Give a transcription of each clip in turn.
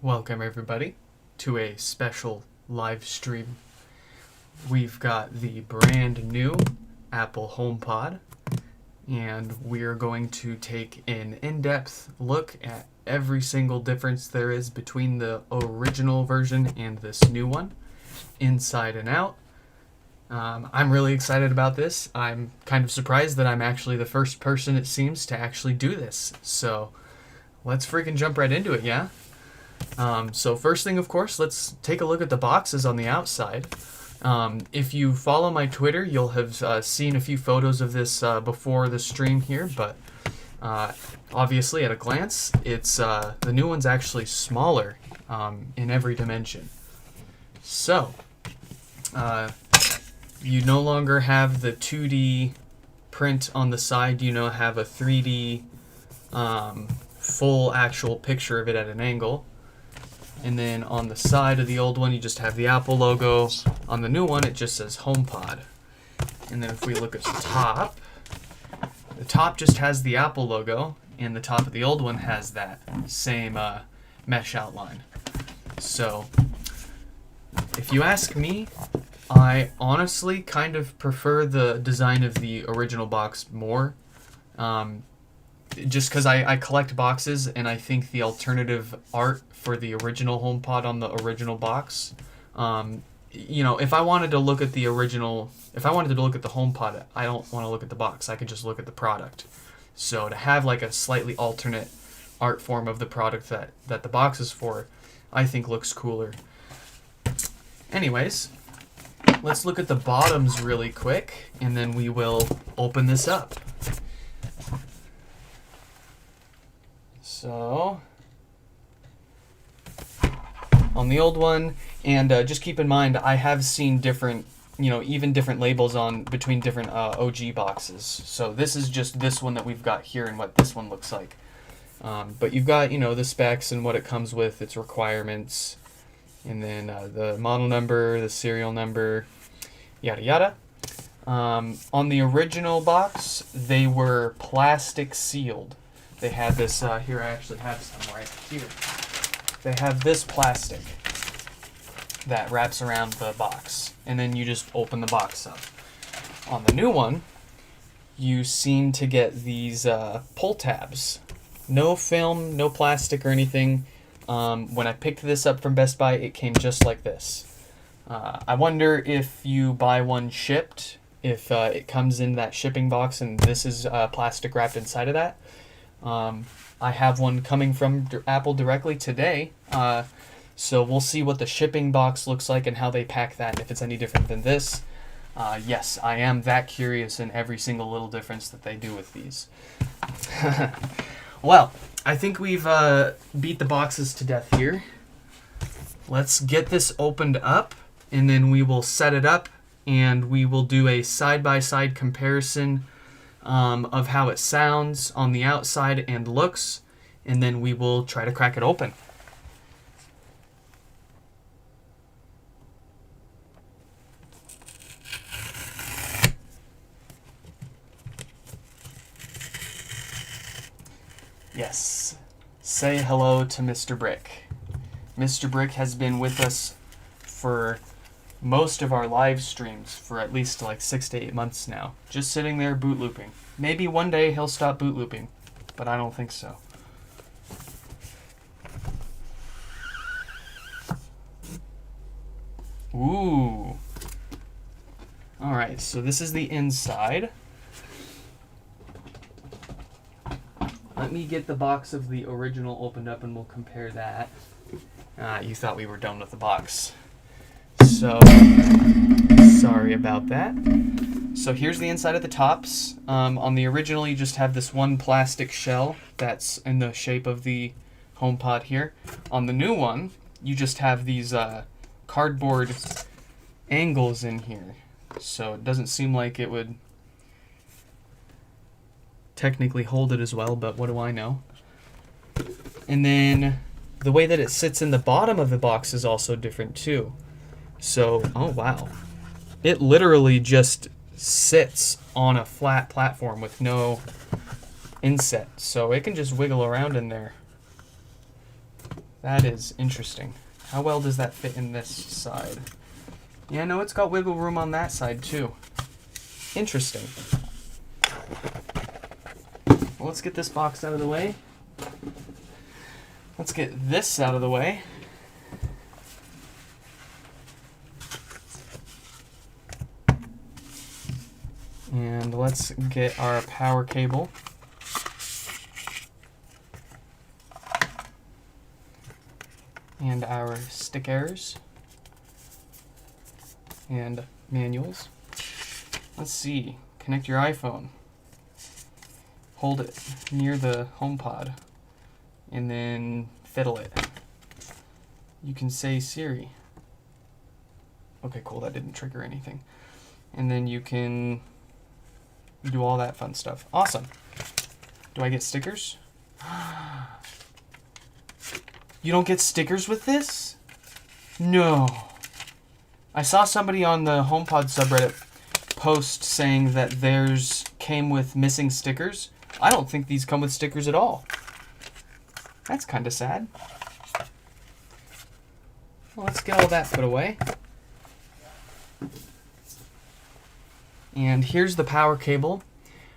Welcome everybody to a special live stream. We've got the brand new Apple HomePod, and we're going to take an in-depth look at every single difference there is between the original version and this new one, inside and out. I'm really excited about this. I'm kind of surprised that I'm actually the first person, it seems, to actually do this. So let's freaking jump right into it, yeah? So first thing, of course, let's take a look at the boxes on the outside. If you follow my Twitter, you'll have seen a few photos of this before the stream here, but obviously at a glance, it's the new one's actually smaller in every dimension. So you no longer have the 2D print on the side, you now have a 3D full actual picture of it at an angle. And then on the side of the old one, you just have the Apple logo. On the new one, it just says HomePod. And then if we look at the top just has the Apple logo, and the top of the old one has that same mesh outline. So, if you ask me, I honestly kind of prefer the design of the original box more. Just because I collect boxes, and I think the alternative art for the original HomePod on the original box, you know, if I wanted to look at the HomePod, I don't want to look at the box. I could just look at the product. So to have like a slightly alternate art form of the product that the box is for, I think looks cooler. Anyways, let's look at the bottoms really quick, and then we will open this up. So, on the old one, and just keep in mind, I have seen different, even different labels on between different OG boxes. So this is just this one that we've got here and what this one looks like. But you've got, the specs and what it comes with, its requirements, and then the model number, the serial number, yada yada. On the original box, they were plastic sealed. They had this, here I actually have some right here. They have this plastic that wraps around the box, and then you just open the box up. On the new one, you seem to get these pull tabs. No film, no plastic or anything. When I picked this up from Best Buy, it came just like this. I wonder if you buy one shipped, if it comes in that shipping box and this is plastic wrapped inside of that. I have one coming from Apple directly today, so we'll see what the shipping box looks like and how they pack that, and if it's any different than this. Yes, I am that curious in every single little difference that they do with these. Well, I think we've beat the boxes to death here. Let's get this opened up, and then we will set it up, and we will do a side-by-side comparison of how it sounds on the outside and looks, and then we will try to crack it open. Yes, say hello to Mr. Brick. Mr. Brick has been with us for most of our live streams for at least like 6 to 8 months now. Just sitting there boot looping. Maybe one day he'll stop boot looping, but I don't think so. Ooh. Alright, so this is the inside. Let me get the box of the original opened up and we'll compare that. You thought we were done with the box. So, sorry about that. So here's the inside of the tops. On the original, you just have this one plastic shell that's in the shape of the HomePod here. On the new one, you just have these cardboard angles in here. So it doesn't seem like it would technically hold it as well, but what do I know? And then the way that it sits in the bottom of the box is also different too. So, oh wow. It literally just sits on a flat platform with no inset. So it can just wiggle around in there. That is interesting. How well does that fit in this side? Yeah, no, it's got wiggle room on that side too. Interesting. Well, let's get this box out of the way. Let's get this out of the way. And let's get our power cable. And our stickers. And manuals. Let's see. Connect your iPhone. Hold it near the HomePod. And then fiddle it. You can say Siri. Okay, cool. That didn't trigger anything. And then you can do all that fun stuff. Awesome. Do I get stickers? You don't get stickers with this? No. I saw somebody on the HomePod subreddit post saying that theirs came with missing stickers. I don't think these come with stickers at all. That's kind of sad. Well, let's get all that put away. And here's the power cable.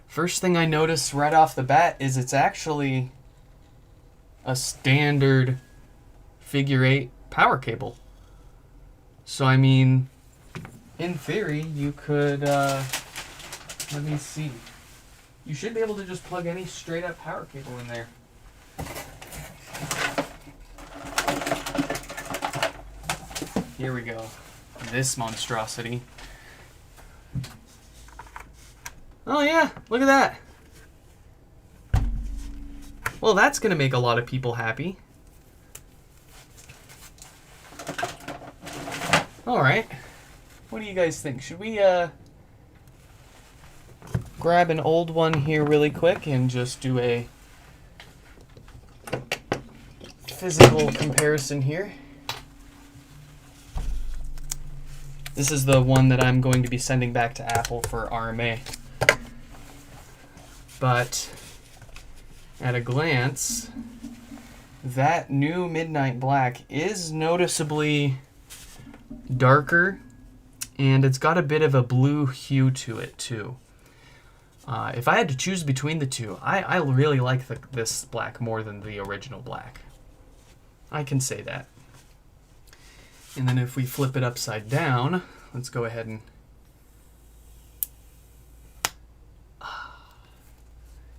First thing I notice right off the bat is it's actually a standard figure 8 power cable. So I mean, in theory, you could, let me see. You should be able to just plug any straight up power cable in there. Here we go. This monstrosity. Oh yeah, look at that. Well, that's gonna make a lot of people happy. All right. What do you guys think? Should we grab an old one here really quick and just do a physical comparison here? This is the one that I'm going to be sending back to Apple for RMA. But at a glance, that new Midnight Black is noticeably darker, and it's got a bit of a blue hue to it too. If I had to choose between the two, I really like this black more than the original black. I can say that. And then if we flip it upside down, let's go ahead and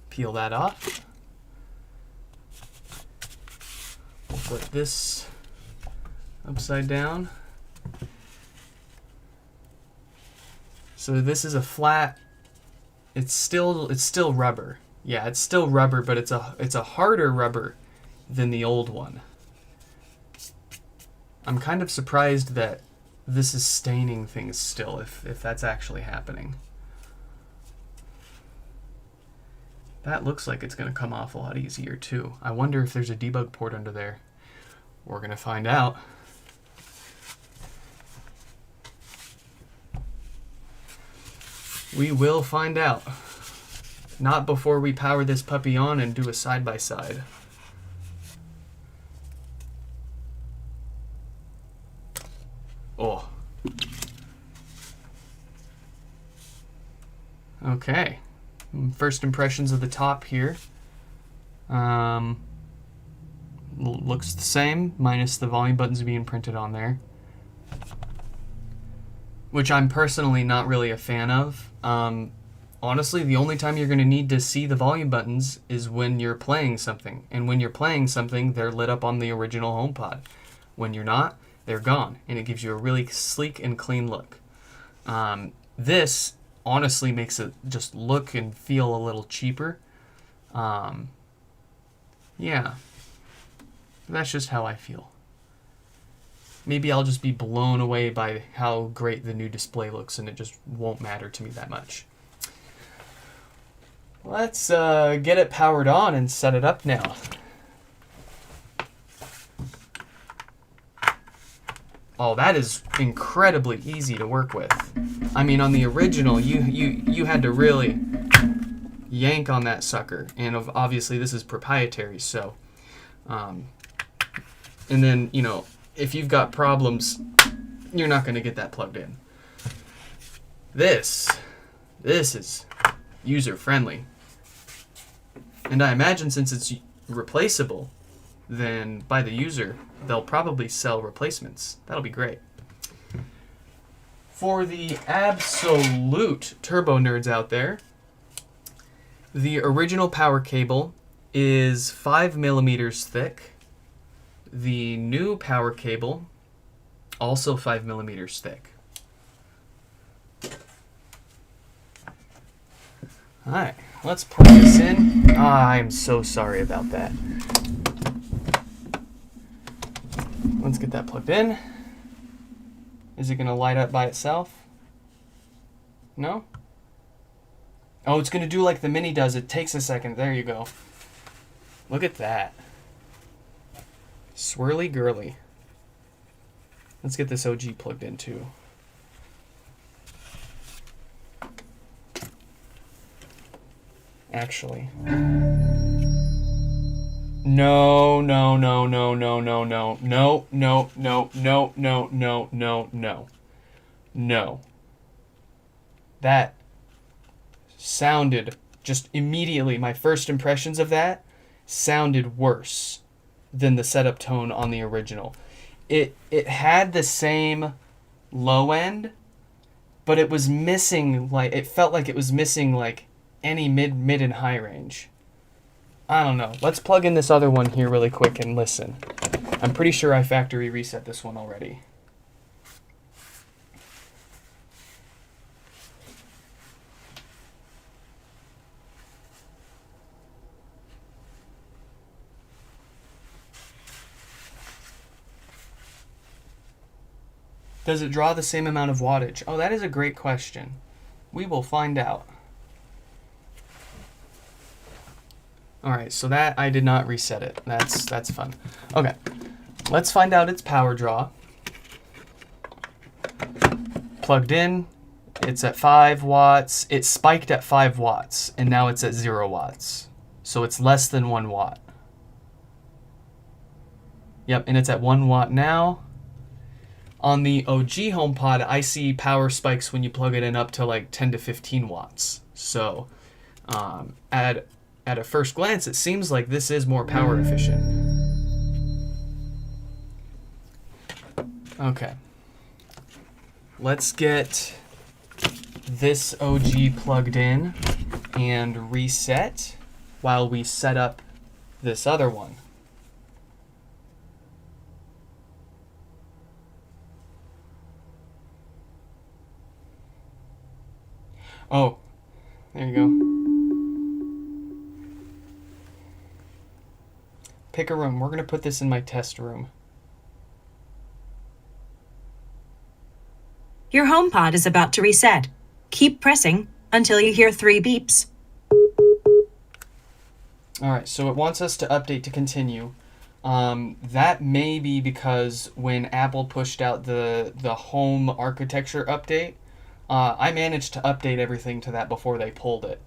peel that off. We'll flip this upside down. So this is a flat. It's still rubber. Yeah, it's still rubber, but it's a harder rubber than the old one. I'm kind of surprised that this is staining things still, if that's actually happening. That looks like it's going to come off a lot easier too. I wonder if there's a debug port under there. We're going to find out. We will find out. Not before we power this puppy on and do a side-by-side. Oh. Okay. First impressions of the top here. Looks the same, minus the volume buttons being printed on there. Which I'm personally not really a fan of. Honestly, the only time you're going to need to see the volume buttons is when you're playing something. And when you're playing something, they're lit up on the original HomePod. When you're not, they're gone. And it gives you a really sleek and clean look. This honestly makes it just look and feel a little cheaper. Yeah. That's just how I feel. Maybe I'll just be blown away by how great the new display looks and it just won't matter to me that much. Let's get it powered on and set it up now. Oh, that is incredibly easy to work with. I mean, on the original, you had to really yank on that sucker. And obviously this is proprietary, so And then, you know, if you've got problems, you're not going to get that plugged in. This is user friendly. And I imagine since it's replaceable, then by the user, they'll probably sell replacements. That'll be great. For the absolute turbo nerds out there, the original power cable is 5 millimeters thick. The new power cable, also 5 millimeters thick. Alright, let's plug this in. I'm so sorry about that. Let's get that plugged in. Is it going to light up by itself? No? Oh, it's going to do like the Mini does. It takes a second. There you go. Look at that. Swirly girly. Let's get this OG plugged in too. Actually. No, no, no, no, no, no, no, no, no, no, no, no, no, no, no. No. That sounded, just immediately, my first impressions of that sounded worse than the setup tone on the original. It had the same low end, but it was missing, like, it felt like it was missing, like, any mid and high range. I don't know. Let's plug in this other one here really quick and listen. I'm pretty sure I factory reset this one already. Does it draw the same amount of wattage? Oh, that is a great question. We will find out. Alright, so that I did not reset it. That's fun. Okay, let's find out its power draw. Plugged in, it's at 5 watts. It spiked at 5 watts, and now it's at 0 watts. So it's less than 1 watt. Yep, and it's at 1 watt now. On the OG HomePod, I see power spikes when you plug it in up to like 10 to 15 watts. So at a first glance, it seems like this is more power efficient. Okay. Let's get this OG plugged in and reset while we set up this other one. Oh, there you go. Pick a room. We're going to put this in my test room. Your HomePod is about to reset. Keep pressing until you hear 3 beeps. Alright, so it wants us to update to continue. That may be because when Apple pushed out the home architecture update, I managed to update everything to that before they pulled it.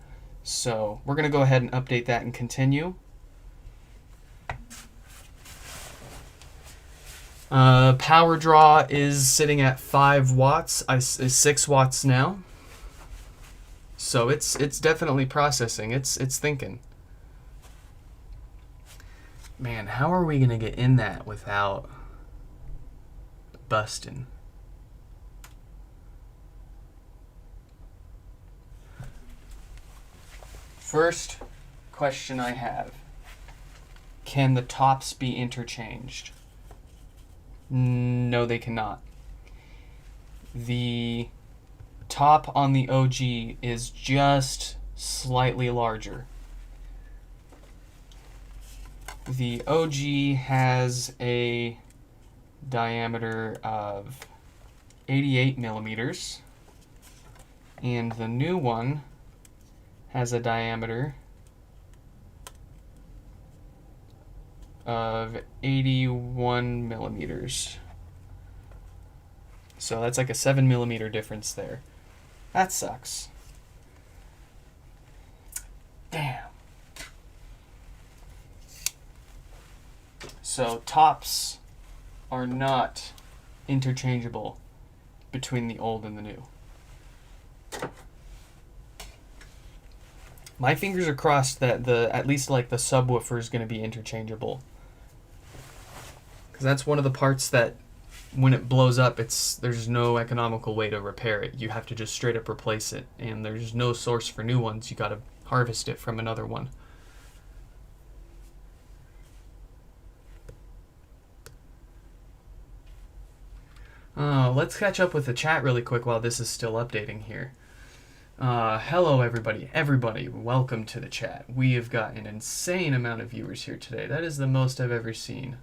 So we're going to go ahead and update that and continue. Power draw is sitting at 5 watts. Is 6 watts now. So it's definitely processing. It's thinking. Man, how are we gonna get in that without busting? First question I have: can the tops be interchanged? No, they cannot. The top on the OG is just slightly larger. The OG has a diameter of 88 millimeters, and the new one has a diameter of 81 millimeters. So that's like a 7 millimeter difference there. That sucks. Damn. So tops are not interchangeable between the old and the new. My fingers are crossed that at least like the subwoofer is going to be interchangeable. Because that's one of the parts that when it blows up, there's no economical way to repair it. You have to just straight up replace it, and there's no source for new ones. You got to harvest it from another one. Let's catch up with the chat really quick while this is still updating here. Hello, everybody. Everybody, welcome to the chat. We have got an insane amount of viewers here today. That is the most I've ever seen.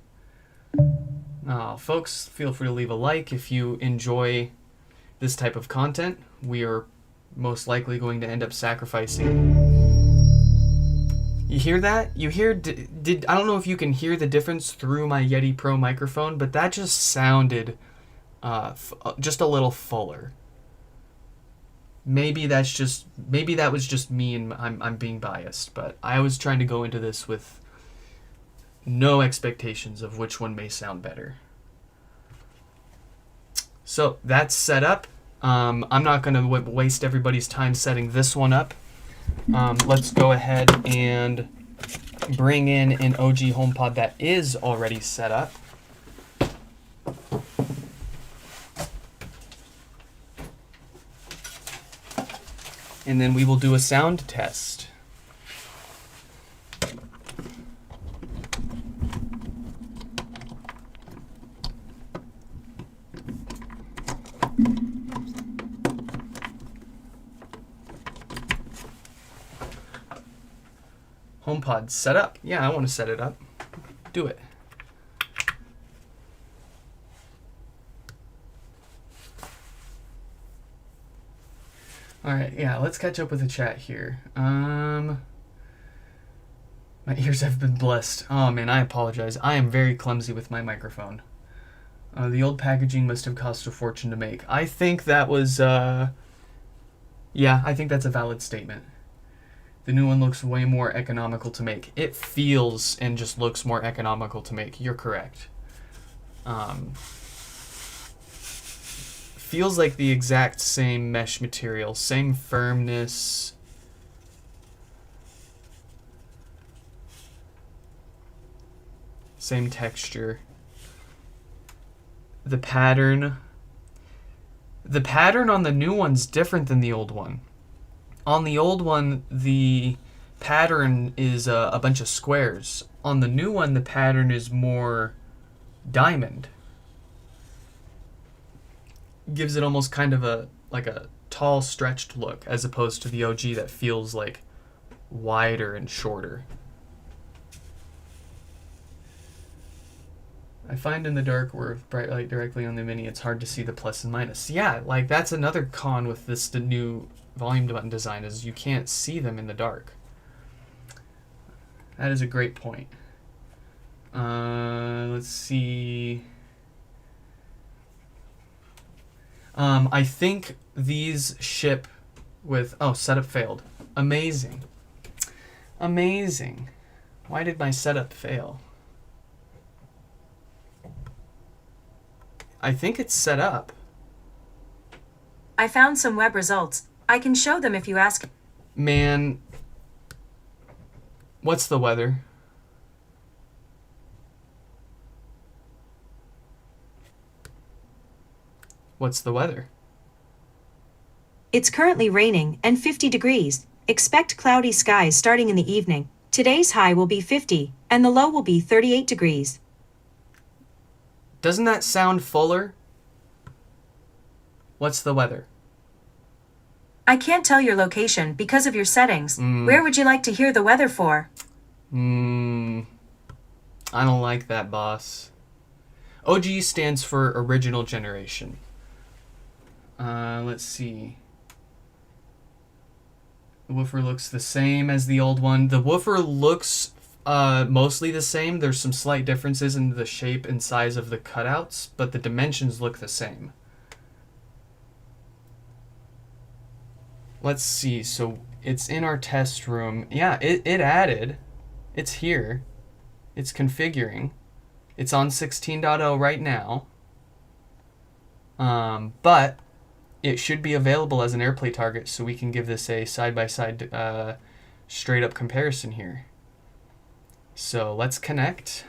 Folks, feel free to leave a like if you enjoy this type of content. We are most likely going to end up sacrificing. You hear that? You hear? I don't know if you can hear the difference through my Yeti Pro microphone, but that just sounded just a little fuller. Maybe that was just me and I'm being biased, but I was trying to go into this with no expectations of which one may sound better. So that's set up. I'm not going to waste everybody's time setting this one up. Let's go ahead and bring in an OG HomePod that is already set up. And then we will do a sound test. HomePod set up. Yeah, I want to set it up. Do it. All right, yeah, let's catch up with the chat here. My ears have been blessed. Oh man, I apologize. I am very clumsy with my microphone. The old packaging must have cost a fortune to make. I think that was, yeah, I think that's a valid statement. The new one looks way more economical to make. It feels and just looks more economical to make. You're correct. Feels like the exact same mesh material, same firmness. Same texture. The pattern on the new one's different than the old one. On the old one, the pattern is a bunch of squares. On the new one, the pattern is more diamond. Gives it almost kind of a tall, stretched look, as opposed to the OG that feels like wider and shorter. I find in the dark or with bright light directly on the Mini, it's hard to see the plus and minus. Yeah, like that's another con with the new volume button design is you can't see them in the dark. That is a great point. Let's see. I think these ship with... Oh, setup failed. Amazing. Amazing. Why did my setup fail? I think it's set up. I found some web results. I can show them if you ask. Man. What's the weather? What's the weather? It's currently raining and 50 degrees. Expect cloudy skies starting in the evening. Today's high will be 50 and the low will be 38 degrees. Doesn't that sound fuller? What's the weather? I can't tell your location because of your settings. Where would you like to hear the weather for? I don't like that, boss. OG stands for original generation. Let's see. The woofer looks the same as the old one. The woofer looks mostly the same. There's some slight differences in the shape and size of the cutouts, but the dimensions look the same. Let's see. So it's in our test room. Yeah, it added. It's here. It's configuring. It's on 16.0 right now, but it should be available as an AirPlay target, so we can give this a side-by-side straight-up comparison here. So let's connect.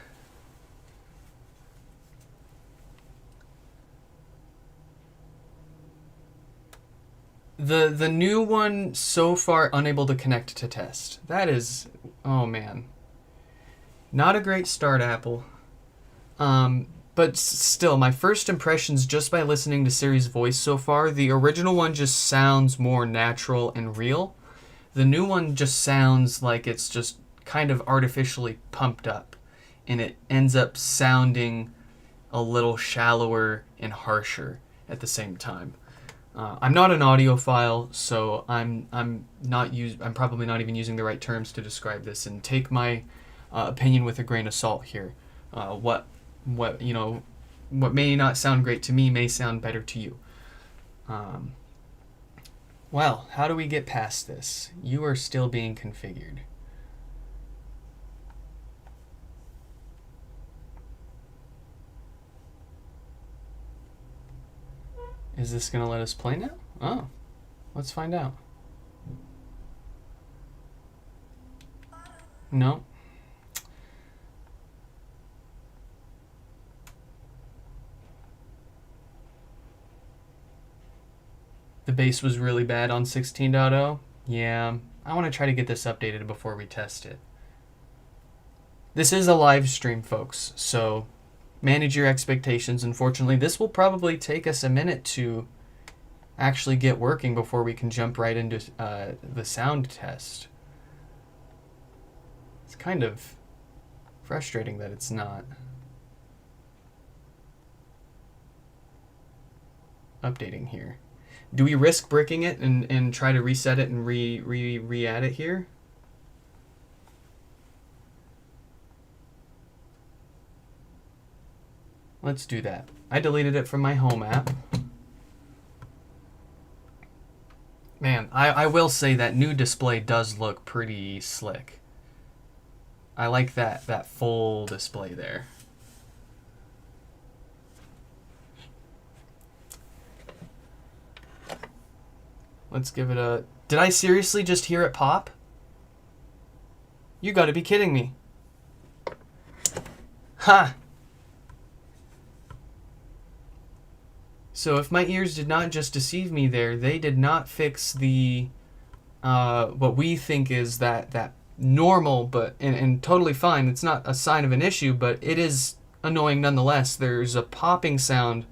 The new one so far unable to connect to test. That is, oh man, not a great start, Apple. But still, my first impressions just by listening to Siri's voice so far, the original one just sounds more natural and real. The new one just sounds like it's just kind of artificially pumped up, and it ends up sounding a little shallower and harsher at the same time. I'm not an audiophile, so I'm probably not even using the right terms to describe this, and take my opinion with a grain of salt here. What may not sound great to me may sound better to you. Well, how do we get past this? You are still being configured. Is this going to let us play now? Oh, let's find out. No. The bass was really bad on 16.0. Yeah, I want to try to get this updated before we test it. This is a live stream, folks, so manage your expectations. Unfortunately, this will probably take us a minute to actually get working before we can jump right into the sound test. It's kind of frustrating that it's not updating here. Do we risk bricking it and try to reset it and re-add it here? Let's do that. I deleted it from my home app. Man, I will say that new display does look pretty slick. I like that full display there. Let's give it a... Did I seriously just hear it pop? You gotta be kidding me. Ha! So if my ears did not just deceive me there, they did not fix the... what we think is that normal, but and totally fine. It's not a sign of an issue, but it is annoying nonetheless. There's a popping sound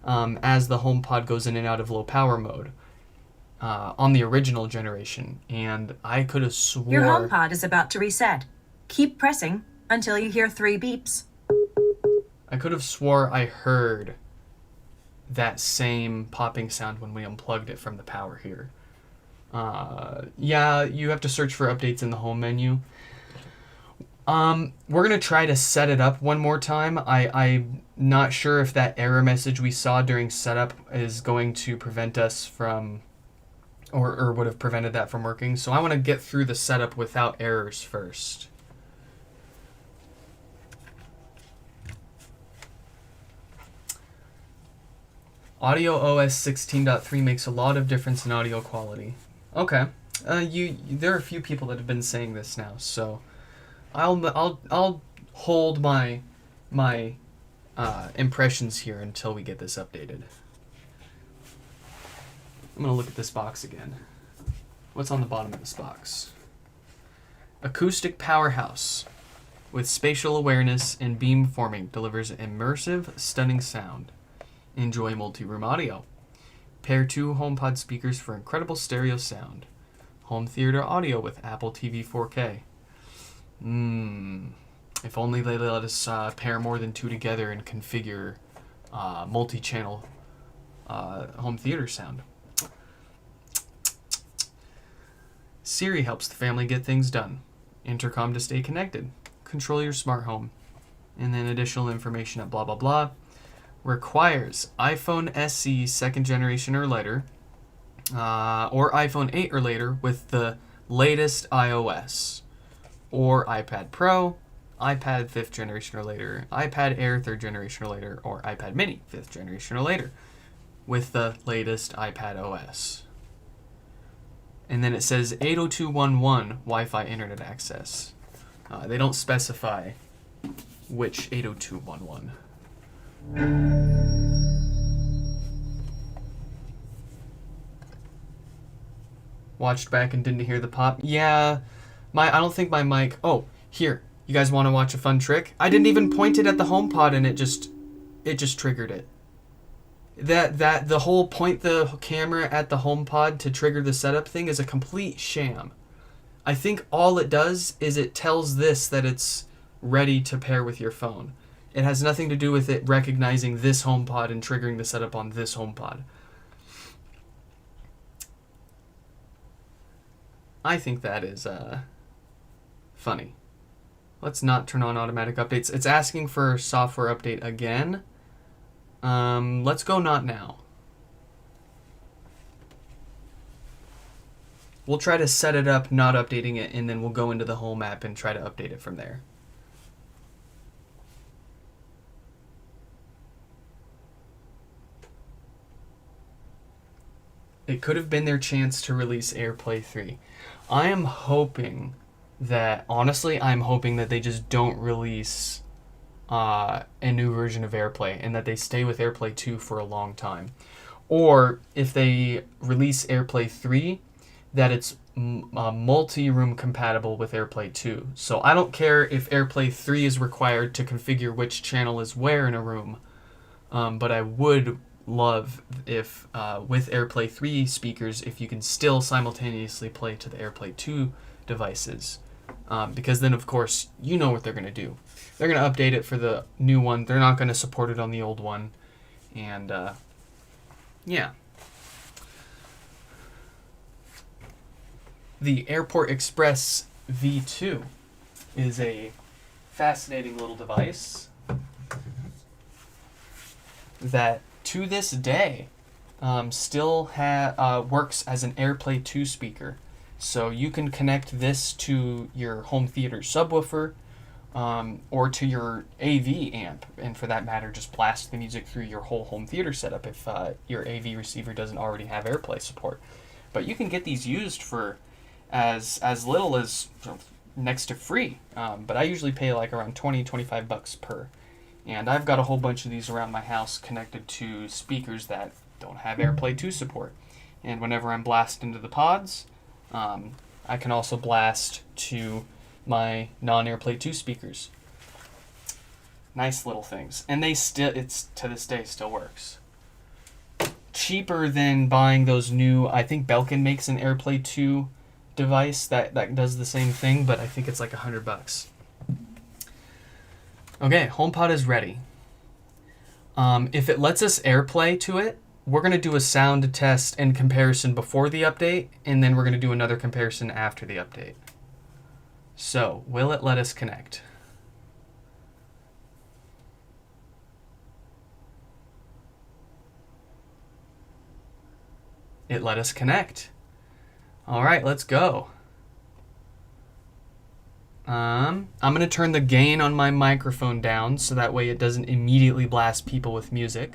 as the HomePod goes in and out of low power mode. On the original generation, and I could have swore... Your HomePod is about to reset. Keep pressing until you hear 3 beeps. I could have swore I heard that same popping sound when we unplugged it from the power here. Yeah, you have to search for updates in the home menu. We're going to try to set it up one more time. I'm not sure if that error message we saw during setup is going to prevent us from... Or would have prevented that from working. So I want to get through the setup without errors first. Audio OS 16.3 makes a lot of difference in audio quality. Okay. There are a few people that have been saying this now, so I'll hold my impressions here until we get this updated. I'm going to look at this box again. What's on the bottom of this box? Acoustic powerhouse with spatial awareness and beam forming delivers immersive, stunning sound. Enjoy multi-room audio. Pair 2 HomePod speakers for incredible stereo sound. Home theater audio with Apple TV 4K. If only they let us pair more than 2 together and configure multi-channel home theater sound. Siri helps the family get things done. Intercom to stay connected. Control your smart home. And then additional information at blah blah blah. Requires iPhone SE 2nd generation or later, or iPhone 8 or later with the latest iOS, or iPad Pro, iPad 5th generation or later, iPad Air 3rd generation or later, or iPad Mini 5th generation or later with the latest iPad OS. And then it says 802.11 Wi-Fi internet access. They don't specify which 802.11. Watched back and didn't hear the pop. Yeah, I don't think my mic. Oh, here. You guys want to watch a fun trick? I didn't even point it at the HomePod and it just triggered it. The whole point the camera at the HomePod to trigger the setup thing is a complete sham. I think all it does is it tells this that it's ready to pair with your phone. It has nothing to do with it recognizing this HomePod and triggering the setup on this HomePod. I think that is funny. Let's not turn on automatic updates. It's asking for software update again. Let's go not now. We'll try to set it up not updating it, and then we'll go into the home app and try to update it from there. It could have been their chance to release AirPlay 3. I am hoping that, honestly, I'm hoping that they just don't release a new version of AirPlay and that they stay with AirPlay 2 for a long time. Or if they release AirPlay 3, that it's multi-room compatible with AirPlay 2. So I don't care if AirPlay 3 is required to configure which channel is where in a room, but I would love if with AirPlay 3 speakers, if you can still simultaneously play to the AirPlay 2 devices. Because then, of course, you know what they're going to do. They're going to update it for the new one. They're not going to support it on the old one. And, yeah. The Airport Express V2 is a fascinating little device that, to this day, still works as an AirPlay 2 speaker. So you can connect this to your home theater subwoofer or to your AV amp, and for that matter, just blast the music through your whole home theater setup if your AV receiver doesn't already have AirPlay support. But you can get these used for as little as next to free. But I usually pay like around $20-25 per. And I've got a whole bunch of these around my house connected to speakers that don't have AirPlay 2 support. And whenever I'm blasting into the pods, I can also blast to my non-AirPlay 2 speakers. Nice little things. And it's to this day still works. Cheaper than buying those new, I think Belkin makes an AirPlay 2 device that does the same thing, but I think it's like $100. Okay, HomePod is ready. If it lets us AirPlay to it, we're going to do a sound test and comparison before the update, and then we're going to do another comparison after the update. So, will it let us connect? It let us connect. All right, let's go. I'm going to turn the gain on my microphone down so that way it doesn't immediately blast people with music.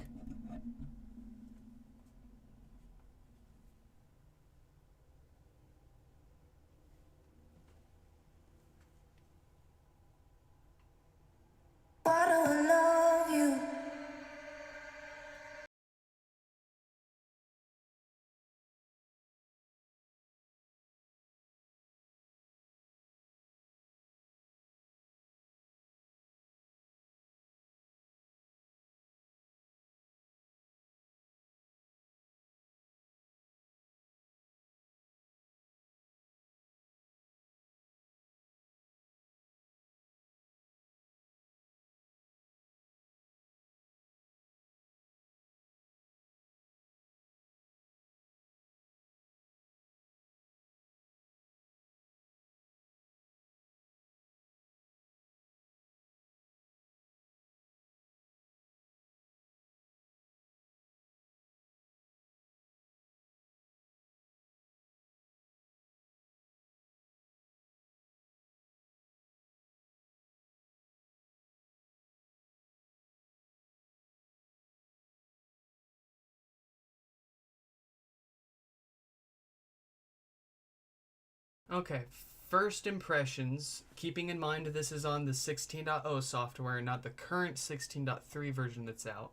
Okay, first impressions, keeping in mind this is on the 16.0 software, not the current 16.3 version that's out.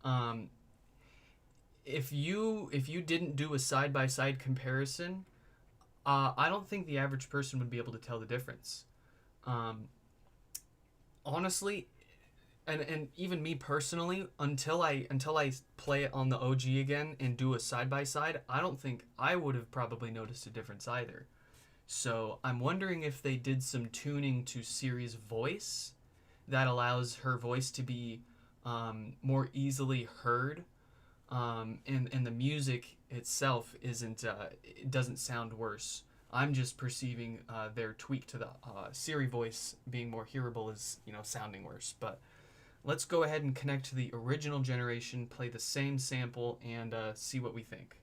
Um, if you didn't do a side by side comparison, I don't think the average person would be able to tell the difference. Um, Honestly, and even me personally, until I play it on the OG again and do a side by side, I don't think I would have probably noticed a difference either. So I'm wondering if they did some tuning to Siri's voice that allows her voice to be more easily heard, and the music itself isn't it doesn't sound worse. I'm just perceiving their tweak to the Siri voice being more hearable as sounding worse. But let's go ahead and connect to the original generation, play the same sample, and see what we think.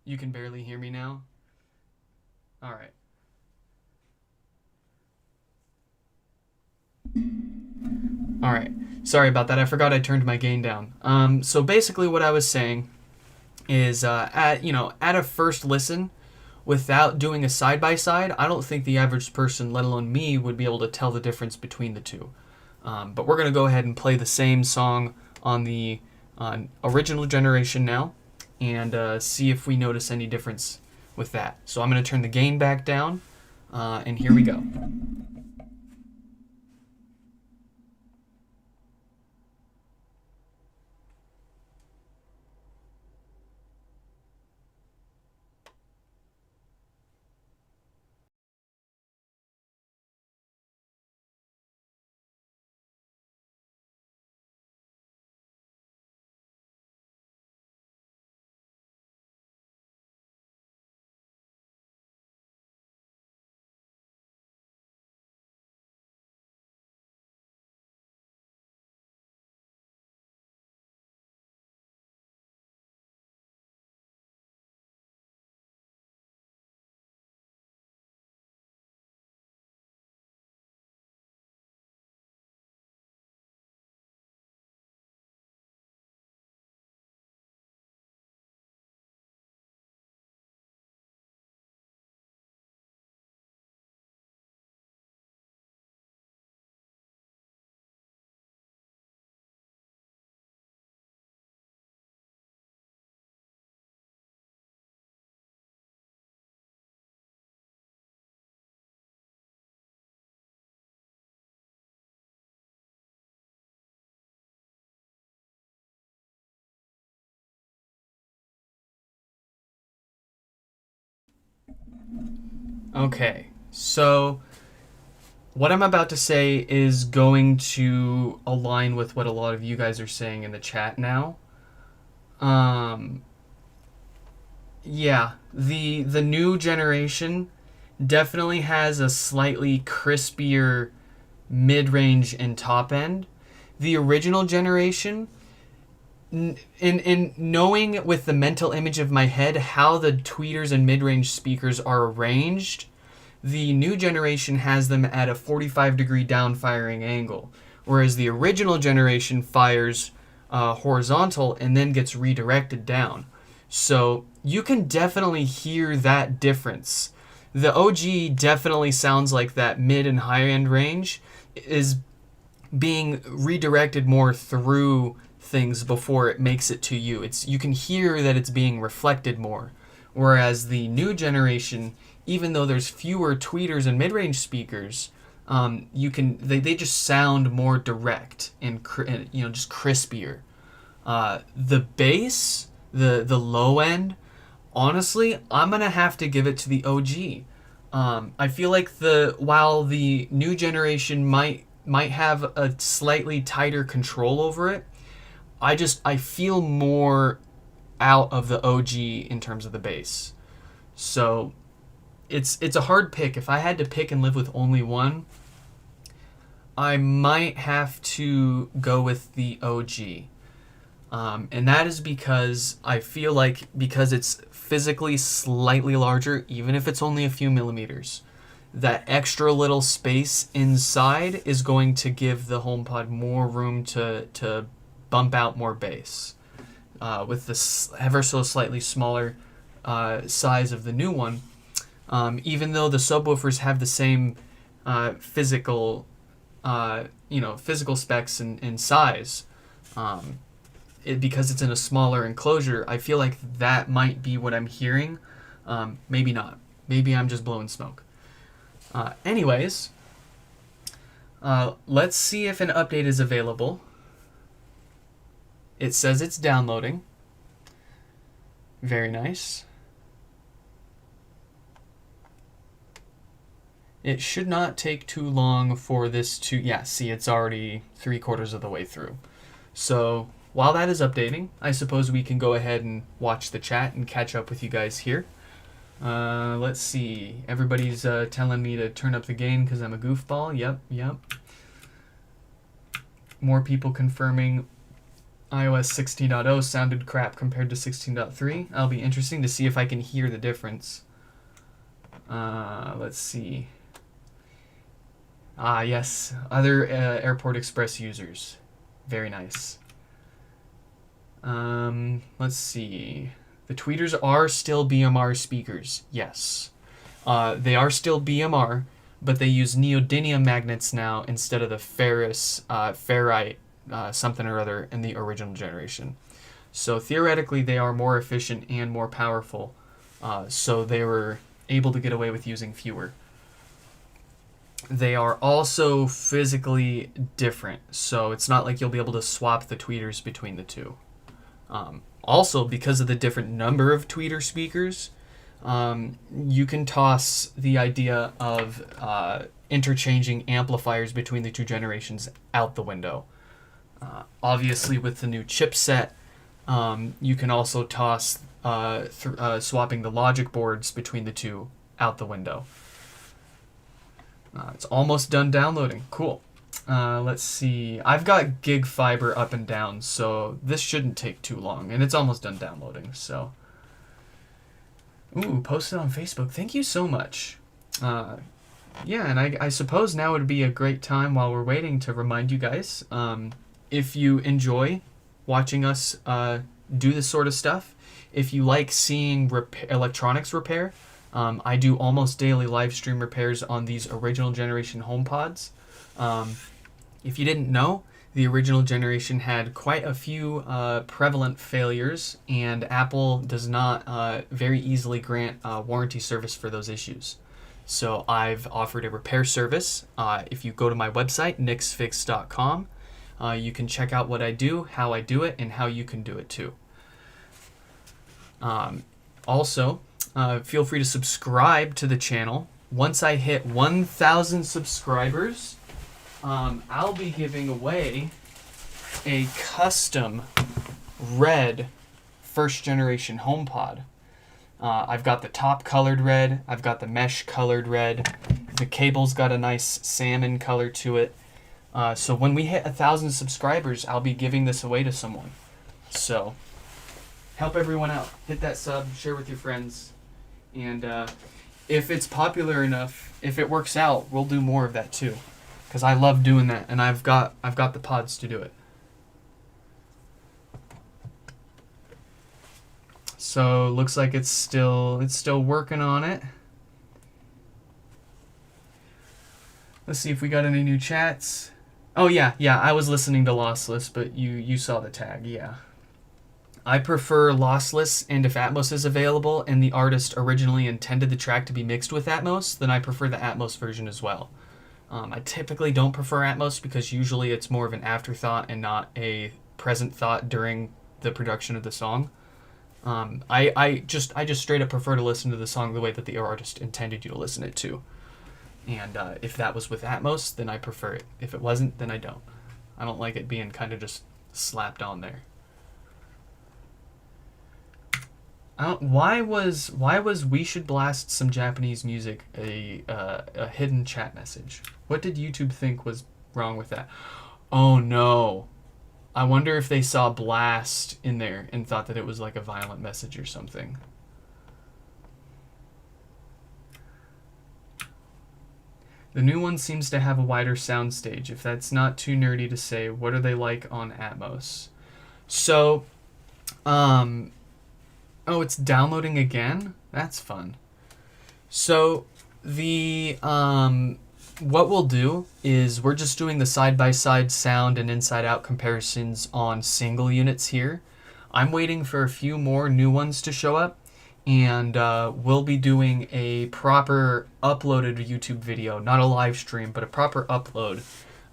You can barely hear me now? All right. All right. Sorry about that. I forgot I turned my gain down. So basically what I was saying is at a first listen, without doing a side by side, I don't think the average person, let alone me, would be able to tell the difference between the two. But we're going to go ahead and play the same song on the original generation now and see if we notice any difference with that. So I'm going to turn the gain back down, and here we go. Okay, so what I'm about to say is going to align with what a lot of you guys are saying in the chat now. Um, yeah, the new generation definitely has a slightly crispier mid-range and top end. The original generation, in knowing with the mental image of my head how the tweeters and mid-range speakers are arranged, the new generation has them at a 45-degree down firing angle, whereas the original generation fires horizontal and then gets redirected down. So you can definitely hear that difference. The OG definitely sounds like that mid and high end range is being redirected more through things before it makes it to you. You can hear that it's being reflected more. Whereas the new generation, even though there's fewer tweeters and mid-range speakers, they just sound more direct and just crispier. The bass, the low end, honestly, I'm gonna have to give it to the OG. I feel like while the new generation might have a slightly tighter control over it, I feel more out of the OG in terms of the bass. So it's a hard pick. If I had to pick and live with only one, I might have to go with the OG. And that is because I feel like because it's physically slightly larger, even if it's only a few millimeters, that extra little space inside is going to give the HomePod more room to bump out more bass. With the ever so slightly smaller size of the new one, even though the subwoofers have the same physical physical specs and size, because it's in a smaller enclosure, I feel like that might be what I'm hearing. Maybe not. Maybe I'm just blowing smoke. Anyways, let's see if an update is available. It says it's downloading. Very nice. It should not take too long for this to... Yeah, see, it's already 3/4 of the way through. So while that is updating, I suppose we can go ahead and watch the chat and catch up with you guys here. Let's see. Everybody's telling me to turn up the gain because I'm a goofball. Yep. More people confirming iOS 16.0 sounded crap compared to 16.3. That'll be interesting to see if I can hear the difference. Let's see. Yes. Other Airport Express users. Very nice. Let's see. The tweeters are still BMR speakers. Yes. They are still BMR, but they use neodymium magnets now instead of the ferrite something or other in the original generation. So theoretically, they are more efficient and more powerful. So they were able to get away with using fewer. They are also physically different, so it's not like you'll be able to swap the tweeters between the two. Also, because of the different number of tweeter speakers, you can toss the idea of interchanging amplifiers between the two generations out the window. Obviously, with the new chipset, you can also toss swapping the logic boards between the two out the window. It's almost done downloading. Cool. Let's see. I've got gig fiber up and down, so this shouldn't take too long, and it's almost done downloading. So, posted on Facebook. Thank you so much. Yeah, and I suppose now would be a great time while we're waiting to remind you guys, if you enjoy watching us do this sort of stuff, if you like seeing electronics repair, I do almost daily live stream repairs on these original generation HomePods. If you didn't know, the original generation had quite a few prevalent failures, and Apple does not very easily grant warranty service for those issues. So I've offered a repair service. If you go to my website, nixfix.com, you can check out what I do, how I do it, and how you can do it too. Also, feel free to subscribe to the channel. Once I hit 1,000 subscribers, I'll be giving away a custom red first generation HomePod. I've got the top colored red, I've got the mesh colored red, the cable's got a nice salmon color to it. So when we hit 1,000 subscribers, I'll be giving this away to someone. So help everyone out. Hit that sub, share with your friends, and if it's popular enough, if it works out, we'll do more of that too, because I love doing that, and I've got the pods to do it. So looks like it's still working on it. Let's see if we got any new chats. Oh yeah, I was listening to lossless, but you saw the tag, yeah. I prefer lossless, and if Atmos is available and the artist originally intended the track to be mixed with Atmos, then I prefer the Atmos version as well. I typically don't prefer Atmos because usually it's more of an afterthought and not a present thought during the production of the song. I just straight up prefer to listen to the song the way that the artist intended you to listen it to. And if that was with Atmos, then I prefer it. If it wasn't, then I don't. I don't like it being kind of just slapped on there. Why was "We should blast some Japanese music" a hidden chat message? What did YouTube think was wrong with that? Oh no. I wonder if they saw blast in there and thought that it was like a violent message or something. The new one seems to have a wider soundstage. If that's not too nerdy to say, what are they like on Atmos? So, oh, it's downloading again? That's fun. So, what we'll do is we're just doing the side-by-side sound and inside-out comparisons on single units here. I'm waiting for a few more new ones to show up, and we'll be doing a proper uploaded YouTube video, not a live stream, but a proper upload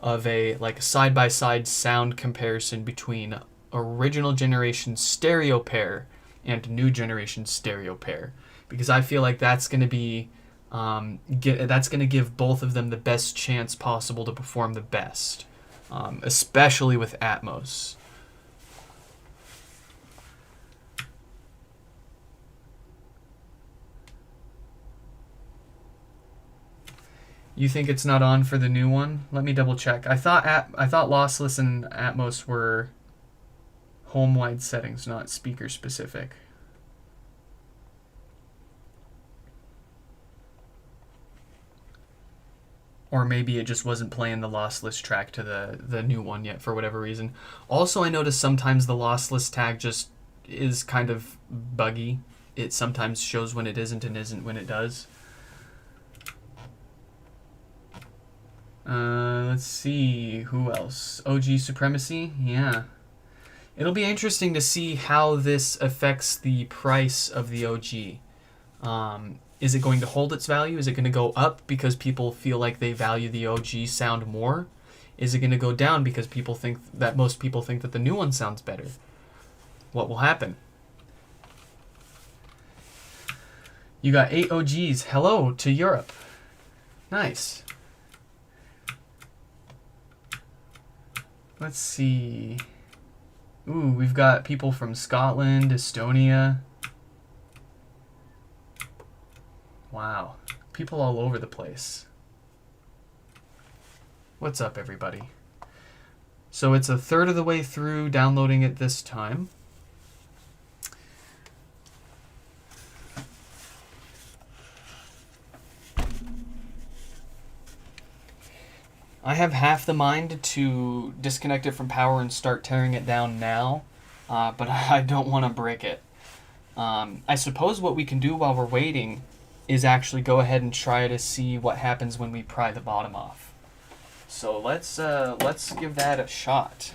of a side-by-side sound comparison between original generation stereo pair and new generation stereo pair, because I feel like that's going to be that's going to give both of them the best chance possible to perform the best, especially with Atmos. You think it's not on for the new one? Let me double check. I thought lossless and Atmos were home-wide settings, not speaker specific. Or maybe it just wasn't playing the lossless track to the new one yet for whatever reason. Also, I noticed sometimes the lossless tag just is kind of buggy. It sometimes shows when it isn't and isn't when it does. Let's see, who else? OG Supremacy? Yeah. It'll be interesting to see how this affects the price of the OG. Is it going to hold its value? Is it going to go up because people feel like they value the OG sound more? Is it going to go down because most people think that the new one sounds better? What will happen? You got 8 OGs. Hello to Europe. Nice. Let's see. Ooh, we've got people from Scotland, Estonia. Wow. People all over the place. What's up, everybody? So it's a third of the way through downloading it this time. I have half the mind to disconnect it from power and start tearing it down now, but I don't want to break it. I suppose what we can do while we're waiting is actually go ahead and try to see what happens when we pry the bottom off. So let's give that a shot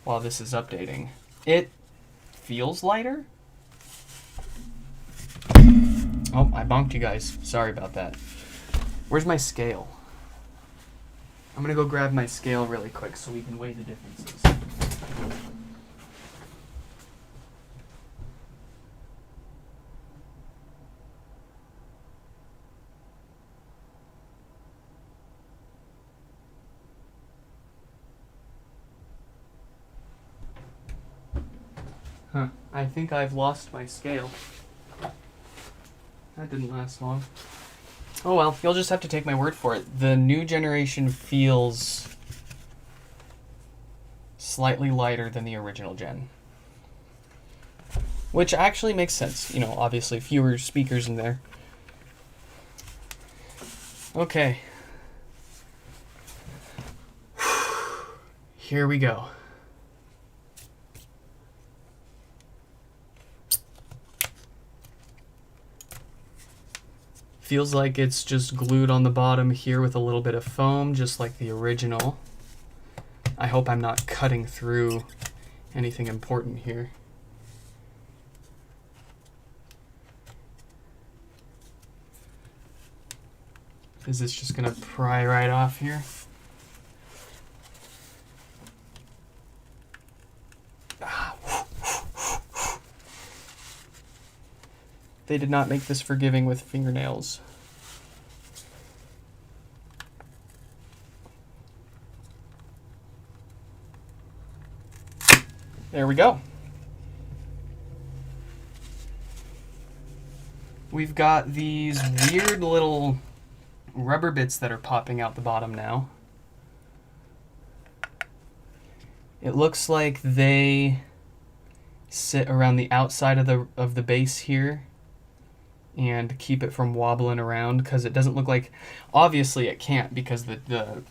while this is updating. It feels lighter. Oh, I bonked you guys. Sorry about that. Where's my scale? I'm gonna go grab my scale really quick so we can weigh the differences. Huh, I think I've lost my scale. That didn't last long. Oh well, you'll just have to take my word for it. The new generation feels slightly lighter than the original gen. Which actually makes sense. You know, obviously fewer speakers in there. Okay. Here we go. Feels like it's just glued on the bottom here with a little bit of foam, just like the original. I hope I'm not cutting through anything important here. Is this just gonna pry right off here? They did not make this forgiving with fingernails. There we go. We've got these weird little rubber bits that are popping out the bottom now. It looks like they sit around the outside of the base here and keep it from wobbling around, because it doesn't look like, obviously it can't because the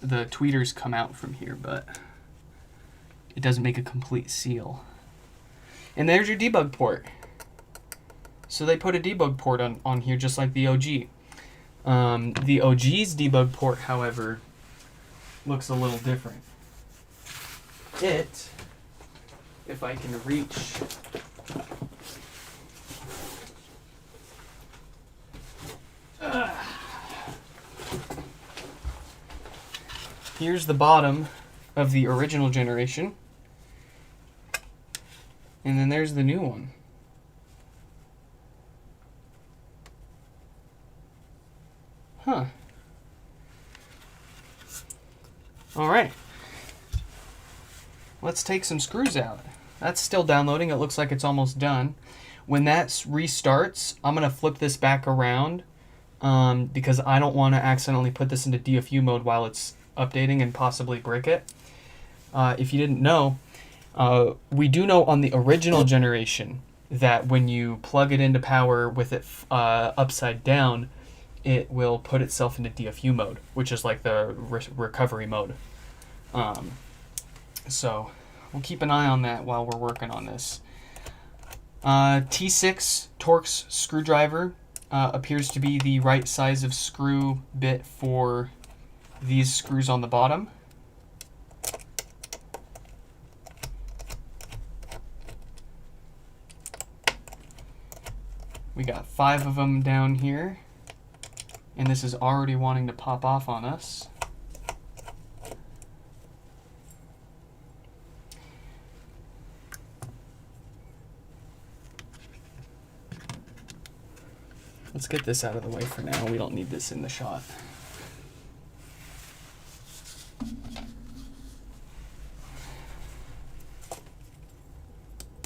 tweeters come out from here, but it doesn't make a complete seal. And there's your debug port. So they put a debug port on here just like the OG. The OG's debug port, however, looks a little different. It, if I can reach, here's the bottom of the original generation, and then there's the new one. Huh. All right. Let's take some screws out. That's still downloading. It looks like it's almost done. When that restarts, I'm going to flip this back around because I don't want to accidentally put this into DFU mode while it's updating and possibly break it. If you didn't know, we do know on the original generation that when you plug it into power with it upside down, it will put itself into DFU mode, which is like the recovery mode. So we'll keep an eye on that while we're working on this. T6 Torx screwdriver appears to be the right size of screw bit for these screws on the bottom. We got 5 of them down here, and this is already wanting to pop off on us. Let's get this out of the way for now. We don't need this in the shot.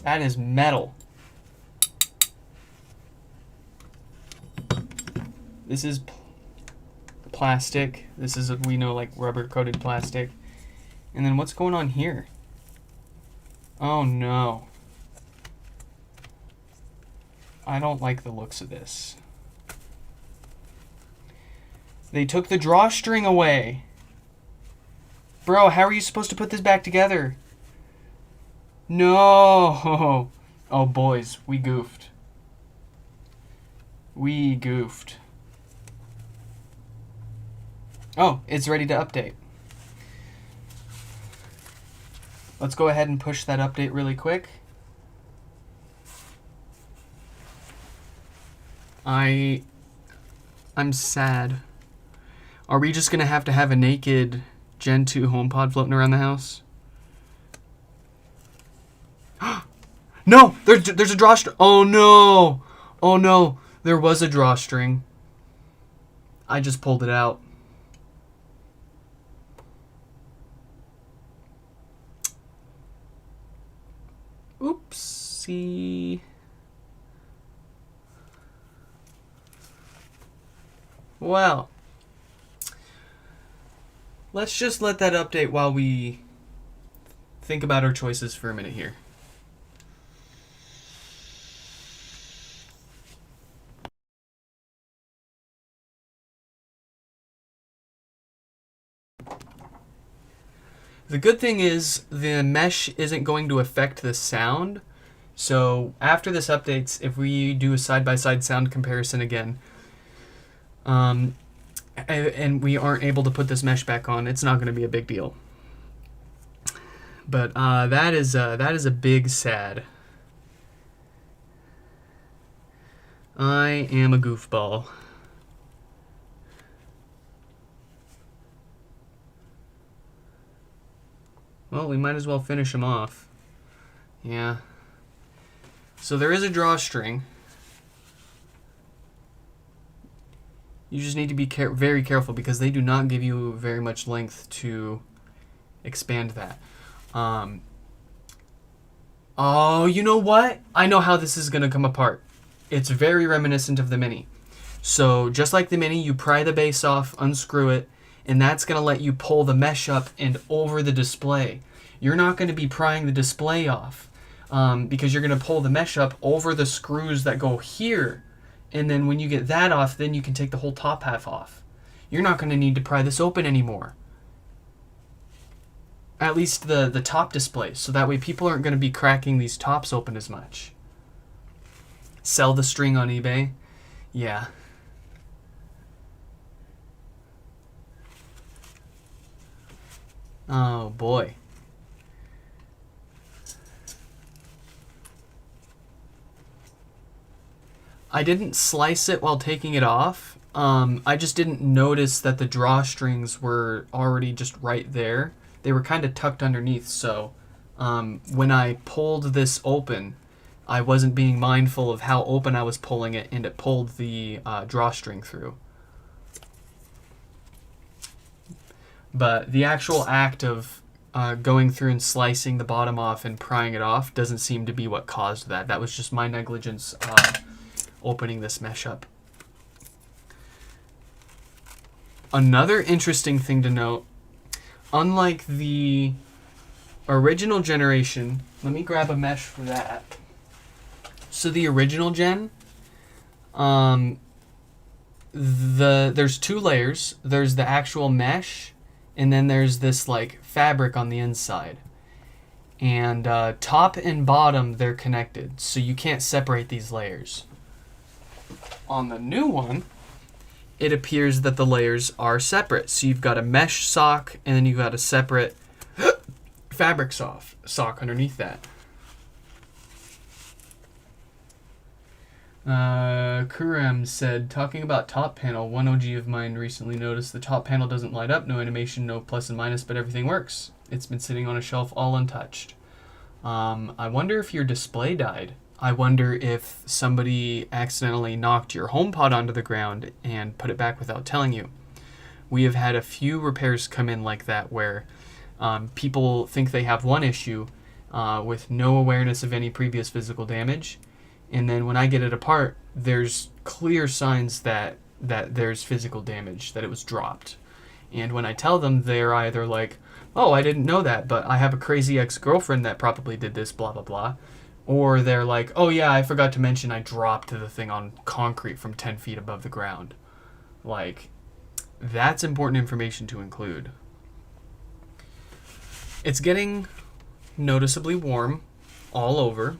That is metal. This is plastic. This is, we know, like rubber coated plastic. And then what's going on here? Oh no. I don't like the looks of this. They took the drawstring away. Bro, how are you supposed to put this back together? No. Oh, boys, we goofed. We goofed. Oh, it's ready to update. Let's go ahead and push that update really quick. I'm sad. Are we just going to have a naked Gen 2 HomePod floating around the house? No! There's a drawstring. Oh no! Oh no! There was a drawstring. I just pulled it out. Oopsie. Well, let's just let that update while we think about our choices for a minute here. The good thing is the mesh isn't going to affect the sound. So after this updates, if we do a side-by-side sound comparison again, and we aren't able to put this mesh back on, it's not going to be a big deal. But that is a big sad. I am a goofball. Well, we might as well finish them off. Yeah. So there is a drawstring. You just need to be very careful because they do not give you very much length to expand that. Oh, you know what? I know how this is going to come apart. It's very reminiscent of the Mini. So just like the Mini, you pry the base off, unscrew it, and that's going to let you pull the mesh up and over the display. You're not going to be prying the display off because you're going to pull the mesh up over the screws that go here. And then when you get that off, then you can take the whole top half off. You're not going to need to pry this open anymore. At least the top display, so that way people aren't going to be cracking these tops open as much. Sell the string on eBay? Yeah. Oh boy. I didn't slice it while taking it off. I just didn't notice that the drawstrings were already just right there. They were kind of tucked underneath, so when I pulled this open, I wasn't being mindful of how open I was pulling it, and it pulled the drawstring through. But the actual act of going through and slicing the bottom off and prying it off doesn't seem to be what caused that. That was just my negligence opening this mesh up. Another interesting thing to note, unlike the original generation, let me grab a mesh for that. So the original gen, there's two layers. There's the actual mesh, and then there's this like fabric on the inside. And top and bottom, they're connected, so you can't separate these layers. On the new one, it appears that the layers are separate. So you've got a mesh sock, and then you've got a separate fabric sock underneath that. Kurem said, talking about top panel, one OG of mine recently noticed the top panel doesn't light up, no animation, no plus and minus, but everything works. It's been sitting on a shelf all untouched. I wonder if your display died. I wonder if somebody accidentally knocked your HomePod onto the ground and put it back without telling you. We have had a few repairs come in like that where people think they have one issue with no awareness of any previous physical damage. And then when I get it apart, there's clear signs that there's physical damage, that it was dropped. And when I tell them, they're either like, oh, I didn't know that, but I have a crazy ex-girlfriend that probably did this, blah, blah, blah. Or they're like, oh yeah, I forgot to mention I dropped the thing on concrete from 10 feet above the ground. Like, that's important information to include. It's getting noticeably warm all over,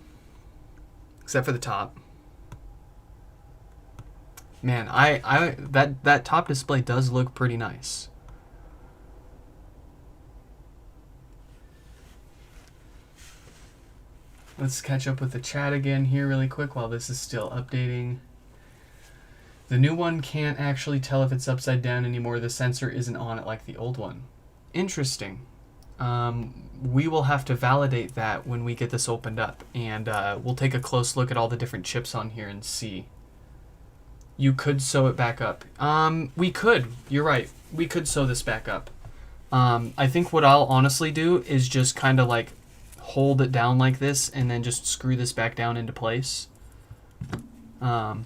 except for the top. Man, that top display does look pretty nice. Let's catch up with the chat again here really quick while this is still updating. The new one can't actually tell if it's upside down anymore. The sensor isn't on it like the old one. Interesting. We will have to validate that when we get this opened up, and we'll take a close look at all the different chips on here and see. You could sew it back up. We could. You're right. We could sew this back up. I think what I'll honestly do is just kind of like hold it down like this and then just screw this back down into place. Yeah.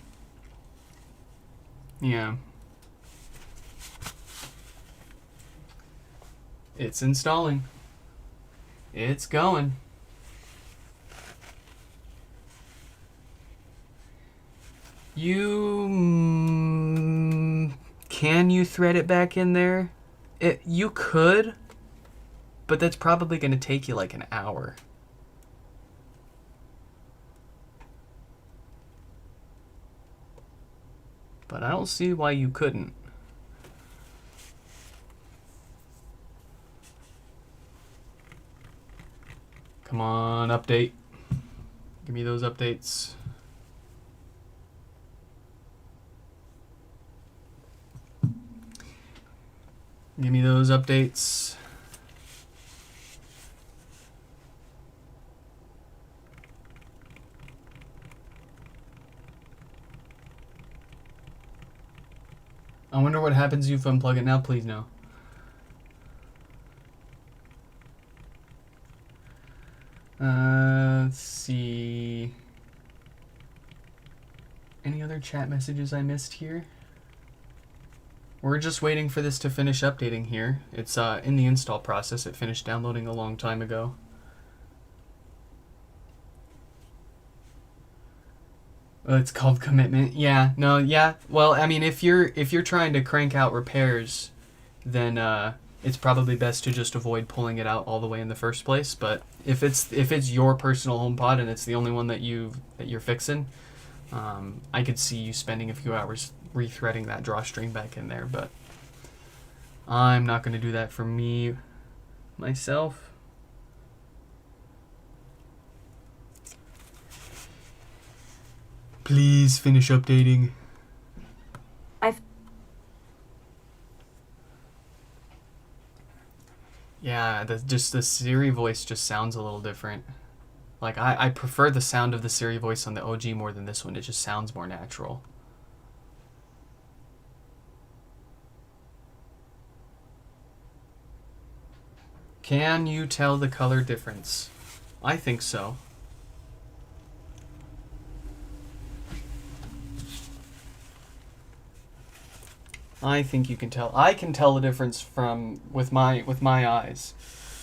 It's installing. It's going. Can you thread it back in there? You could, but that's probably going to take you like an hour. But I don't see why you couldn't. Come on, update. Give me those updates. Give me those updates. I wonder what happens if you unplug it now. Please no. Let's see. Any other chat messages I missed here? We're just waiting for this to finish updating here. It's in the install process. It finished downloading a long time ago. It's called commitment. Yeah, no, yeah. Well, I mean, if you're trying to crank out repairs, then it's probably best to just avoid pulling it out all the way in the first place. But if it's your personal HomePod and it's the only one that you're fixing, I could see you spending a few hours rethreading that drawstring back in there. But I'm not going to do that for me myself. Please finish updating. Yeah, the Siri voice just sounds a little different. Like, I prefer the sound of the Siri voice on the OG more than this one. It just sounds more natural. Can you tell the color difference? I think so. I think you can tell. I can tell the difference with my eyes.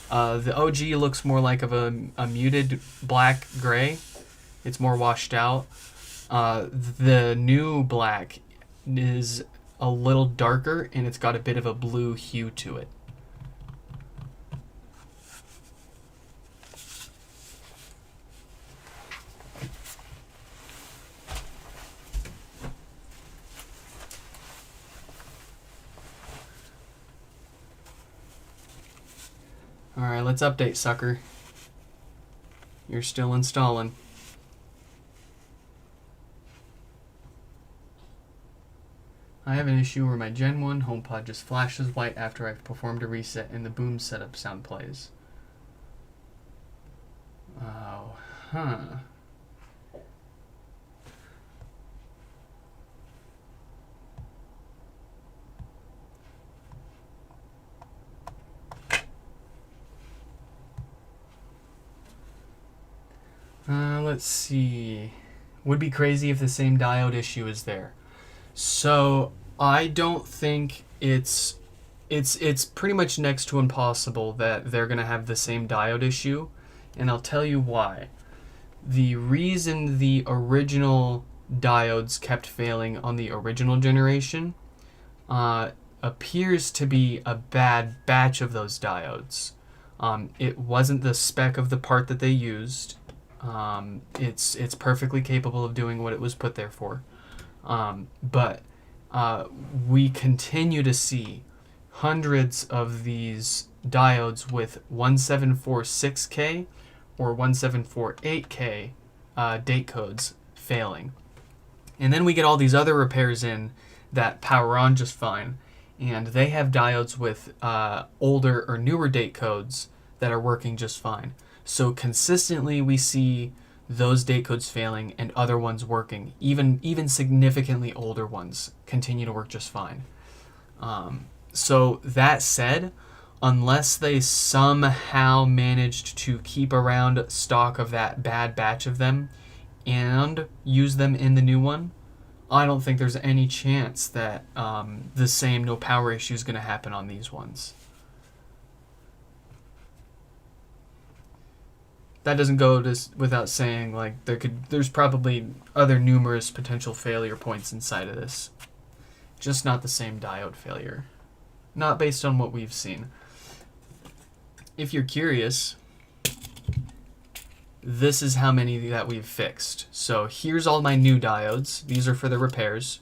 The OG looks more like of a muted black gray. It's more washed out. The new black is a little darker and it's got a bit of a blue hue to it. Alright, let's update, sucker. You're still installing. I have an issue where my Gen 1 HomePod just flashes white after I've performed a reset and the boom setup sound plays. Oh, huh. Let's see. Would be crazy if the same diode issue is there. So I don't think it's pretty much next to impossible that they're gonna have the same diode issue, and I'll tell you why. The reason the original diodes kept failing on the original generation appears to be a bad batch of those diodes. It wasn't the spec of the part that they used. It's perfectly capable of doing what it was put there for. But we continue to see hundreds of these diodes with 1746K or 1748K date codes failing. And then we get all these other repairs in that power on just fine, and they have diodes with older or newer date codes that are working just fine. So consistently we see those date codes failing and other ones working. Even significantly older ones continue to work just fine. So that said, unless they somehow managed to keep around stock of that bad batch of them and use them in the new one, I don't think there's any chance that the same no power issue is going to happen on these ones. That doesn't go without saying, like, there's probably other numerous potential failure points inside of this. Just not the same diode failure. Not based on what we've seen. If you're curious, this is how many that we've fixed. So here's all my new diodes. These are for the repairs.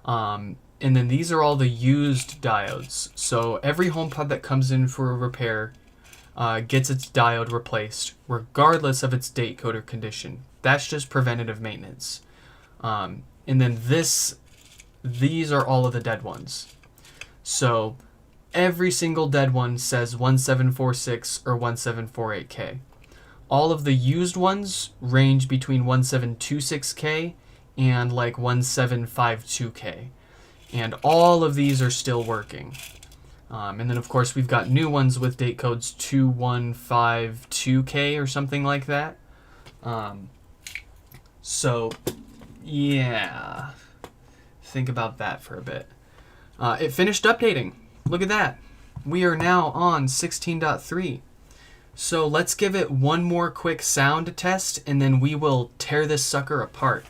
And then these are all the used diodes. So every HomePod that comes in for a repair gets its diode replaced, regardless of its date code or condition. That's just preventative maintenance. And then these are all of the dead ones. So every single dead one says 1746 or 1748K. All of the used ones range between 1726K and like 1752K. And all of these are still working. And then, of course, we've got new ones with date codes 2152K or something like that. So, yeah. Think about that for a bit. It finished updating. Look at that. We are now on 16.3. So let's give it one more quick sound test, and then we will tear this sucker apart.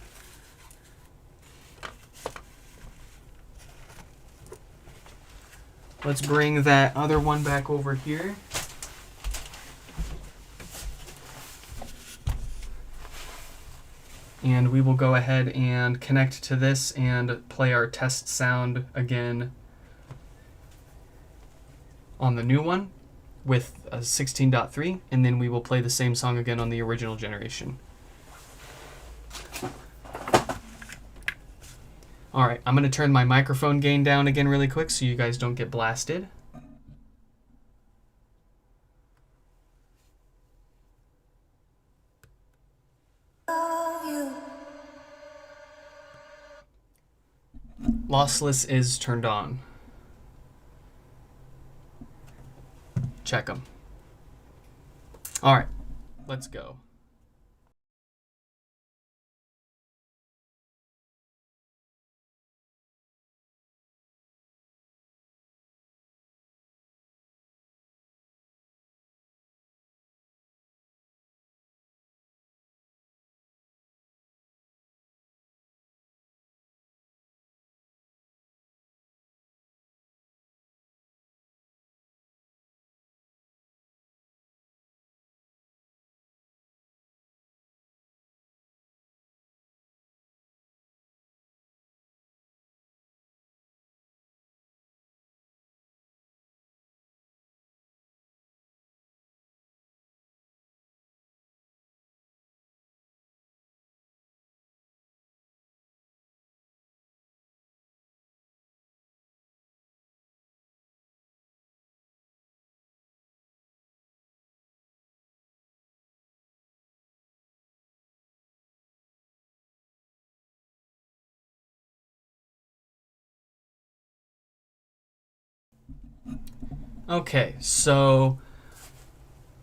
Let's bring that other one back over here. And we will go ahead and connect to this and play our test sound again on the new one with a 16.3, and then we will play the same song again on the original generation. All right, I'm going to turn my microphone gain down again really quick so you guys don't get blasted. Lossless is turned on. Check them. All right, let's go. Okay, so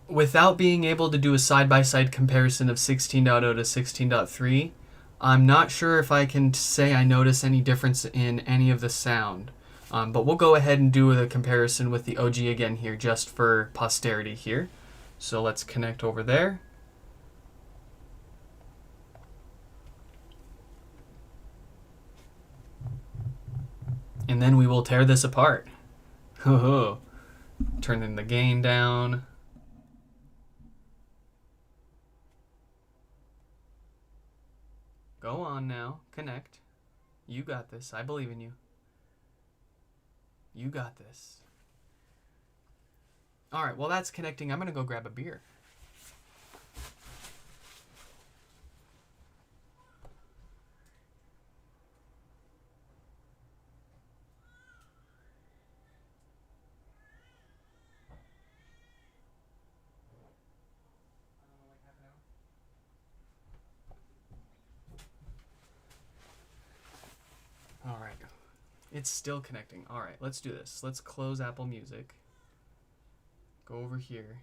without being able to do a side-by-side comparison of 16.0 to 16.3, I'm not sure if I can say I notice any difference in any of the sound. But we'll go ahead and do the comparison with the OG again here just for posterity here. So let's connect over there. And then we will tear this apart. Turning the gain down. Go on now. Connect. You got this. I believe in you. You got this. All right, while that's connecting, I'm going to go grab a beer. All right. It's still connecting. All right, let's do this. Let's close Apple Music. Go over here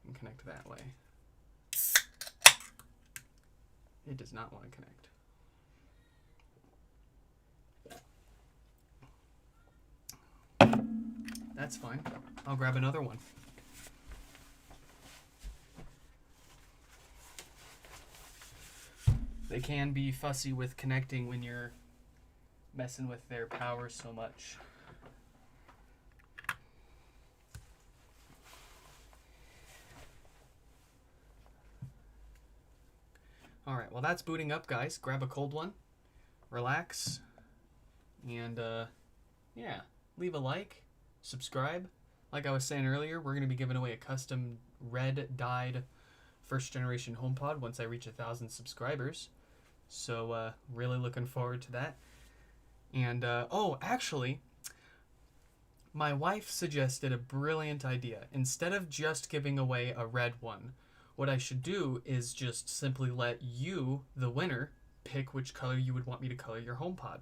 and connect that way. It does not want to connect. That's fine. I'll grab another one. They can be fussy with connecting when you're messing with their power so much. All right, well that's booting up, guys. Grab a cold one, relax, and yeah, leave a like, subscribe. Like I was saying earlier, we're going to be giving away a custom red dyed first generation HomePod once I reach 1,000 subscribers. So really looking forward to that. And oh, actually, my wife suggested a brilliant idea. Instead of just giving away a red one, what I should do is just simply let you, the winner, pick which color you would want me to color your HomePod.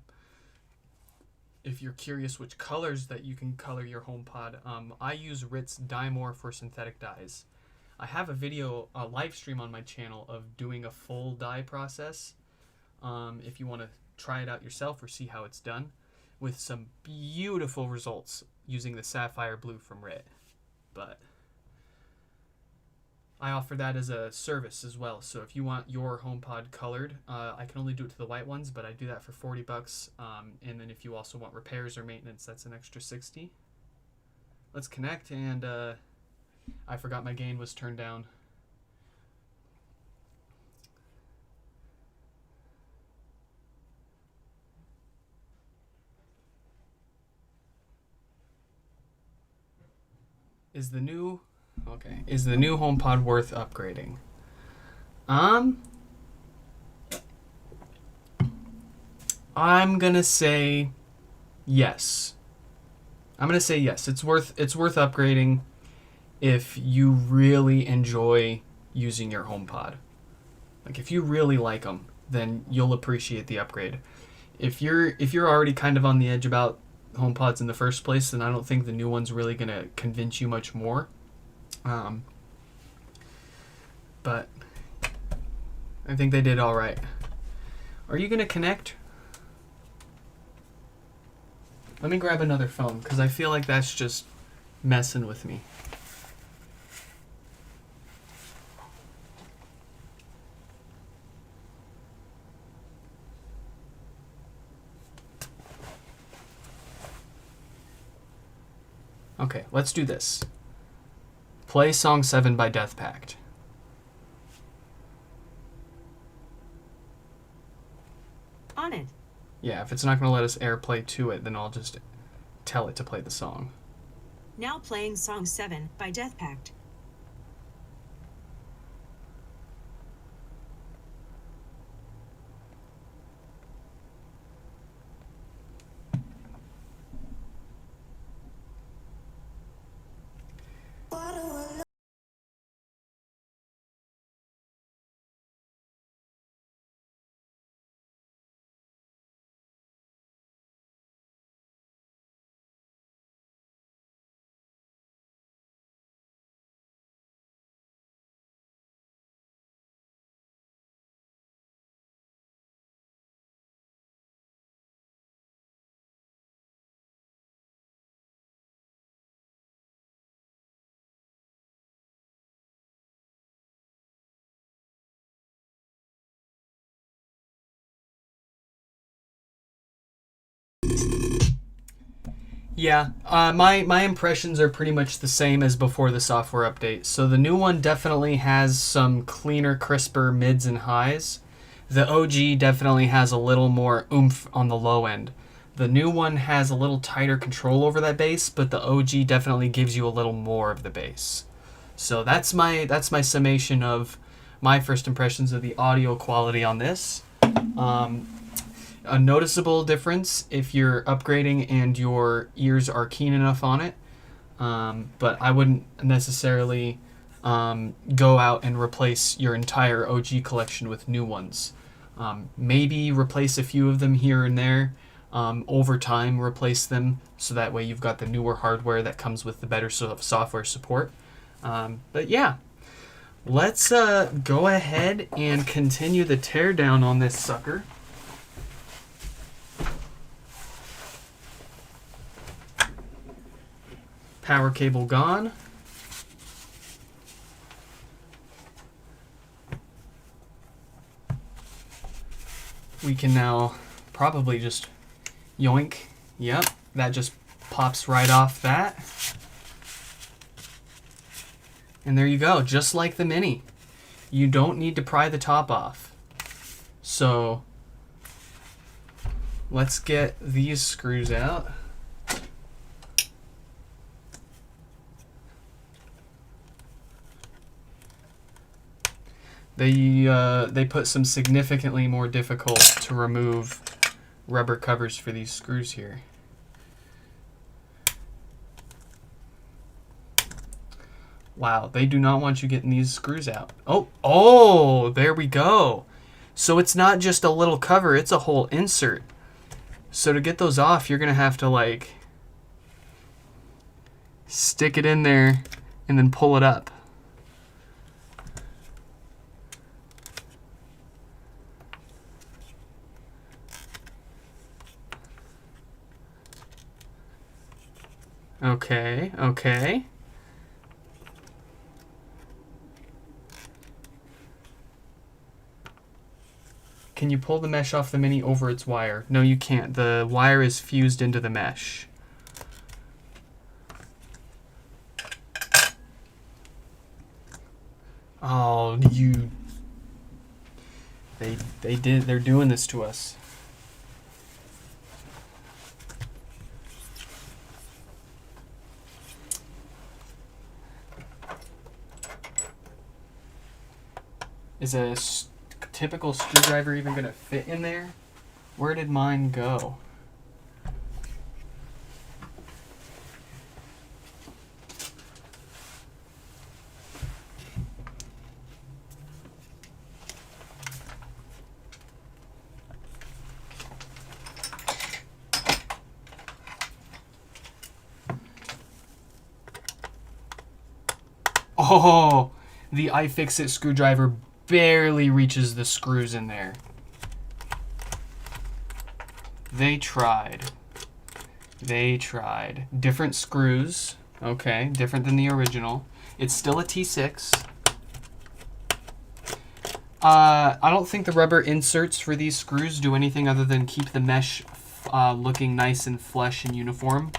If you're curious which colors that you can color your HomePod, I use Ritz Dymore for synthetic dyes. I have a video, a live stream on my channel of doing a full dye process. If you want to try it out yourself or see how it's done, with some beautiful results using the sapphire blue from Rit. But I offer that as a service as well. So if you want your HomePod colored, I can only do it to the white ones, but I do that for $40. And then if you also want repairs or maintenance, that's an extra $60. let's connect, and I forgot my gain was turned down. Is the new HomePod worth upgrading? I'm gonna say yes. It's worth upgrading if you really enjoy using your HomePod. Like if you really like them, then you'll appreciate the upgrade. If you're already kind of on the edge about HomePods in the first place, then I don't think the new one's really gonna convince you much more. But I think they did all right. Are you gonna connect? Let me grab another phone because I feel like that's just messing with me. Okay, let's do this. Play Song 7 by Death Pact. On it. Yeah, if it's not going to let us AirPlay to it, then I'll just tell it to play the song. Now playing Song 7 by Death Pact. Yeah, my impressions are pretty much the same as before the software update. So the new one definitely has some cleaner, crisper mids and highs. The OG definitely has a little more oomph on the low end. The new one has a little tighter control over that bass, but the OG definitely gives you a little more of the bass. So that's my summation of my first impressions of the audio quality on this. A noticeable difference if you're upgrading and your ears are keen enough on it, but I wouldn't necessarily go out and replace your entire OG collection with new ones. Maybe replace a few of them here and there. Over time, replace them so that way you've got the newer hardware that comes with the better software support. But yeah, let's go ahead and continue the teardown on this sucker. Power cable gone. We can now probably just yoink. Yep, that just pops right off that. And there you go, just like the Mini. You don't need to pry the top off. So let's get these screws out. They put some significantly more difficult to remove rubber covers for these screws here. Wow, they do not want you getting these screws out. Oh, there we go. So it's not just a little cover, it's a whole insert. So to get those off, you're gonna have to like stick it in there and then pull it up. Okay. Can you pull the mesh off the Mini over its wire? No, you can't. The wire is fused into the mesh. Oh, you. They're doing this to us. Is a typical screwdriver even going to fit in there? Where did mine go? Oh, the iFixit screwdriver barely reaches the screws in there. They tried. They tried. Different screws. Okay, different than the original. It's still a T6. I don't think the rubber inserts for these screws do anything other than keep the mesh looking nice and flush and uniform.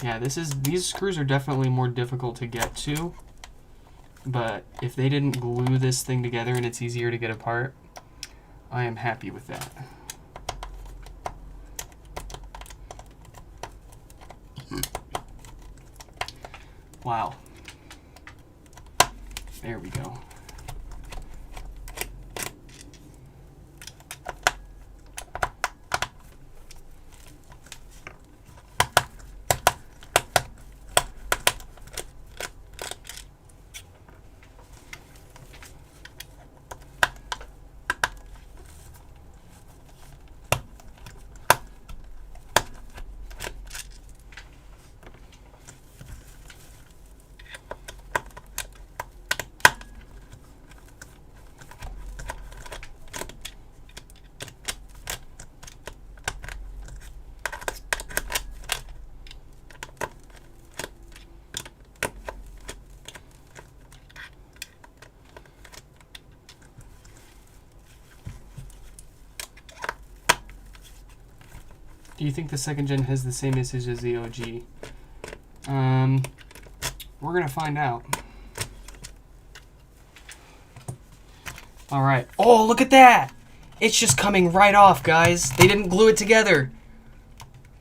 Yeah, these screws are definitely more difficult to get to, but if they didn't glue this thing together and it's easier to get apart, I am happy with that. Wow. There we go. Do you think the second gen has the same message as the OG? We're gonna find out. All right. Oh, look at that! It's just coming right off, guys. They didn't glue it together.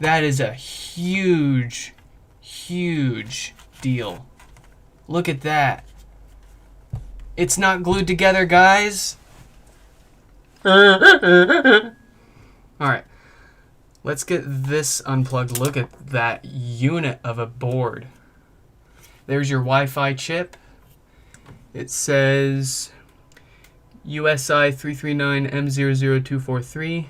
That is a huge, huge deal. Look at that. It's not glued together, guys. All right. Let's get this unplugged. Look at that unit of a board. There's your Wi-Fi chip. It says USI 339M00243.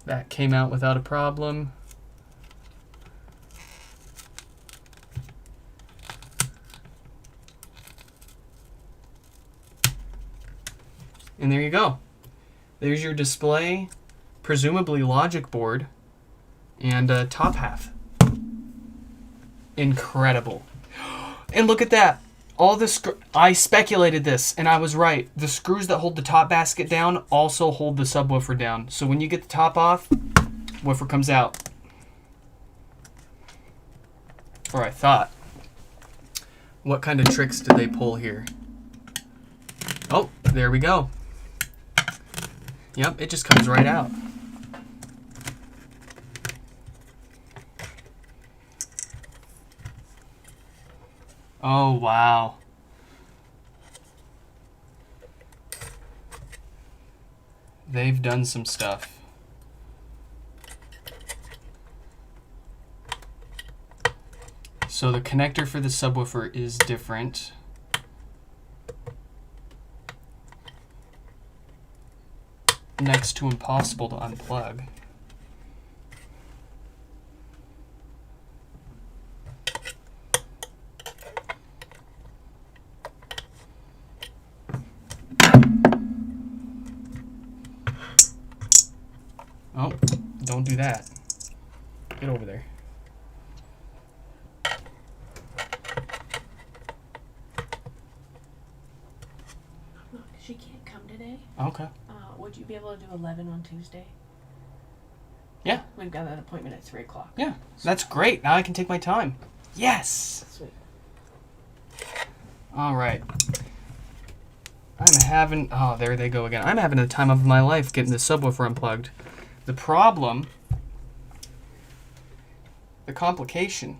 That came out without a problem. And there you go. There's your display, presumably logic board, and top half. Incredible. And look at that. I speculated this, and I was right. The screws that hold the top basket down also hold the subwoofer down. So when you get the top off, woofer comes out. Or I thought. What kind of tricks did they pull here? Oh, there we go. Yep, it just comes right out. Oh, wow. They've done some stuff. So the connector for the subwoofer is different. Next to impossible to unplug. Oh, don't do that. Get over there. Okay. Would you be able to do 11 on Tuesday? Yeah. We've got an appointment at 3 o'clock. Yeah. That's great. Now I can take my time. Yes. Sweet. All right. I'm having... Oh, there they go again. I'm having the time of my life getting the subwoofer unplugged. The problem... The complication,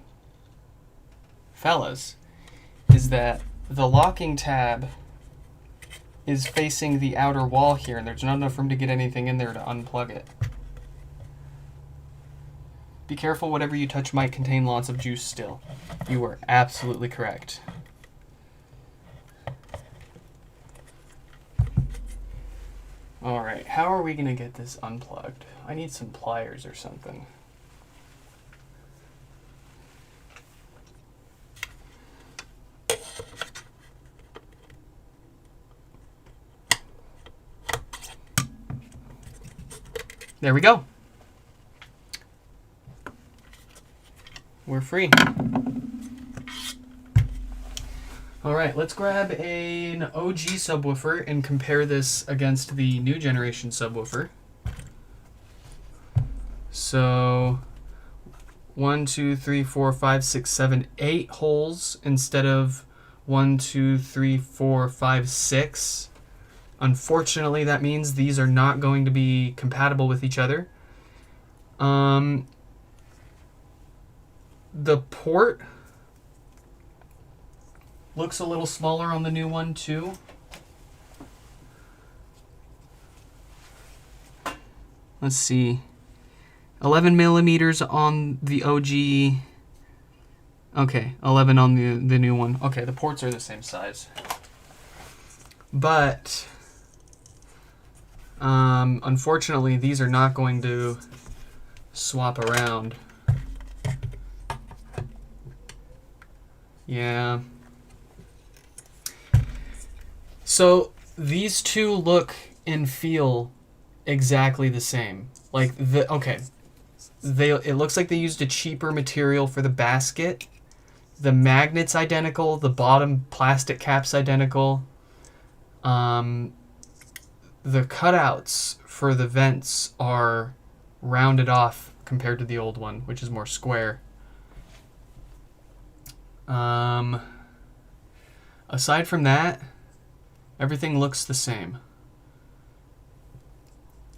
fellas, is that the locking tab is facing the outer wall here, and there's not enough room to get anything in there to unplug it. Be careful, whatever you touch might contain lots of juice still. You were absolutely correct. Alright, how are we going to get this unplugged? I need some pliers or something. There we go. We're free. All right, let's grab an OG subwoofer and compare this against the new generation subwoofer. So 1, 2, 3, 4, 5, 6, 7, 8 holes instead of 1, 2, 3, 4, 5, 6. Unfortunately, that means these are not going to be compatible with each other. The port looks a little smaller on the new one too. Let's see. 11 millimeters on the OG. Okay, 11 on the new one. Okay, the ports are the same size. But unfortunately, these are not going to swap around. Yeah. So these two look and feel exactly the same. Like it looks like they used a cheaper material for the basket. The magnet's identical. The bottom plastic cap's identical. The cutouts for the vents are rounded off compared to the old one, which is more square. Aside from that, everything looks the same.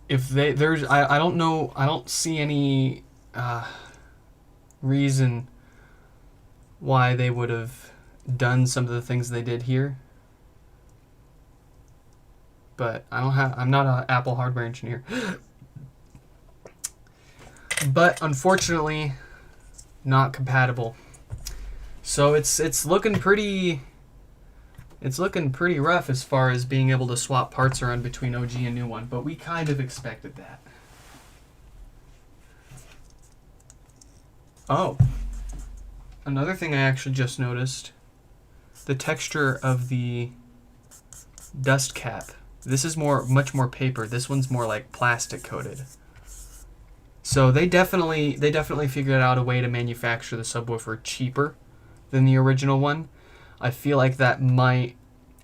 If I don't know, I don't see any reason why they would have done some of the things they did here. But I'm not an Apple hardware engineer. But unfortunately, not compatible. So it's looking pretty rough as far as being able to swap parts around between OG and new one, but we kind of expected that. Oh. Another thing I actually just noticed, the texture of the dust cap. This is much more paper. This one's more like plastic coated. So they definitely figured out a way to manufacture the subwoofer cheaper than the original one. I feel like that might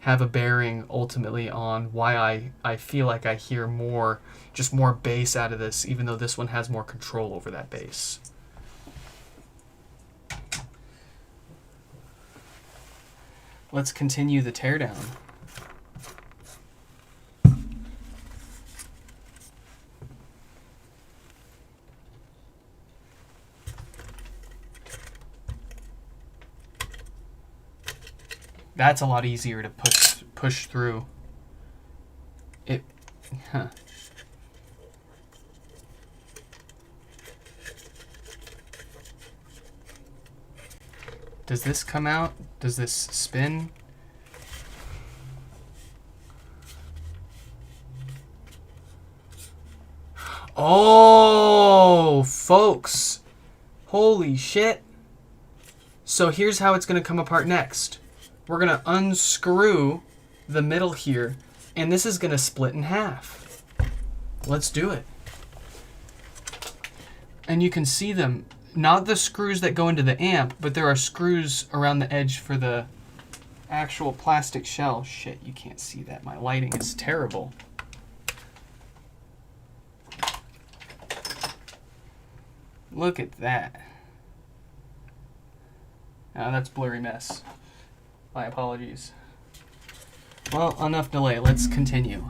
have a bearing ultimately on why I feel like I hear more bass out of this, even though this one has more control over that bass. Let's continue the teardown. That's a lot easier to push through. Huh. Does this come out? Does this spin? Oh, folks. Holy shit. So here's how it's going to come apart next. We're going to unscrew the middle here, and this is going to split in half. Let's do it. And you can see them, not the screws that go into the amp, but there are screws around the edge for the actual plastic shell. Shit, you can't see that. My lighting is terrible. Look at that. Oh, that's blurry mess. My apologies. Well, enough delay. Let's continue.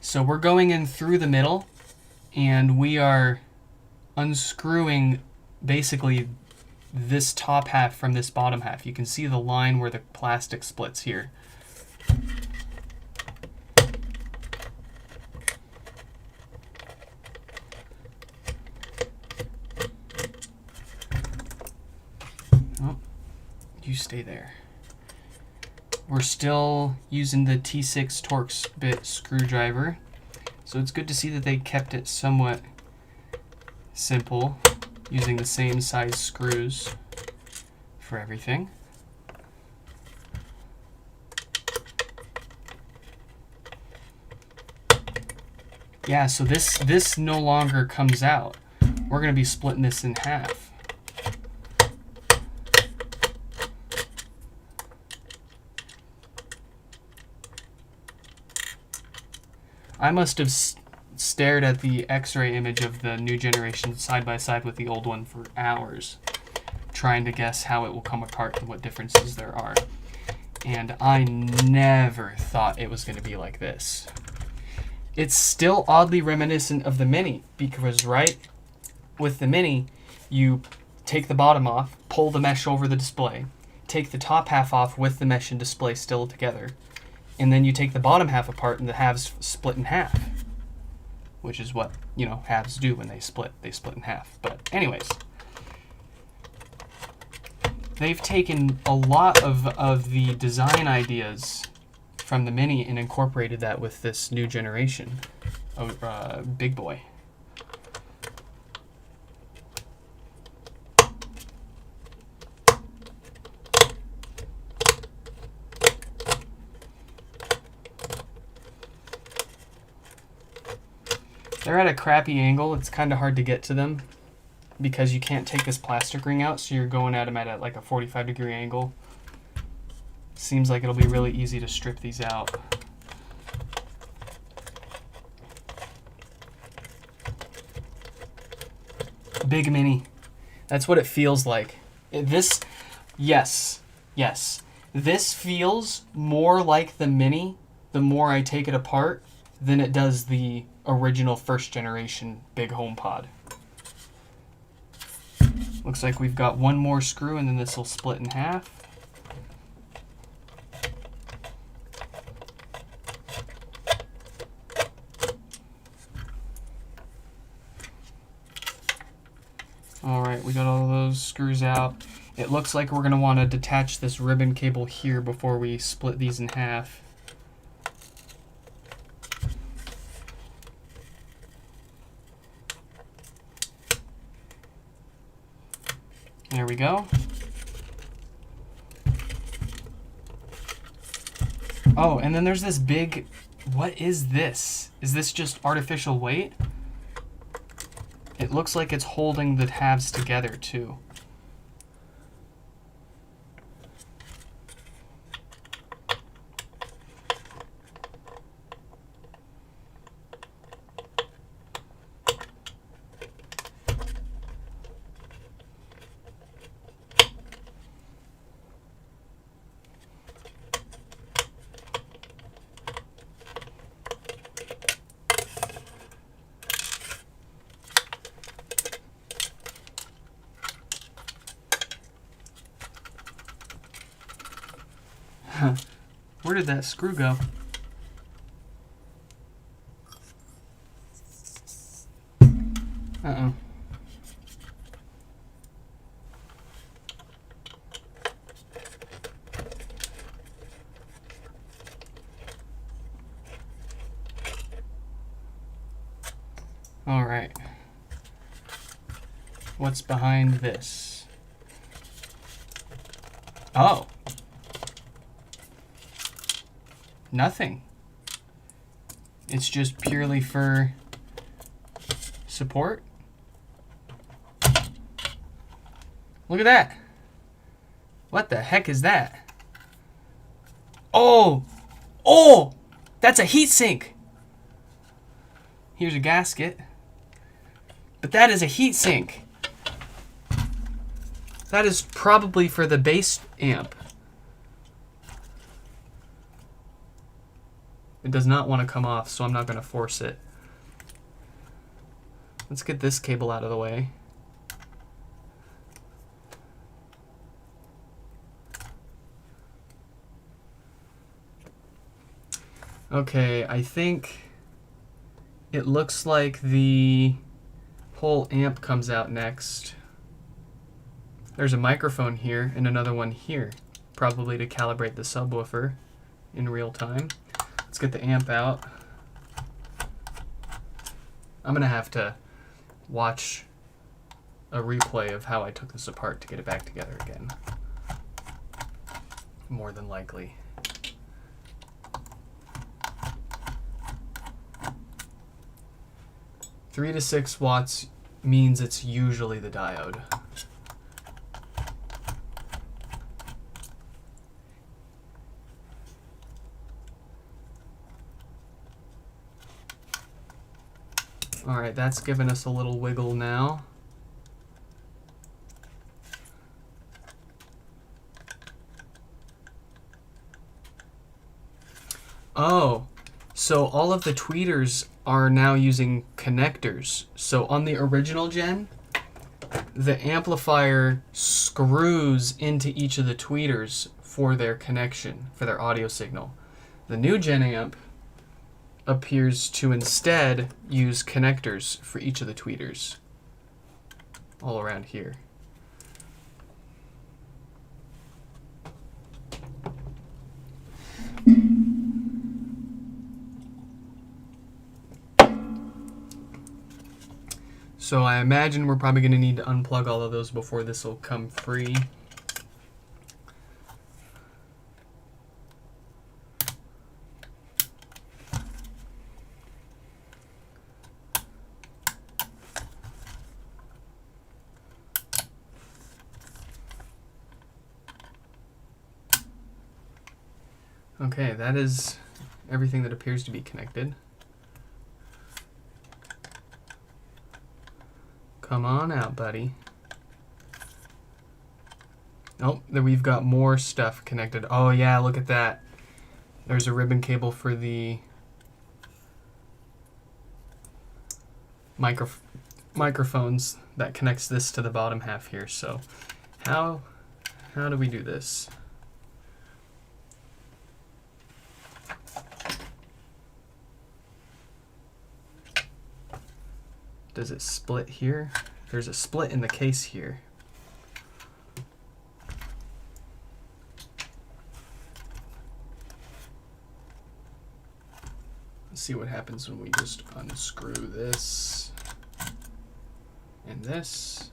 So we're going in through the middle, and we are unscrewing basically this top half from this bottom half. You can see the line where the plastic splits here. Oh, you stay there. We're still using the T6 Torx bit screwdriver, so it's good to see that they kept it somewhat simple, using the same size screws for everything. Yeah, so this no longer comes out. We're going to be splitting this in half. I must have stared at the X-ray image of the new generation side by side with the old one for hours, trying to guess how it will come apart and what differences there are. And I never thought it was going to be like this. It's still oddly reminiscent of the Mini, because, right, with the Mini, you take the bottom off, pull the mesh over the display, take the top half off with the mesh and display still together, and then you take the bottom half apart and the halves split in half, which is what, you know, halves do when they split. They split in half. But anyways, they've taken a lot of the design ideas from the Mini and incorporated that with this new generation of big boy. They're at a crappy angle. It's kind of hard to get to them because you can't take this plastic ring out, so you're going at them at like a 45-degree angle. Seems like it'll be really easy to strip these out. Big Mini. That's what it feels like. Yes. This feels more like the Mini the more I take it apart than it does the original first generation big HomePod. Looks like we've got one more screw and then this will split in half. Alright, we got all those screws out. It looks like we're going to want to detach this ribbon cable here before we split these in half. There we go. Oh, and then there's this big... What is this? Is this just artificial weight? It looks like it's holding the halves together, too. Where did that screw go? Uh-oh. All right. What's behind this? Oh. Nothing. It's just purely for support. Look at that. What the heck is that? Oh! Oh! That's a heat sink! Here's a gasket. But that is a heat sink. That is probably for the bass amp. It does not want to come off, so I'm not going to force it. Let's get this cable out of the way. Okay, I think it looks like the whole amp comes out next. There's a microphone here and another one here, probably to calibrate the subwoofer in real time. Let's get the amp out. I'm gonna have to watch a replay of how I took this apart to get it back together again. More than likely. Three to 6 watts means it's usually the diode. Alright, that's given us a little wiggle now. Oh, so all of the tweeters are now using connectors. So on the original gen, the amplifier screws into each of the tweeters for their connection, for their audio signal. The new gen amp appears to instead use connectors for each of the tweeters all around here. So I imagine we're probably going to need to unplug all of those before this will come free. Okay, that is everything that appears to be connected. Come on out, buddy. Oh, then we've got more stuff connected. Oh yeah, look at that. There's a ribbon cable for the microphones that connects this to the bottom half here. So how do we do this? Does it split here? There's a split in the case here. Let's see what happens when we just unscrew this and this.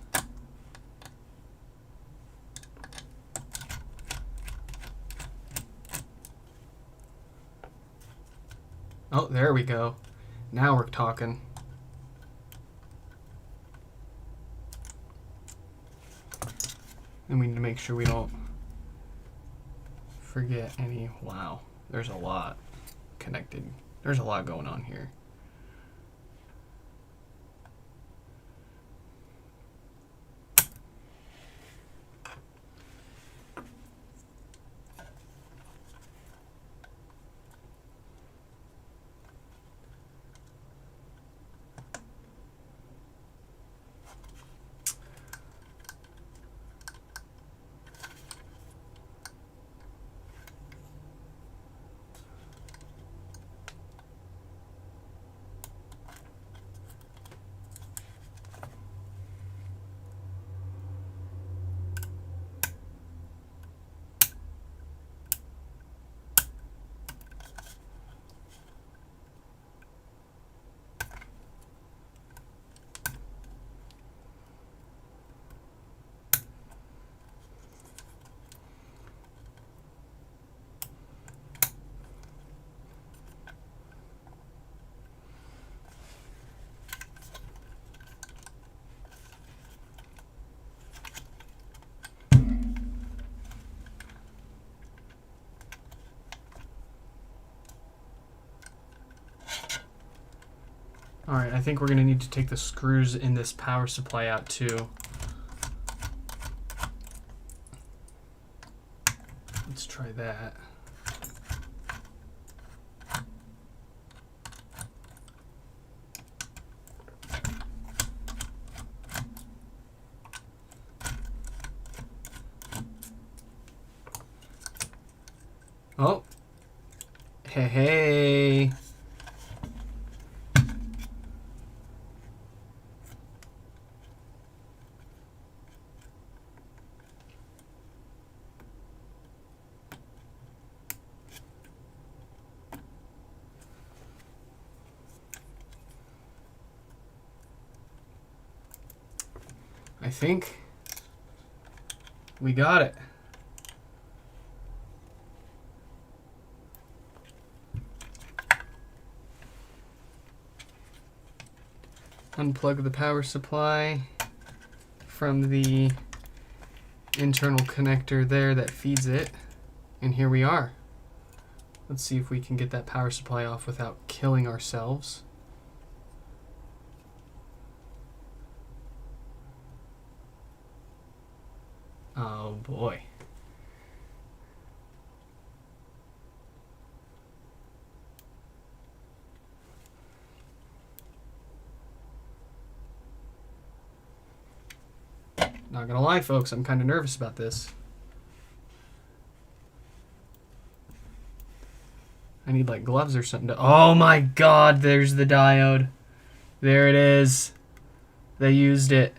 Oh, there we go. Now we're talking. And we need to make sure we don't forget any. Wow, there's a lot connected. There's a lot going on here. Alright, I think we're going to need to take the screws in this power supply out too. Let's try that. Oh. Hey. I think we got it. Unplug the power supply from the internal connector there that feeds it, and here we are. Let's see if we can get that power supply off without killing ourselves. Oh boy. Not gonna lie, folks, I'm kind of nervous about this. I need like gloves or something to... Oh my god, there's the diode. There it is. They used it.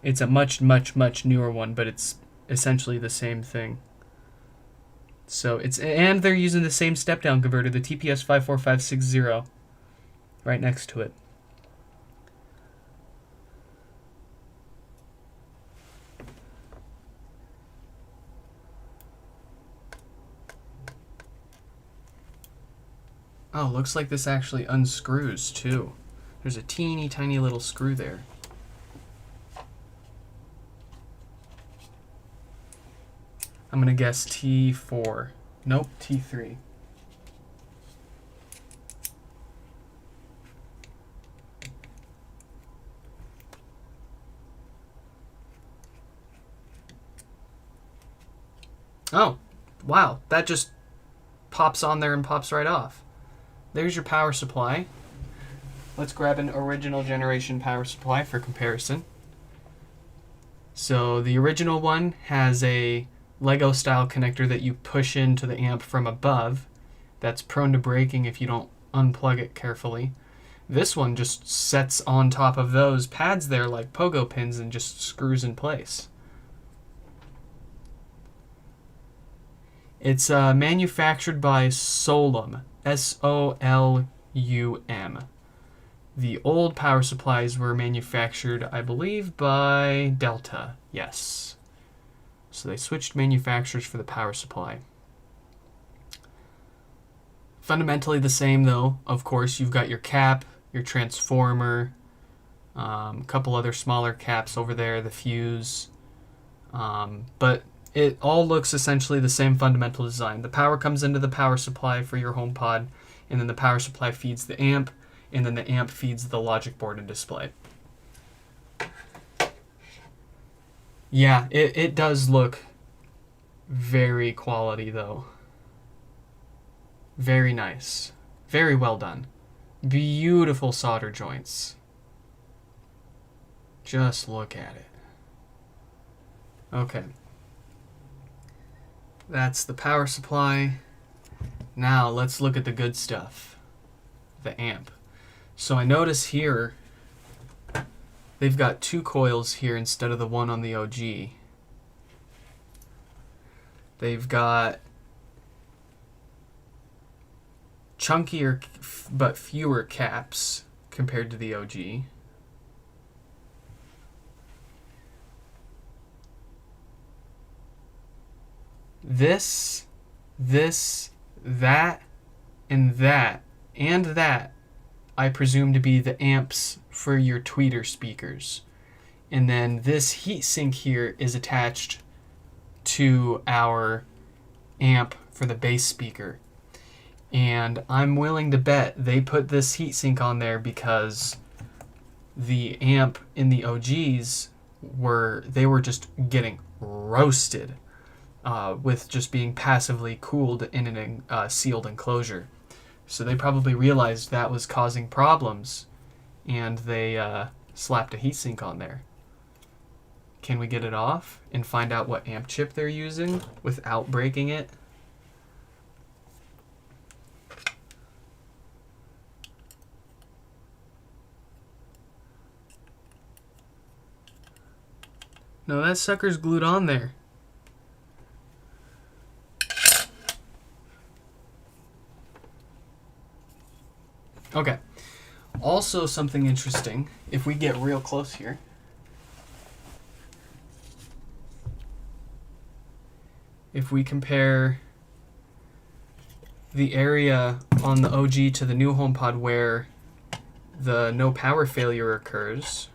It's a much newer one, but it's essentially the same thing. So it's... And they're using the same step-down converter, the TPS 54560, right next to it. Oh, looks like this actually unscrews too. There's a teeny tiny little screw there. I'm gonna guess T4. Nope, T3. Oh, wow, that just pops on there and pops right off. There's your power supply. Let's grab an original generation power supply for comparison. So the original one has a Lego style connector that you push into the amp from above. That's prone to breaking if you don't unplug it carefully. This one just sets on top of those pads there like pogo pins and just screws in place. It's manufactured by Solum. Solum. The old power supplies were manufactured, I believe, by Delta. Yes. So they switched manufacturers for the power supply. Fundamentally the same, though. Of course, you've got your cap, your transformer, a couple other smaller caps over there, the fuse. But it all looks essentially the same fundamental design. The power comes into the power supply for your HomePod, and then the power supply feeds the amp, and then the amp feeds the logic board and display. Yeah, it does look very quality, though. Very nice. Very well done. Beautiful solder joints. Just look at it. Okay. That's the power supply. Now let's look at the good stuff. The amp. So I notice here they've got two coils here instead of the one on the OG. They've got chunkier but fewer caps compared to the OG. This, that, and that, I presume to be the amps for your tweeter speakers. And then this heatsink here is attached to our amp for the bass speaker. And I'm willing to bet they put this heatsink on there because the amp in the OGs they were just getting roasted with just being passively cooled in a sealed enclosure. So they probably realized that was causing problems, and they slapped a heatsink on there. Can we get it off and find out what amp chip they're using without breaking it? No, that sucker's glued on there. Okay. Also, something interesting, if we get real close here. If we compare the area on the OG to the new HomePod where the no power failure occurs,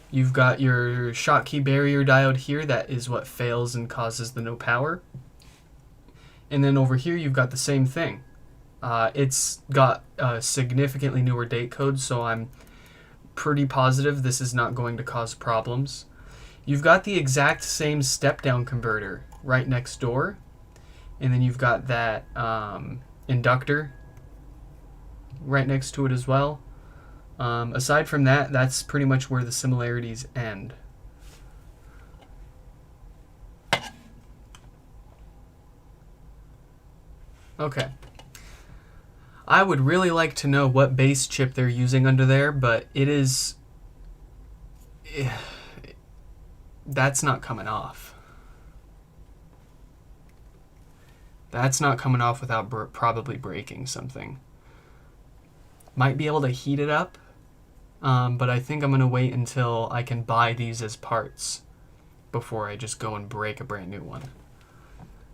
you've got your Schottky barrier diode here. That is what fails and causes the no power. And then over here, you've got the same thing. It's got a significantly newer date code, so I'm pretty positive this is not going to cause problems. You've got the exact same step-down converter right next door, and then you've got that inductor right next to it as well. Aside from that, that's pretty much where the similarities end. Okay. I would really like to know what base chip they're using under there, but it is... that's not coming off. That's not coming off without probably breaking something. Might be able to heat it up, but I think I'm going to wait until I can buy these as parts before I just go and break a brand new one.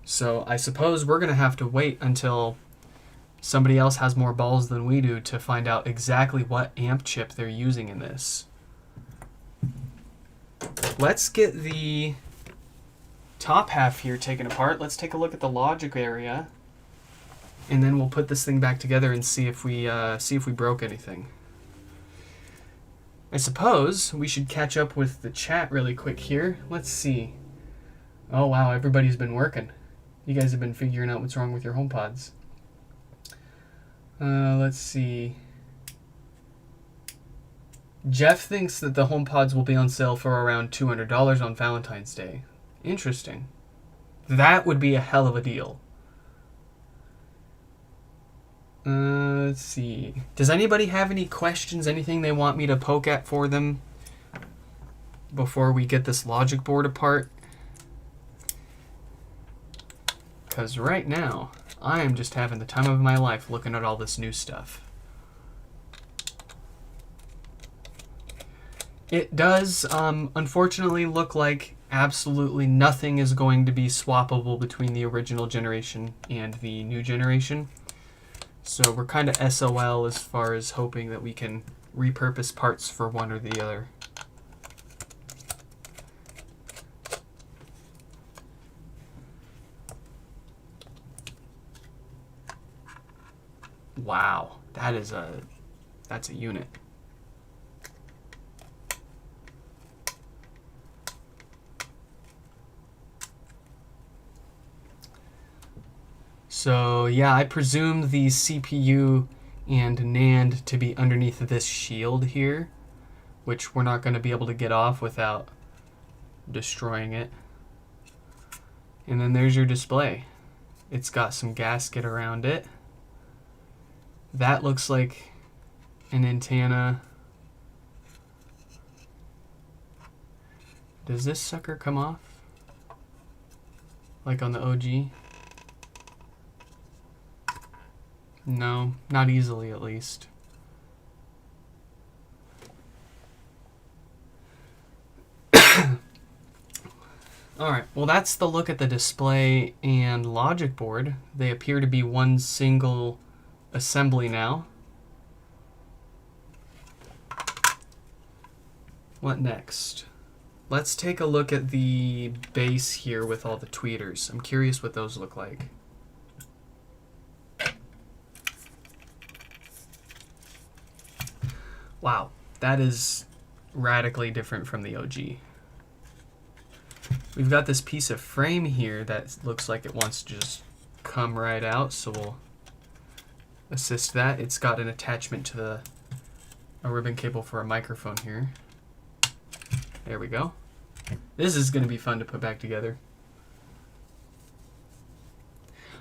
So I suppose we're going to have to wait until somebody else has more balls than we do to find out exactly what amp chip they're using in this. Let's get the top half here taken apart. Let's take a look at the logic area, and then we'll put this thing back together and see if we broke anything. I suppose we should catch up with the chat really quick here. Let's see. Oh wow, everybody's been working. You guys have been figuring out what's wrong with your HomePods. Let's see. Jeff thinks that the HomePods will be on sale for around $200 on Valentine's Day. Interesting. That would be a hell of a deal. Let's see. Does anybody have any questions, anything they want me to poke at for them before we get this logic board apart? Because right now, I am just having the time of my life looking at all this new stuff. It does, unfortunately, look like absolutely nothing is going to be swappable between the original generation and the new generation. So we're kind of SOL as far as hoping that we can repurpose parts for one or the other. Wow, that's a unit. So yeah, I presume the CPU and NAND to be underneath this shield here, which we're not going to be able to get off without destroying it. And then there's your display. It's got some gasket around it. That looks like an antenna. Does this sucker come off? Like on the OG? No, not easily at least. Alright, well that's the look at the display and logic board. They appear to be one single assembly now. What next? let's take a look at the base here with all the tweeters. I'm curious what those look like. Wow, that is radically different from the OG. We've got this piece of frame here that looks like it wants to just come right out, so we'll assist that. It's got an attachment to a ribbon cable for a microphone here. There we go. This is going to be fun to put back together.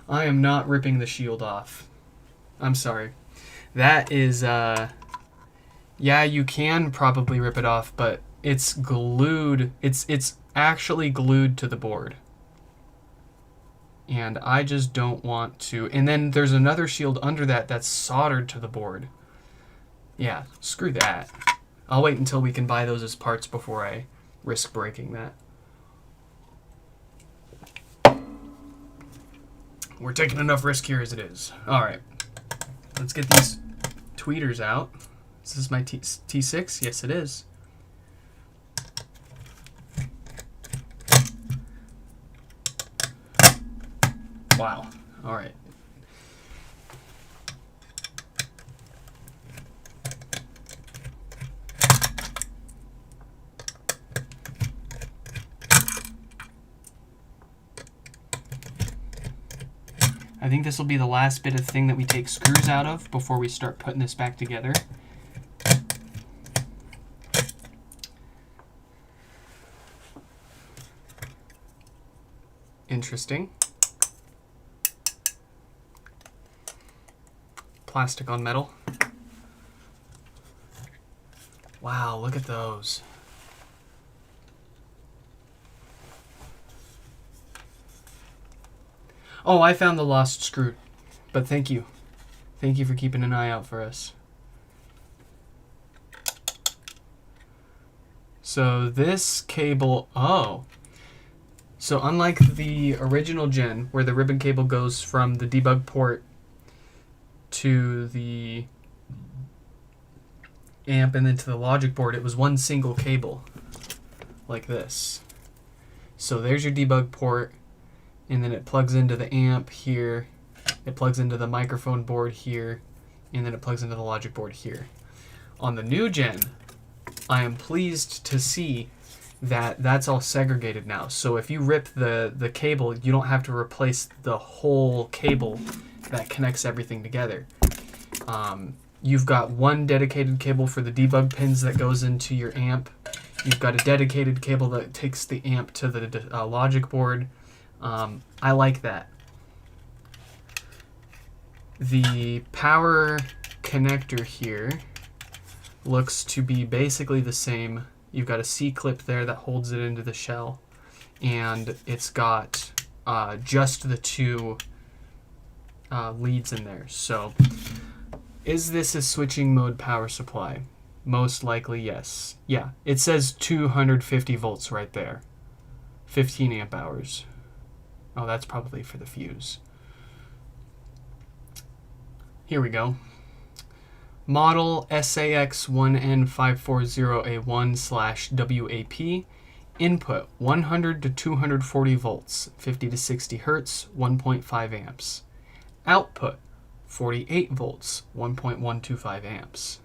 I am not ripping the shield off. I'm sorry. That is, yeah, you can probably rip it off, but it's glued. It's actually glued to the board. And I just don't want to. And then there's another shield under that that's soldered to the board. Yeah, screw that. I'll wait until we can buy those as parts before I risk breaking that. We're taking enough risk here as it is. All right, let's get these tweeters out. Is this my T6? Yes, it is. Wow. All right. I think this will be the last bit of thing that we take screws out of before we start putting this back together. Interesting. Plastic on metal. Wow, look at those. Oh, I found the lost screw, but thank you. Thank you for keeping an eye out for us. So this cable, oh. So unlike the original gen, where the ribbon cable goes from the debug port to the amp and then to the logic board, it was one single cable, like this. So there's your debug port, and then it plugs into the amp here, it plugs into the microphone board here, and then it plugs into the logic board here. On the new gen, I am pleased to see that that's all segregated now. So if you rip the cable, you don't have to replace the whole cable that connects everything together. You've got one dedicated cable for the debug pins that goes into your amp. You've got a dedicated cable that takes the amp to the logic board. I like that. The power connector here looks to be basically the same. You've got a C-clip there that holds it into the shell, and it's got just the two leads in there. So is this a switching mode power supply? Most likely yes. Yeah, it says 250 volts right there. 15 amp hours. Oh, that's probably for the fuse. Here we go. Model SAX1N540A1/WAP. Input 100 to 240 volts, 50 to 60 hertz, 1.5 amps. Output 48 volts, 1.125 amps.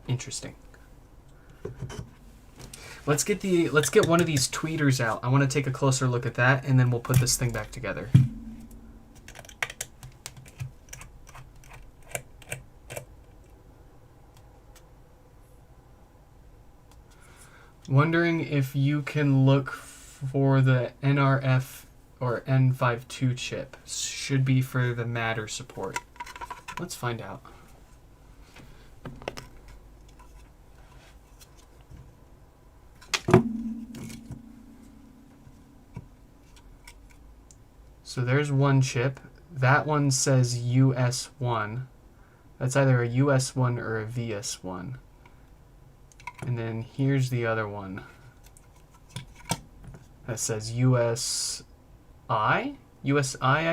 Interesting. Let's get one of these tweeters out. I want to take a closer look at that, and then we'll put this thing back together. Wondering if you can look for the NRF or N52 chip. Should be for the Matter support. Let's find out. So there's one chip. That one says US1. That's either a US1 or a VS1. And then here's the other one that says USI, I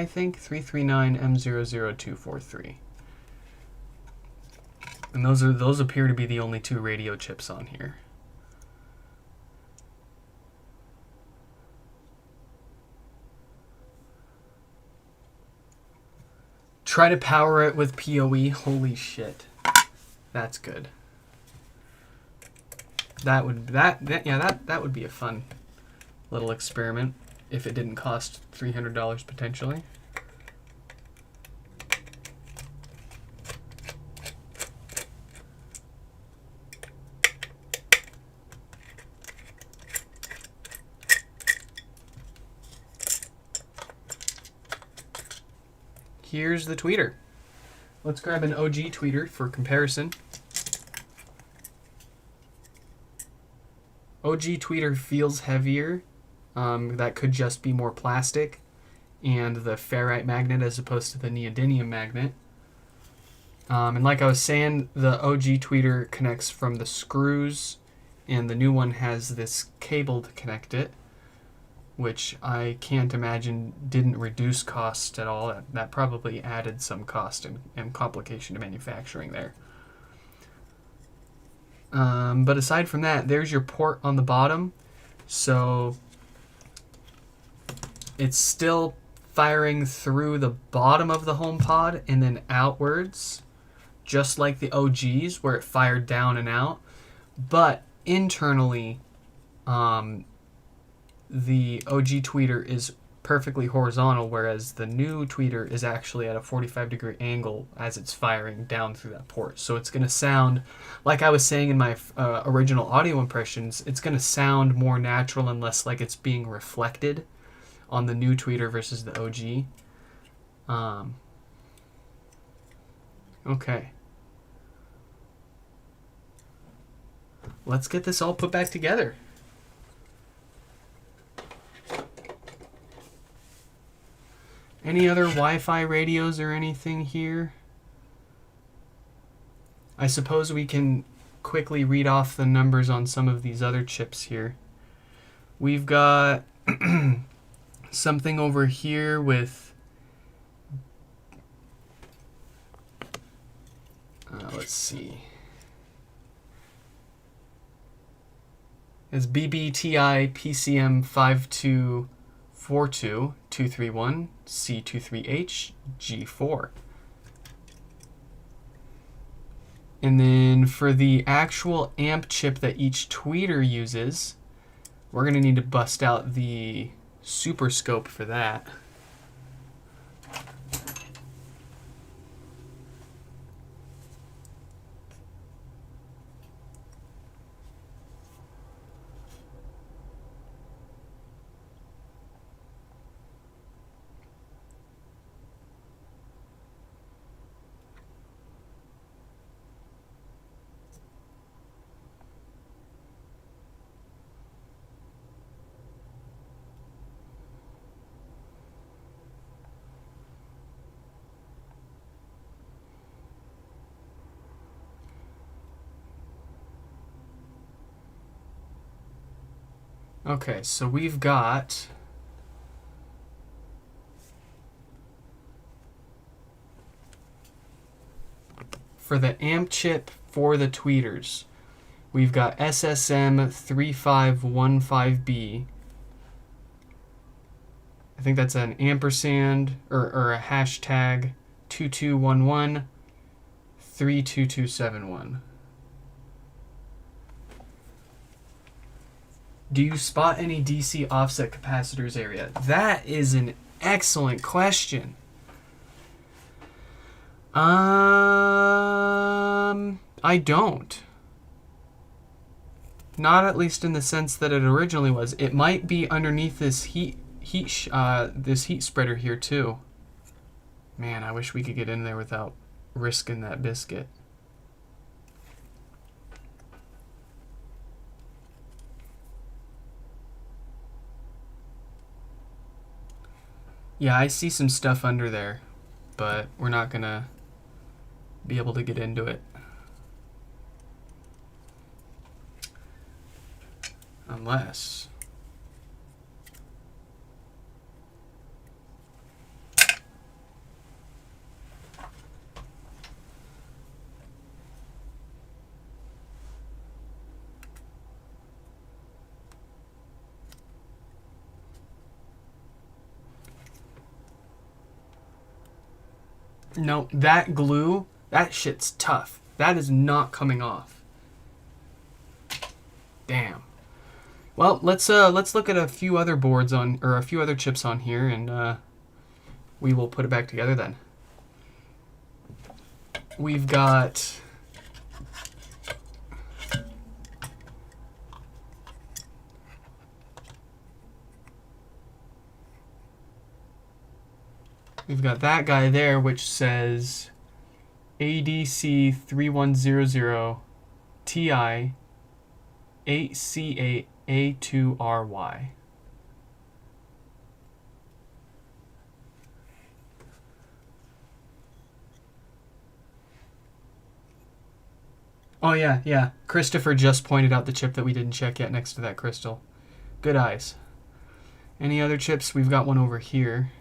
think, 339M00243. And those appear to be the only two radio chips on here. Try to power it with PoE. Holy shit. That's good. That would be a fun little experiment if it didn't cost $300 potentially. Here's the tweeter. Let's grab an OG tweeter for comparison. OG tweeter feels heavier. That could just be more plastic and the ferrite magnet as opposed to the neodymium magnet. And like I was saying, the OG tweeter connects from the screws, and the new one has this cable to connect it, which I can't imagine didn't reduce cost at all. That probably added some cost and complication to manufacturing there. But aside from that, there's your port on the bottom. So it's still firing through the bottom of the HomePod and then outwards, just like the OGs where it fired down and out. But internally, the OG tweeter is perfectly horizontal, whereas the new tweeter is actually at a 45-degree angle as it's firing down through that port. So it's going to sound, like I was saying in my original audio impressions, it's going to sound more natural and less like it's being reflected on the new tweeter versus the OG. Okay. Let's get this all put back together. Any other Wi-Fi radios or anything here? I suppose we can quickly read off the numbers on some of these other chips here. We've got something over here with let's see. It's BBTI PCM 5242231 C23H G4. And then for the actual amp chip that each tweeter uses, we're going to need to bust out the super scope for that. Okay, so we've got for the amp chip for the tweeters, we've got SSM3515B. I think that's an ampersand or a hashtag 2211 32271. Do you spot any DC offset capacitors area? That is an excellent question. I don't. Not at least in the sense that it originally was. It might be underneath this heat spreader here too. Man, I wish we could get in there without risking that biscuit. Yeah, I see some stuff under there, but we're not gonna be able to get into it. Unless... No, that glue, that shit's tough. That is not coming off. Damn. Well, let's look at a few other boards on, or a few other chips on here, and we will put it back together then. We've got that guy there, which says ADC 3100 Ti 8C8A2RY. Oh yeah, yeah. Christopher just pointed out the chip that we didn't check yet next to that crystal. Good eyes. Any other chips? We've got one over here.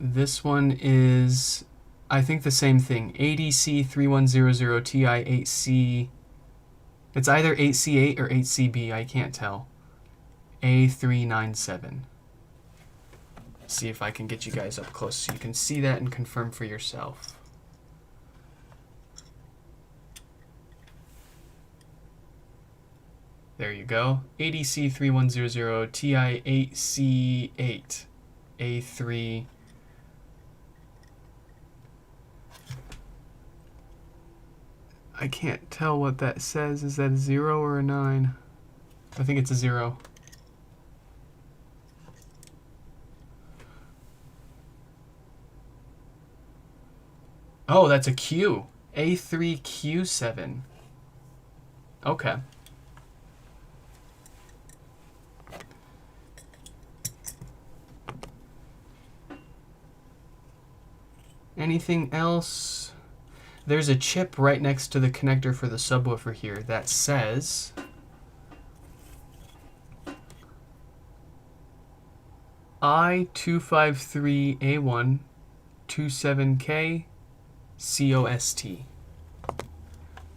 This one is, I think, the same thing. ADC 3100 Ti 8C. It's either 8C8 or 8CB, I can't tell. A397. See if I can get you guys up close so you can see that and confirm for yourself. There you go. ADC 3100 Ti 8C8 A3. I can't tell what that says. Is that a 0 or a 9? I think it's a 0. Oh, that's a Q. A3Q7. Okay. Anything else? There's a chip right next to the connector for the subwoofer here that says I253A1 27K COST.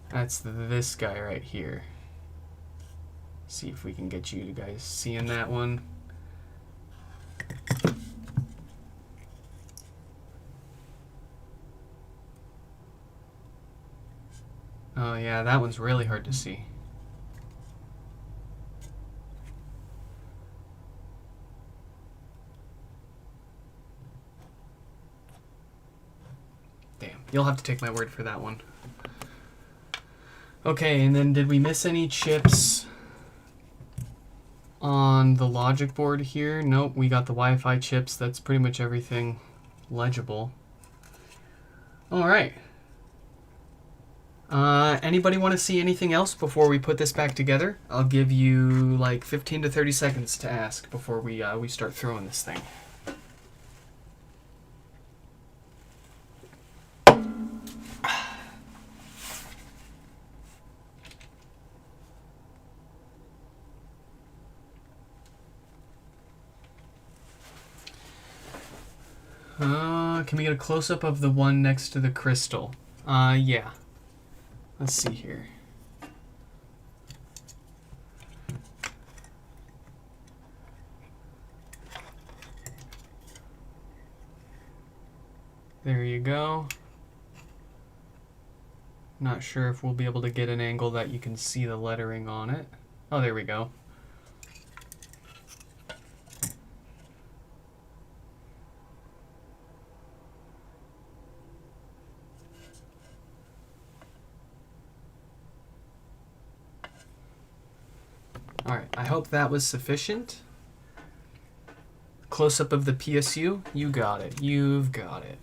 That's this guy right here. See if we can get you guys seeing that one. Oh yeah, that one's really hard to see. Damn, you'll have to take my word for that one. Okay, and then did we miss any chips on the logic board here? Nope, we got the Wi-Fi chips. That's pretty much everything legible. All right. Anybody want to see anything else before we put this back together? I'll give you like 15 to 30 seconds to ask before we start throwing this thing. Can we get a close-up of the one next to the crystal? Yeah. Let's see here. There you go. Not sure if we'll be able to get an angle that you can see the lettering on it. Oh, there we go. Alright, I hope that was sufficient. Close-up of the PSU. You got it. You've got it.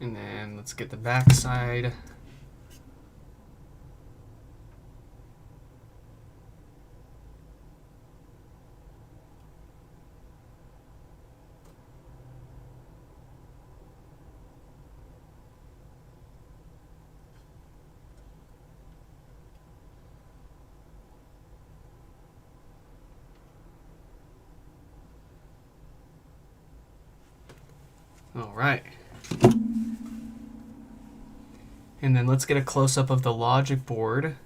And then let's get the back side. All right. And then let's get a close-up of the logic board.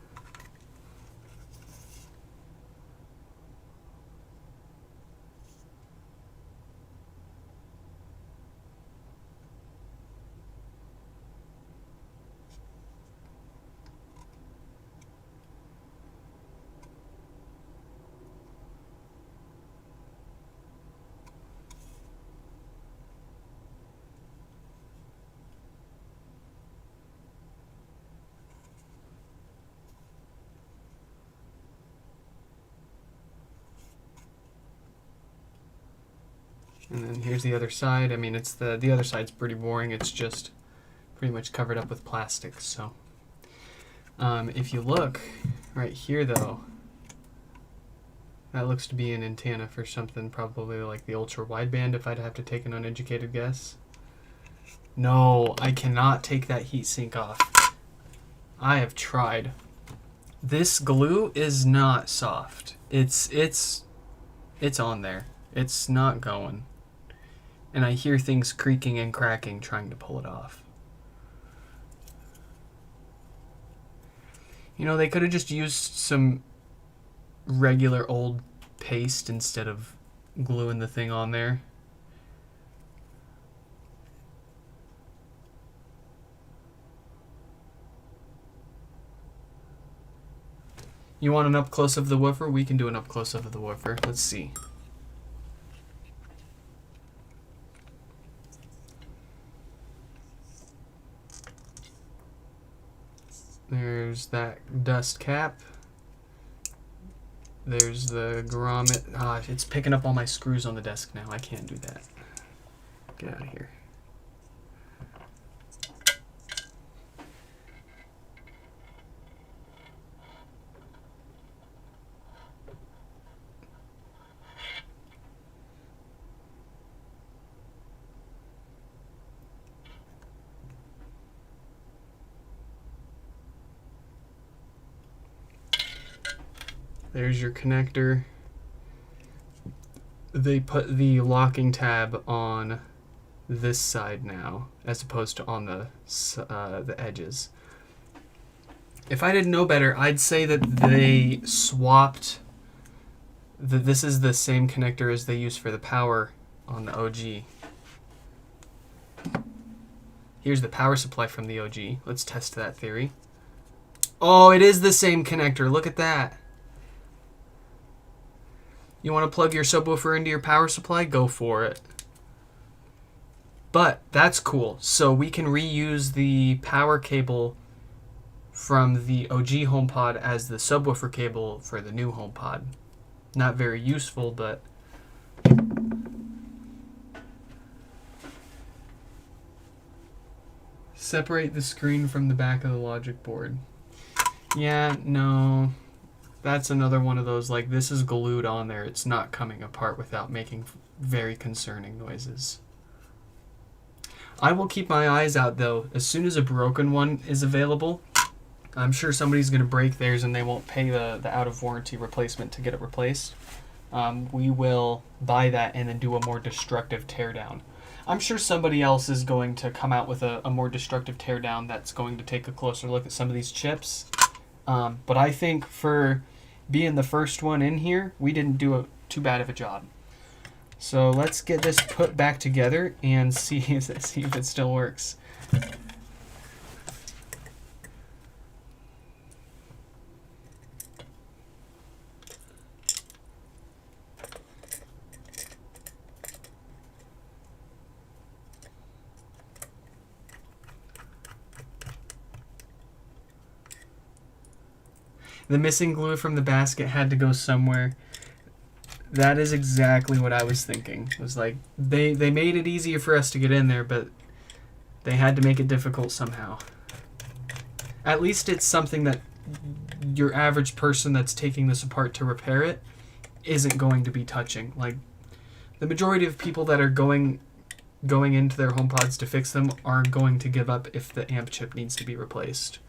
And then here's the other side. I mean, it's the other side's pretty boring. It's just pretty much covered up with plastic. So if you look right here, though, that looks to be an antenna for something probably like the ultra wideband, if I'd have to take an uneducated guess. No, I cannot take that heatsink off. I have tried. This glue is not soft. It's on there. It's not going. And I hear things creaking and cracking trying to pull it off. You know, they could have just used some regular old paste instead of gluing the thing on there. You want an up close of the woofer? We can do an up close of the woofer. Let's see. There's that dust cap. There's the grommet. Ah, it's picking up all my screws on the desk now. I can't do that. Get out of here. There's your connector. They put the locking tab on this side now, as opposed to on the edges. If I didn't know better, I'd say that they swapped. This is the same connector as they use for the power on the OG. Here's the power supply from the OG. Let's test that theory. Oh, it is the same connector. Look at that. You want to plug your subwoofer into your power supply? Go for it. But that's cool. So we can reuse the power cable from the OG HomePod as the subwoofer cable for the new HomePod. Not very useful, but separate the screen from the back of the logic board. Yeah, no. That's another one of those, like, this is glued on there. It's not coming apart without making very concerning noises. I will keep my eyes out, though. As soon as a broken one is available, I'm sure somebody's going to break theirs and they won't pay the out-of-warranty replacement to get it replaced. We will buy that and then do a more destructive teardown. I'm sure somebody else is going to come out with a more destructive teardown that's going to take a closer look at some of these chips. But I think for being the first one in here, we didn't do too bad of a job. So let's get this put back together and see if it still works. The missing glue from the basket had to go somewhere. That is exactly what I was thinking. It was like, they made it easier for us to get in there, but they had to make it difficult somehow. At least it's something that your average person that's taking this apart to repair it isn't going to be touching. Like, the majority of people that are going into their HomePods to fix them are going to give up if the amp chip needs to be replaced.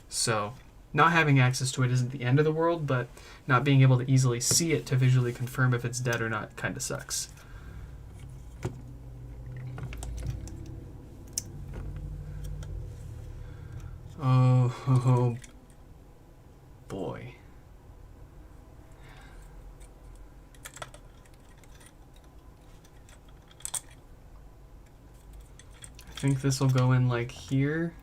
So not having access to it isn't the end of the world, but not being able to easily see it to visually confirm if it's dead or not kind of sucks. Oh boy. I think this will go in like here.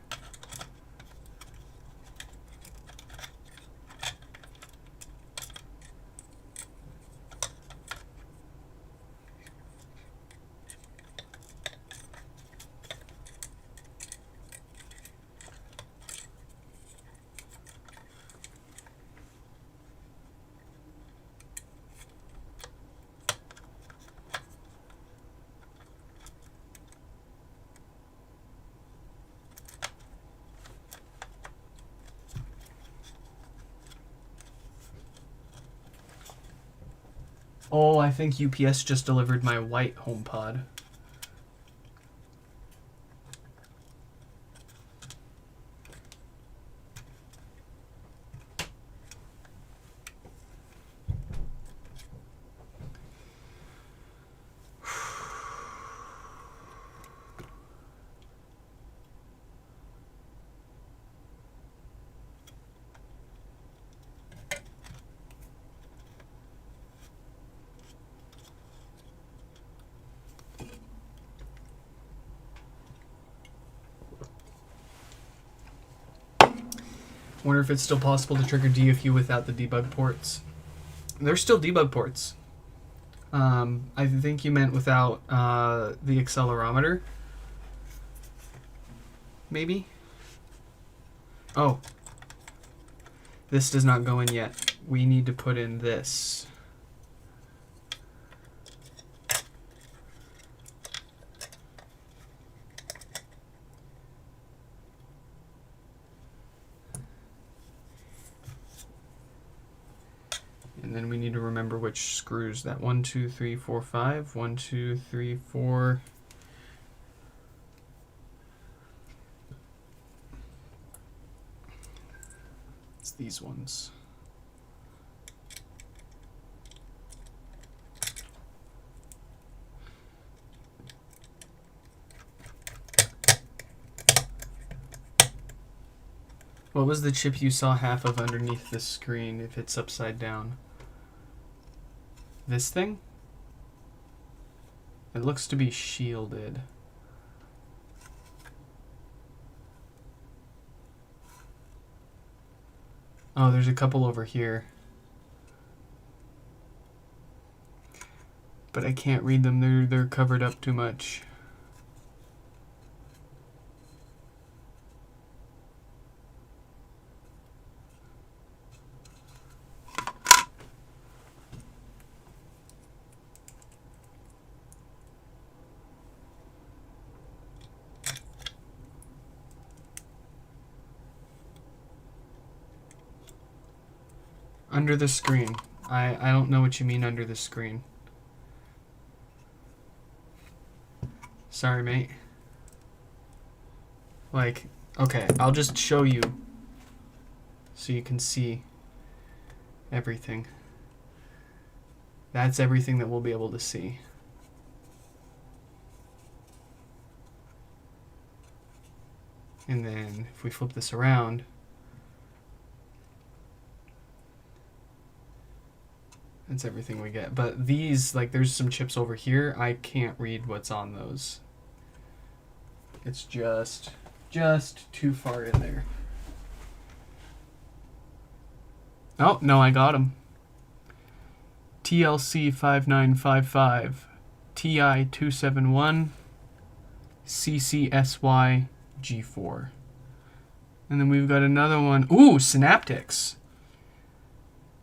Oh, I think UPS just delivered my white HomePod. Wonder if it's still possible to trigger DFU without the debug ports. There's still debug ports. I think you meant without the accelerometer. Maybe? Oh. This does not go in yet. We need to put in this. And then we need to remember which screws that 1, 2, 3, 4, 5. 1, 2, 3, 4. It's these ones. What was the chip you saw half of underneath the screen if it's upside down? This thing? It looks to be shielded. Oh, there's a couple over here. But I can't read them. They're covered up too much. Under the screen. I don't know what you mean under the screen. Sorry, mate. Like, okay, I'll just show you so you can see everything. That's everything that we'll be able to see. And then if we flip this around, that's everything we get. But these, like, there's some chips over here. I can't read what's on those. It's just too far in there. Oh, no, I got them. TLC 5955, TI 271, CCSY G4. And then we've got another one. Ooh, Synaptics.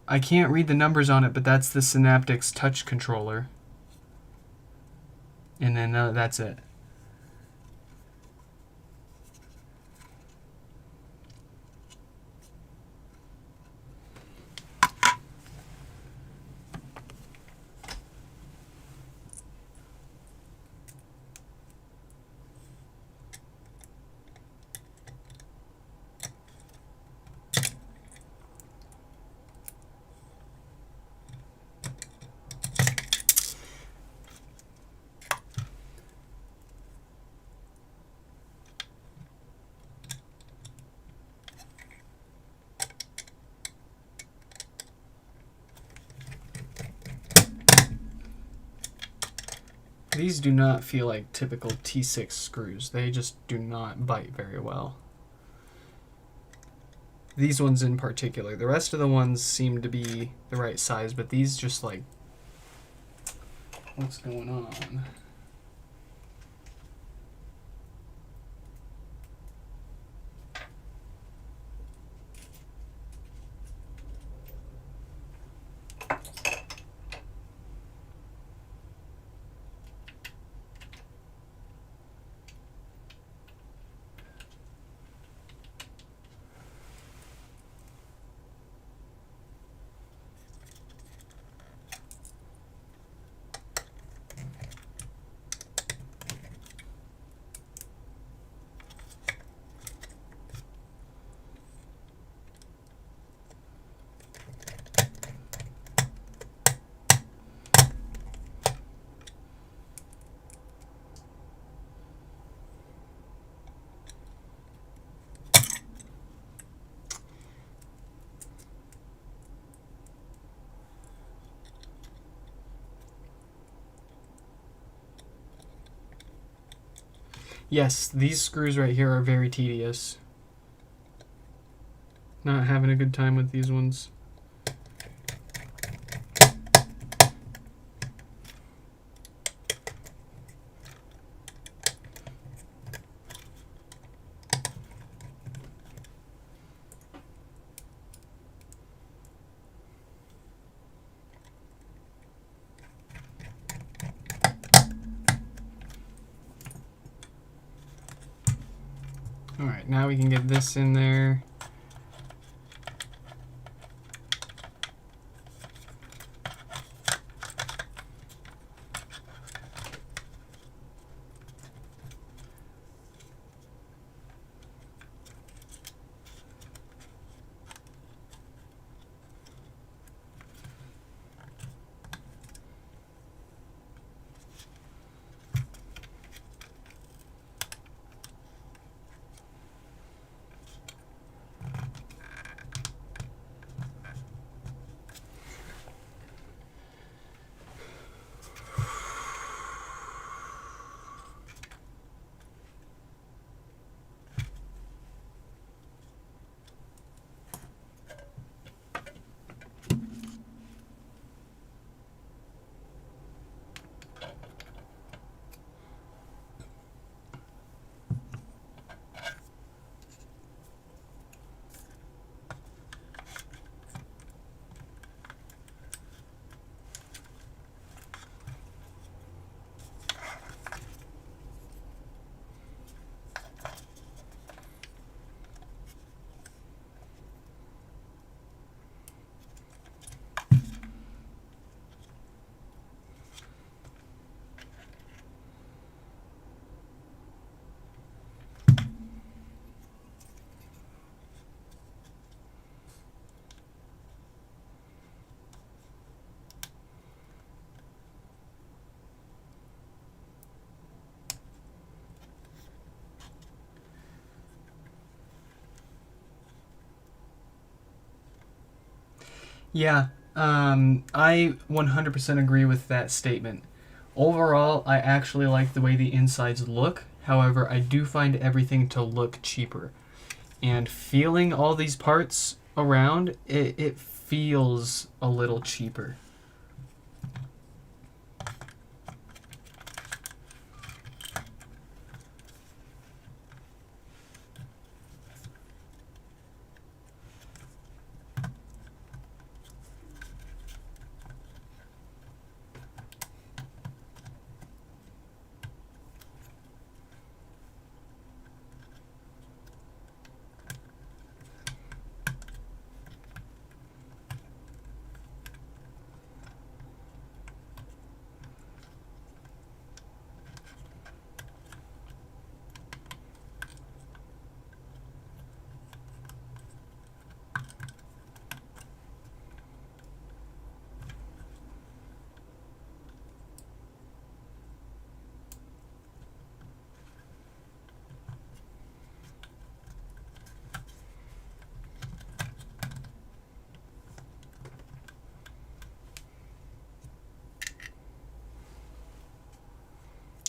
I can't read the numbers on it, but that's the Synaptics touch controller. And then that's it. These do not feel like typical T6 screws. They just do not bite very well. These ones in particular. The rest of the ones seem to be the right size, but these just like, what's going on? Yes, these screws right here are very tedious. Not having a good time with these ones. Alright, now we can get this in there. Yeah, I 100% agree with that statement. Overall, I actually like the way the insides look. However, I do find everything to look cheaper. And feeling all these parts around, it feels a little cheaper.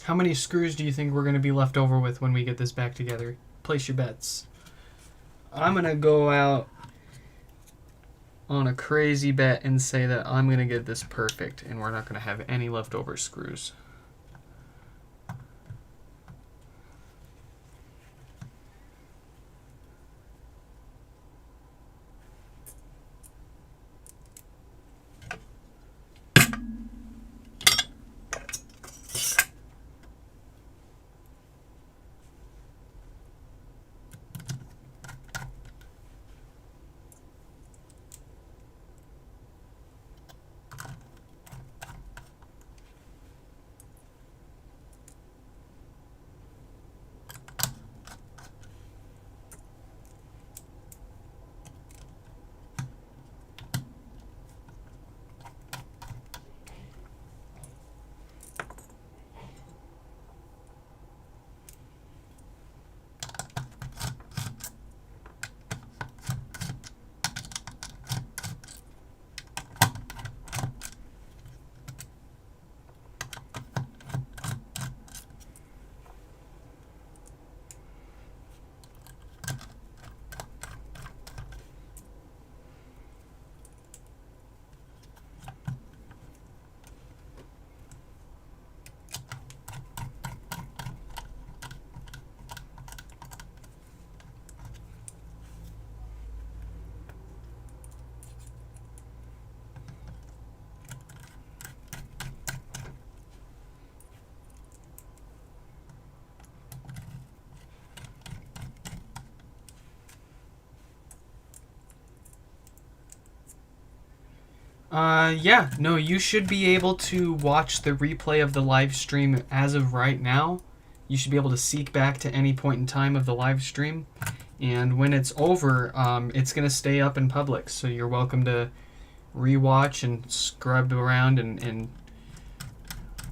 How many screws do you think we're going to be left over with when we get this back together? Place your bets. I'm going to go out on a crazy bet and say that I'm going to get this perfect and we're not going to have any leftover screws. Yeah, no, you should be able to watch the replay of the live stream as of right now. You should be able to seek back to any point in time of the live stream. And when it's over, it's going to stay up in public. So you're welcome to rewatch and scrub around and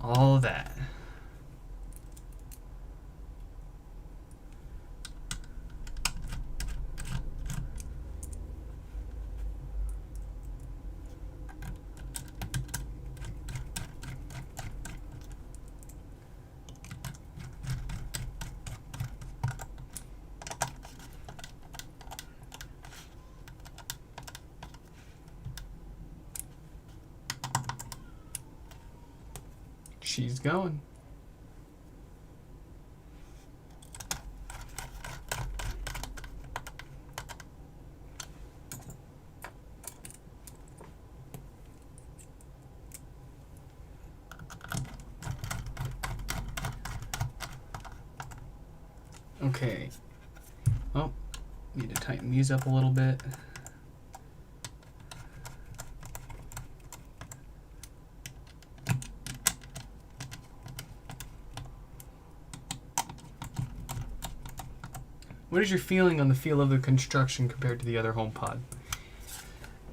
all of that. She's going. Okay. Oh, need to tighten these up a little bit. What is your feeling on the feel of the construction compared to the other HomePod?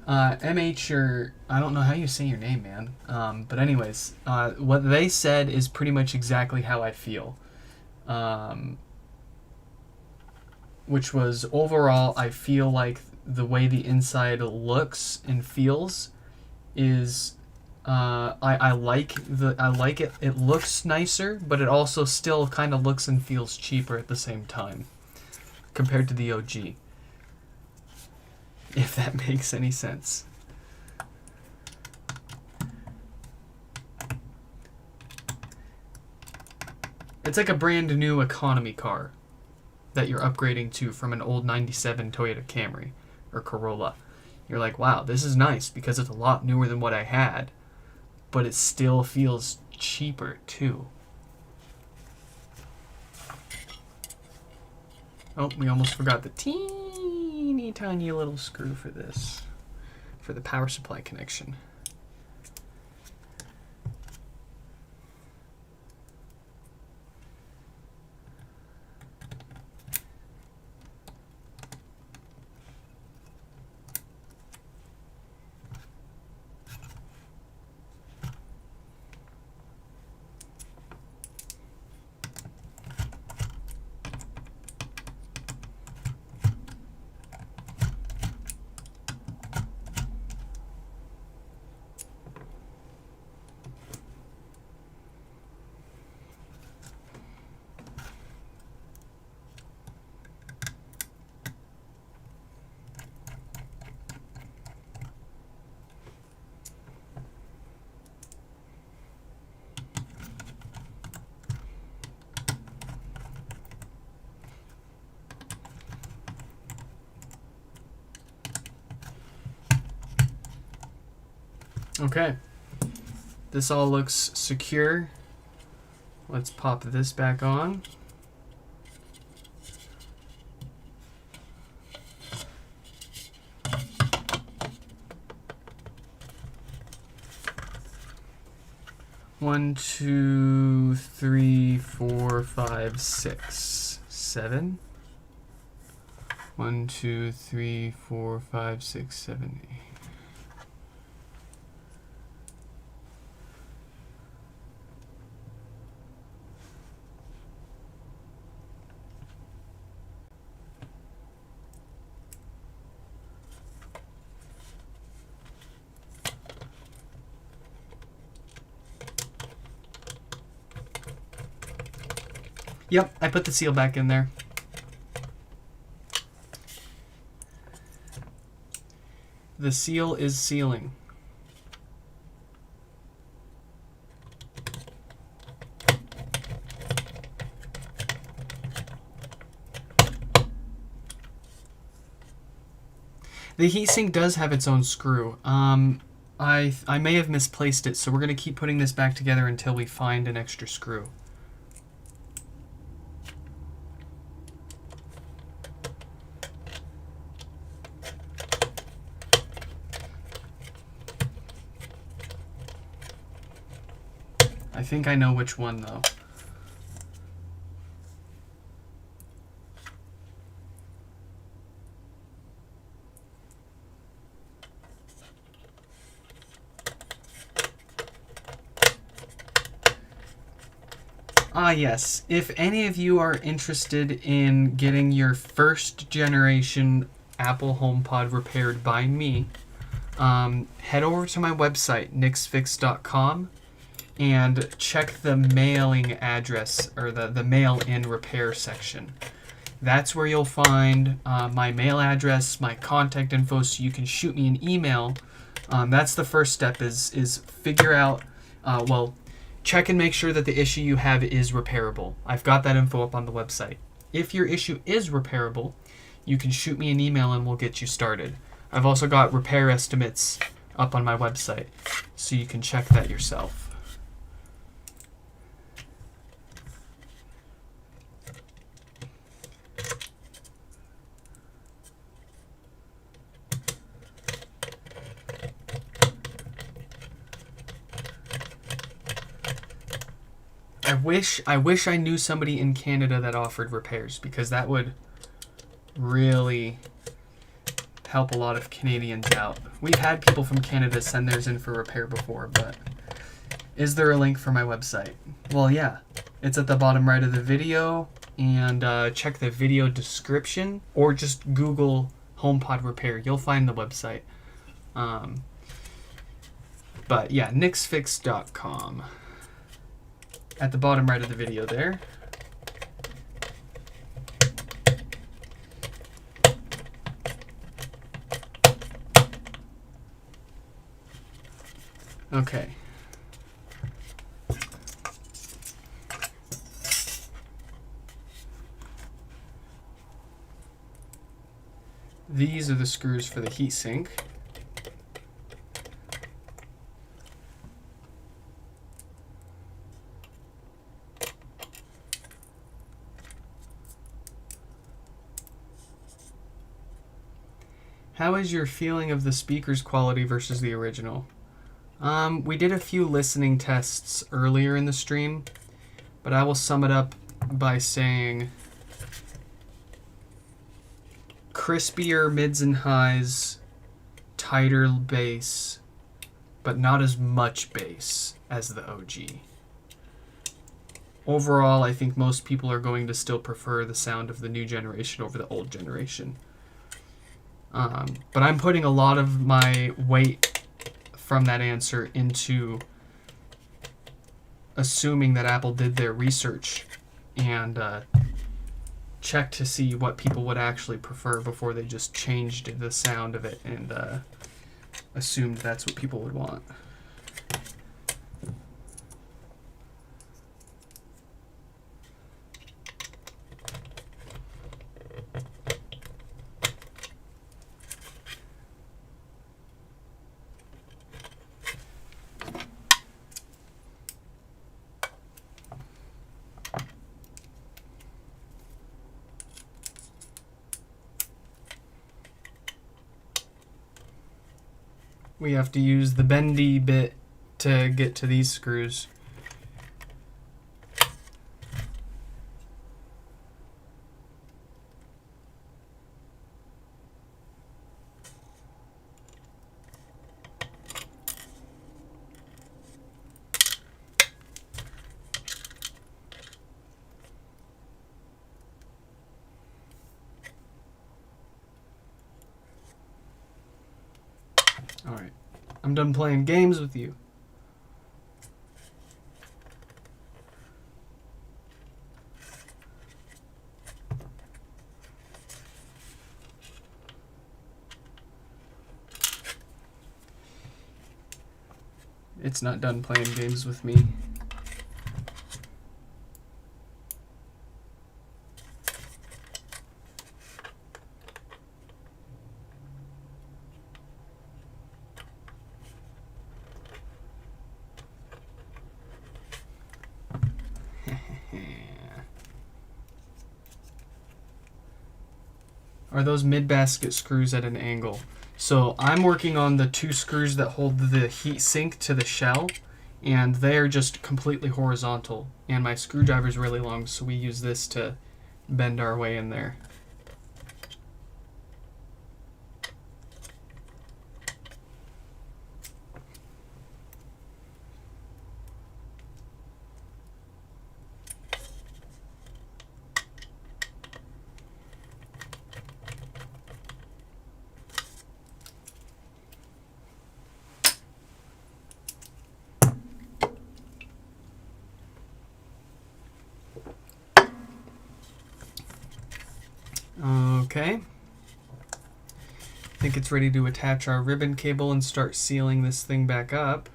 MH, or I don't know how you say your name, man. But anyways, what they said is pretty much exactly how I feel. Which was, overall, I feel like the way the inside looks and feels is I like it. It looks nicer, but it also still kind of looks and feels cheaper at the same time compared to the OG. If that makes any sense. It's like a brand new economy car that you're upgrading to from an old 97 Toyota Camry or Corolla. You're like, wow, this is nice because it's a lot newer than what I had, but it still feels cheaper too. Oh, we almost forgot the teeny tiny little screw for this, for the power supply connection. Okay. This all looks secure. Let's pop this back on. One, two, three, four, five, six, seven. 1, 2, 3, 4, 5, 6, 7, 8. Yep, I put the seal back in there. The seal is sealing. The heatsink does have its own screw. I may have misplaced it, so we're going to keep putting this back together until we find an extra screw. I think I know which one, though. Ah, yes. If any of you are interested in getting your first generation Apple HomePod repaired by me, head over to my website, nixfix.com, and check the mailing address, or the mail-in repair section. That's where you'll find my mail address, my contact info, so you can shoot me an email. That's the first step, is figure out, check and make sure that the issue you have is repairable. I've got that info up on the website. If your issue is repairable, you can shoot me an email and we'll get you started. I've also got repair estimates up on my website, so you can check that yourself. I wish I knew somebody in Canada that offered repairs, because that would really help a lot of Canadians out. We've had people from Canada send theirs in for repair before, but is there a link for my website? Well, yeah. It's at the bottom right of the video, and check the video description, or just Google HomePod repair. You'll find the website. But yeah, nixfix.com. At the bottom right of the video there. Okay. These are the screws for the heatsink. How is your feeling of the speaker's quality versus the original? We did a few listening tests earlier in the stream, but I will sum it up by saying crispier mids and highs, tighter bass, but not as much bass as the OG. Overall, I think most people are going to still prefer the sound of the new generation over the old generation. But I'm putting a lot of my weight from that answer into assuming that Apple did their research and checked to see what people would actually prefer before they just changed the sound of it and assumed that's what people would want. we have to use the bendy bit to get to these screws. Alright, I'm done playing games with you. It's not done playing games with me. Are those mid-basket screws at an angle? So I'm working on the 2 screws that hold the heat sink to the shell, and they're just completely horizontal. And my screwdriver's really long, so we use this to bend our way in there. Okay. I think it's ready to attach our ribbon cable and start sealing this thing back up.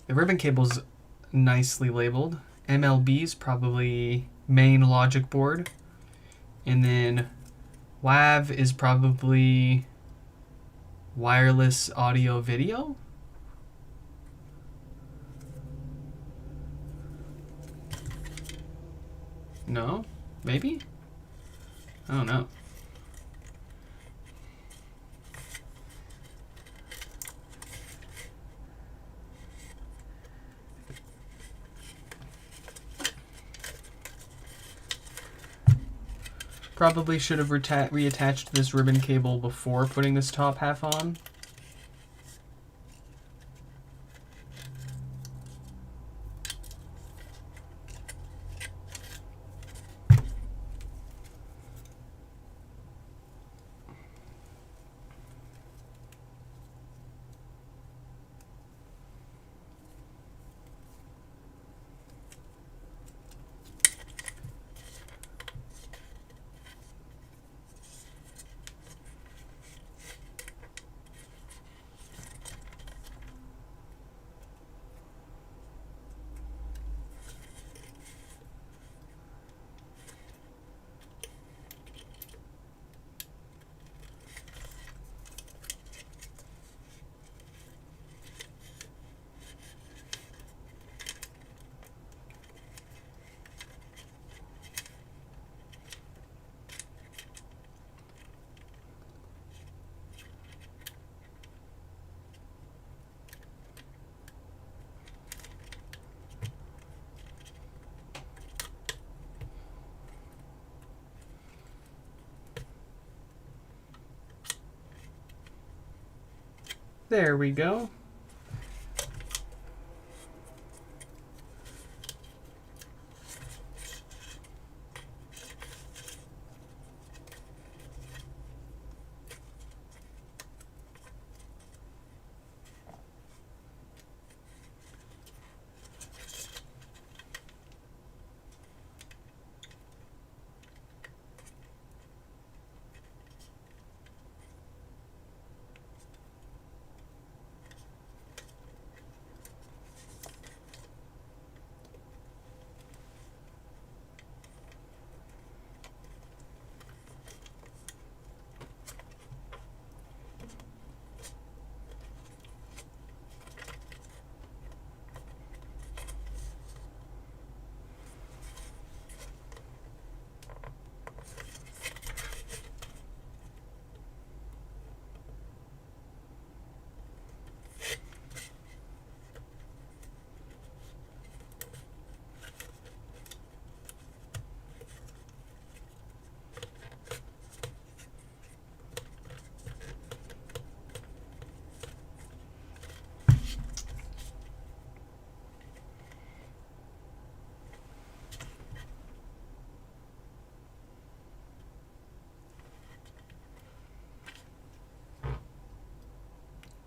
The ribbon cable's nicely labeled. MLB's probably main logic board. And then WAV is probably wireless audio video. No? Maybe? I don't know. Probably should have reattached this ribbon cable before putting this top half on. There we go.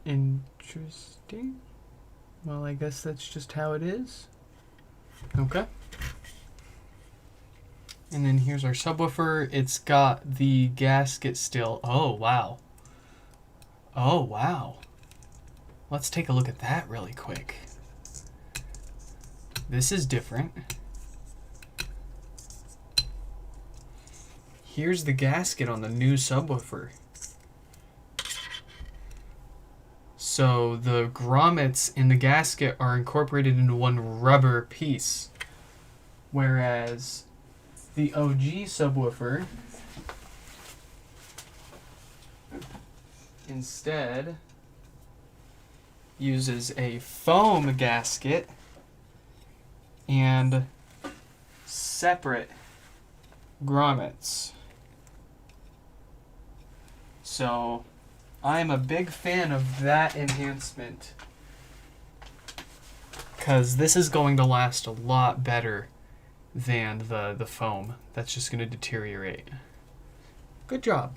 Interesting. Well, I guess that's just how it is. Okay. And then here's our subwoofer. It's got the gasket still. Oh, wow. Oh, wow. Let's take a look at that really quick. This is different. Here's the gasket on the new subwoofer. So the grommets in the gasket are incorporated into one rubber piece. Whereas the OG subwoofer instead uses a foam gasket and separate grommets. So I'm a big fan of that enhancement because this is going to last a lot better than the foam. That's just going to deteriorate. Good job.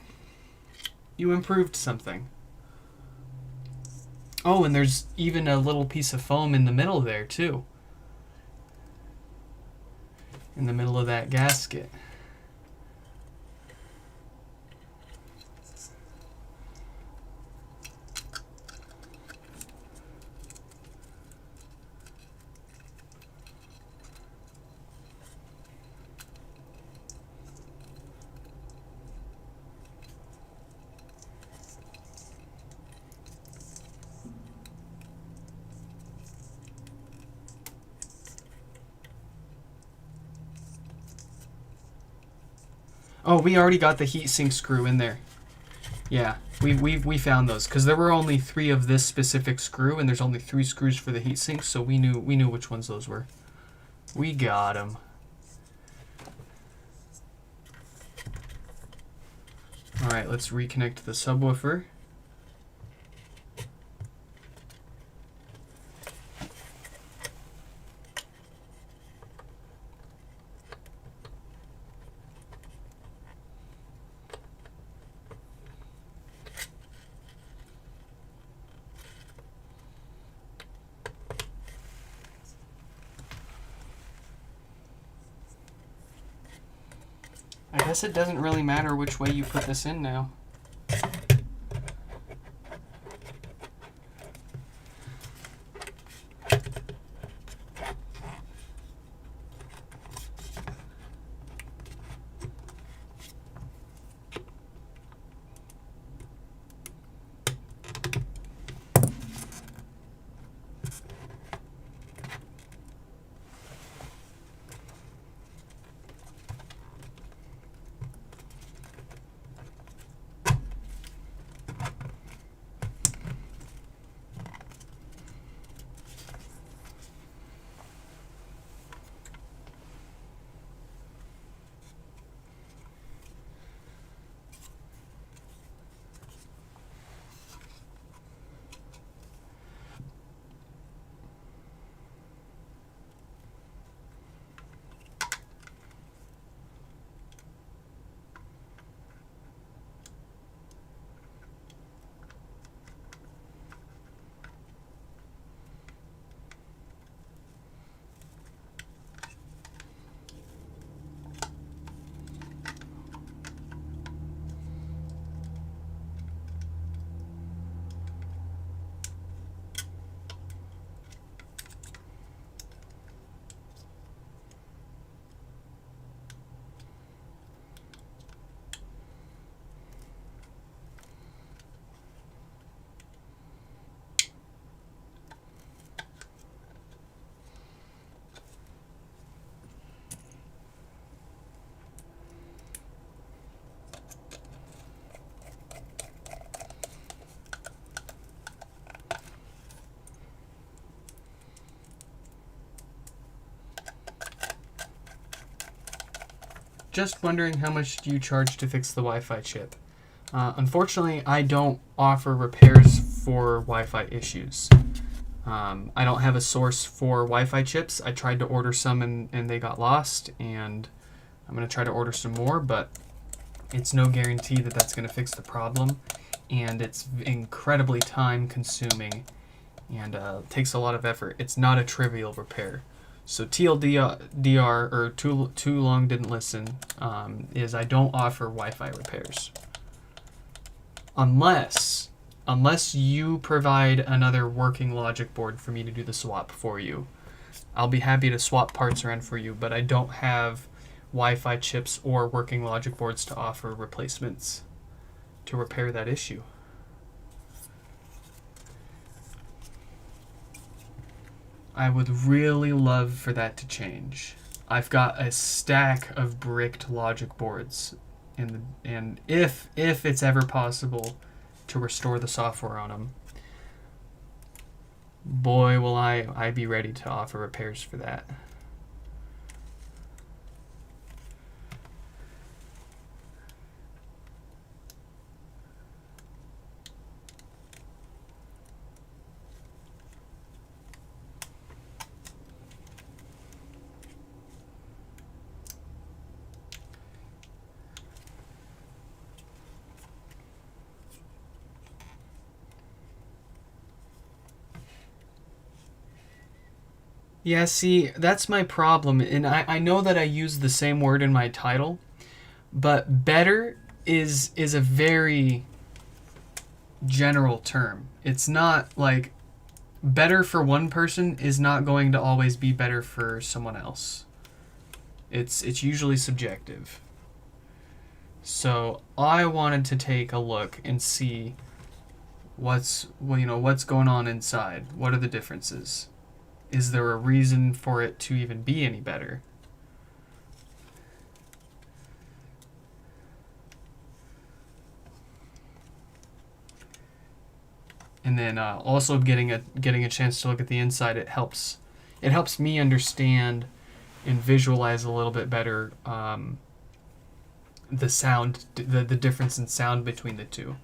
You improved something. Oh, and there's even a little piece of foam in the middle there too. In the middle of that gasket. Oh, we already got the heatsink screw in there. Yeah, we found those because there were only 3 of this specific screw, and there's only 3 screws for the heatsink, so we knew which ones those were. We got them. All right, let's reconnect the subwoofer. I guess it doesn't really matter which way you put this in now. Just wondering how much do you charge to fix the Wi-Fi chip? Unfortunately, I don't offer repairs for Wi-Fi issues. I don't have a source for Wi-Fi chips. I tried to order some and they got lost, and I'm going to try to order some more, but it's no guarantee that that's going to fix the problem. and it's incredibly time consuming and takes a lot of effort. It's not a trivial repair. So TLDR, or too long didn't listen, is I don't offer Wi-Fi repairs. Unless you provide another working logic board for me to do the swap for you. I'll be happy to swap parts around for you, but I don't have Wi-Fi chips or working logic boards to offer replacements to repair that issue. I would really love for that to change. I've got a stack of bricked logic boards, and if it's ever possible to restore the software on them, boy, will I be ready to offer repairs for that. Yeah, see, that's my problem, and I know that I use the same word in my title, but better is a very general term. It's not like better for one person is not going to always be better for someone else. It's usually subjective. So I wanted to take a look and see what's going on inside. What are the differences? Is there a reason for it to even be any better? And then also getting a chance to look at the inside, it helps me understand and visualize a little bit better the sound, the difference in sound between the two.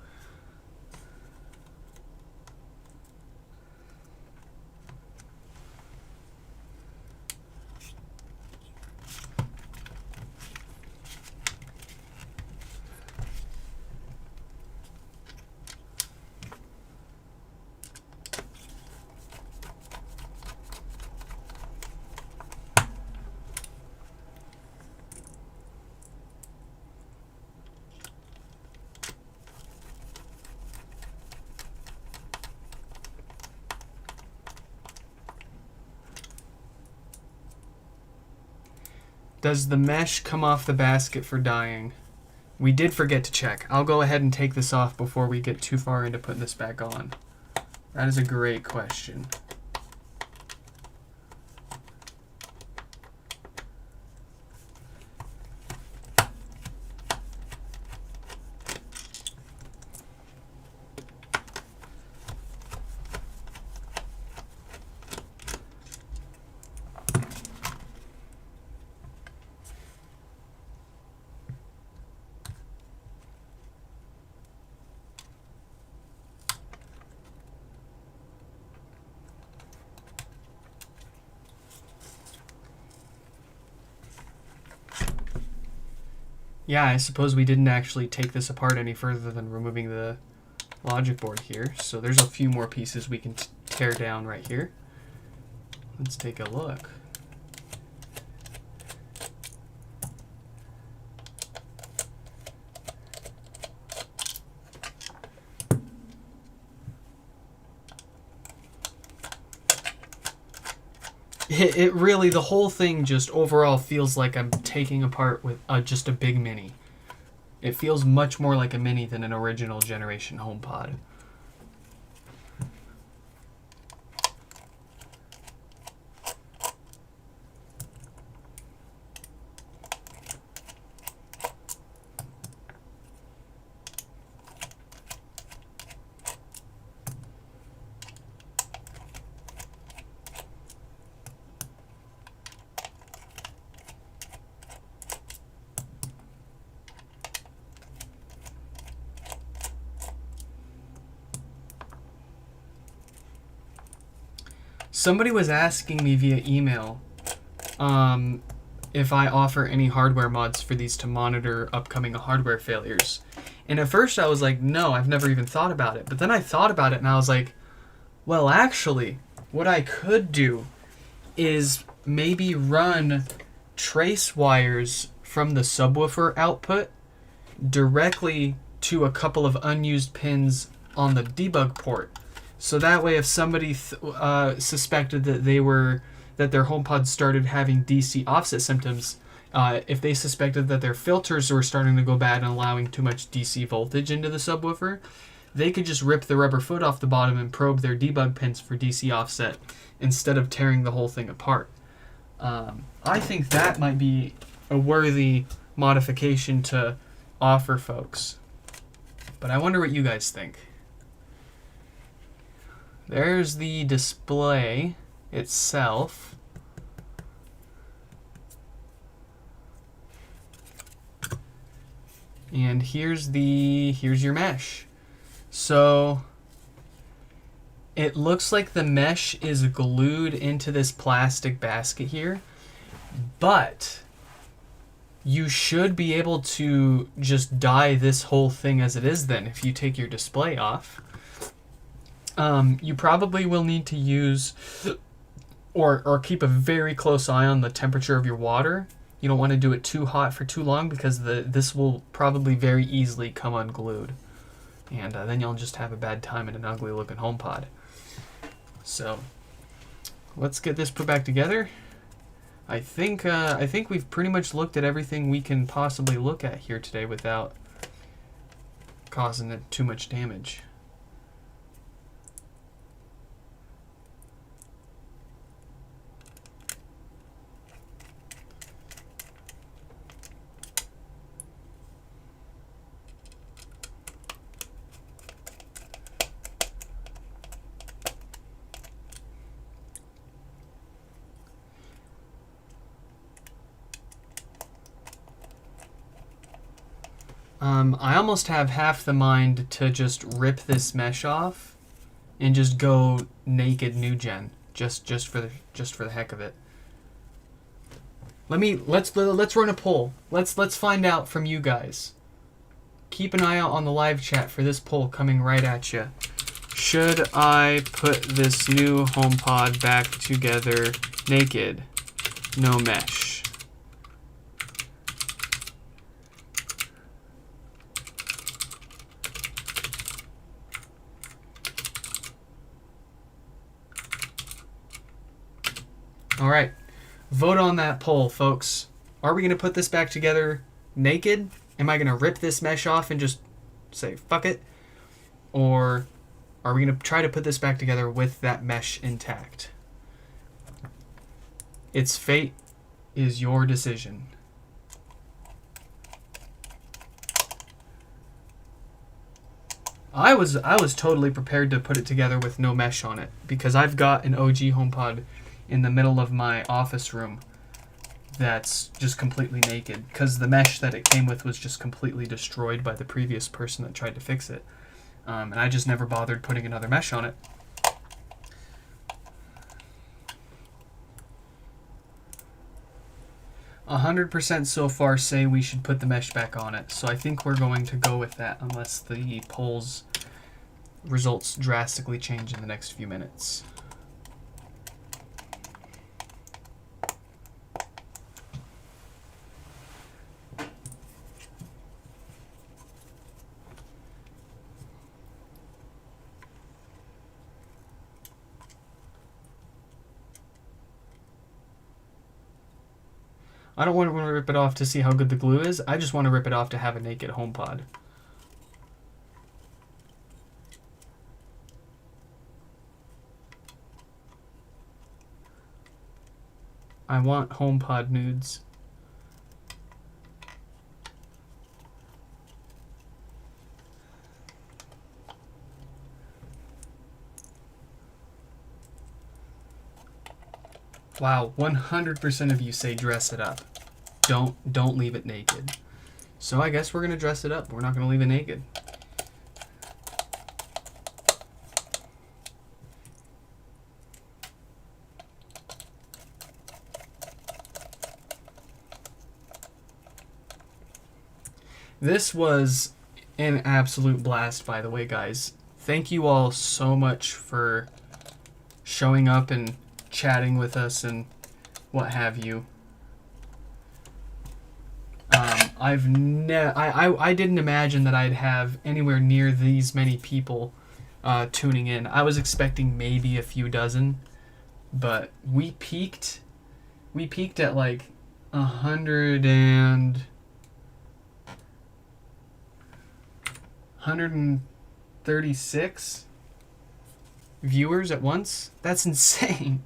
Does the mesh come off the basket for dyeing? We did forget to check. I'll go ahead and take this off before we get too far into putting this back on. That is a great question. Yeah, I suppose we didn't actually take this apart any further than removing the logic board here. So there's a few more pieces we can tear down right here. Let's take a look. It really, the whole thing just overall feels like I'm taking apart with just a big Mini. It feels much more like a Mini than an original generation HomePod. Somebody was asking me via email if I offer any hardware mods for these to monitor upcoming hardware failures. And at first I was like, no, I've never even thought about it. But then I thought about it and I was like, well, actually, what I could do is maybe run trace wires from the subwoofer output directly to a couple of unused pins on the debug port. So that way, if somebody suspected that their HomePod started having DC offset symptoms, if they suspected that their filters were starting to go bad and allowing too much DC voltage into the subwoofer, they could just rip the rubber foot off the bottom and probe their debug pins for DC offset instead of tearing the whole thing apart. I think that might be a worthy modification to offer folks. But I wonder what you guys think. There's the display itself. And here's your mesh. So it looks like the mesh is glued into this plastic basket here, but you should be able to just dye this whole thing as it is then if you take your display off. You probably will need to use or keep a very close eye on the temperature of your water. You don't want to do it too hot for too long because this will probably very easily come unglued. And then you'll just have a bad time in an ugly looking HomePod. So let's get this put back together. I think we've pretty much looked at everything we can possibly look at here today without causing it too much damage. I almost have half the mind to just rip this mesh off and just go naked new gen, just for the heck of it. Let's run a poll. Let's find out from you guys. Keep an eye out on the live chat for this poll coming right at you. Should I put this new HomePod back together naked, no mesh? All right, vote on that poll, folks. Are we going to put this back together naked? Am I going to rip this mesh off and just say, fuck it? Or are we going to try to put this back together with that mesh intact? Its fate is your decision. I was totally prepared to put it together with no mesh on it because I've got an OG HomePod in the middle of my office room that's just completely naked because the mesh that it came with was just completely destroyed by the previous person that tried to fix it. And I just never bothered putting another mesh on it. A 100% so far say we should put the mesh back on it, so I think we're going to go with that unless the poll's results drastically change in the next few minutes. I don't want to rip it off to see how good the glue is. I just want to rip it off to have a naked HomePod. I want HomePod nudes. Wow, 100% of you say dress it up. Don't leave it naked. So I guess we're going to dress it up. We're not going to leave it naked. This was an absolute blast, by the way, guys. Thank you all so much for showing up and chatting with us and what have you. I didn't imagine that I'd have anywhere near these many people tuning in. I was expecting maybe a few dozen, but we peaked at like 136 viewers at once. That's insane.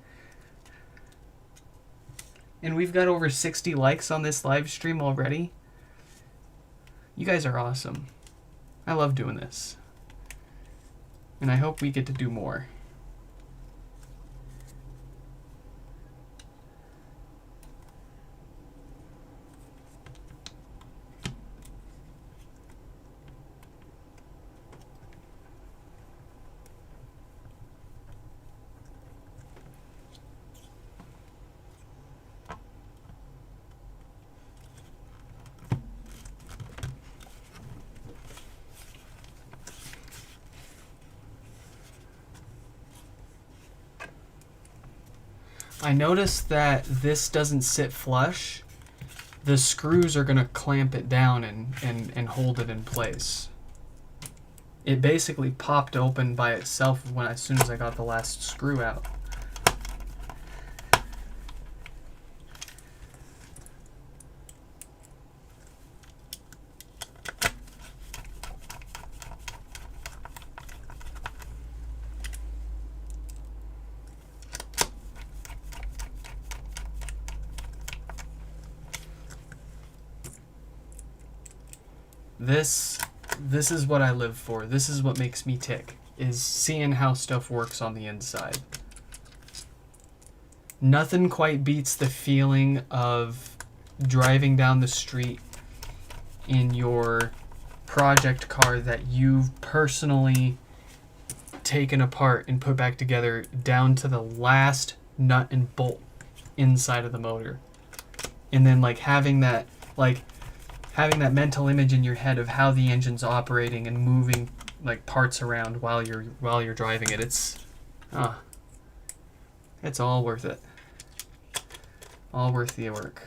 And we've got over 60 likes on this live stream already. You guys are awesome. I love doing this. And I hope we get to do more. I noticed that this doesn't sit flush. The screws are going to clamp it down and hold it in place. It basically popped open by itself as soon as I got the last screw out. This is what I live for. This is what makes me tick, is seeing how stuff works on the inside. Nothing quite beats the feeling of driving down the street in your project car that you've personally taken apart and put back together down to the last nut and bolt inside of the motor. And then having that mental image in your head of how the engine's operating and moving parts around while you're driving it. It's all worth it. All worth the work.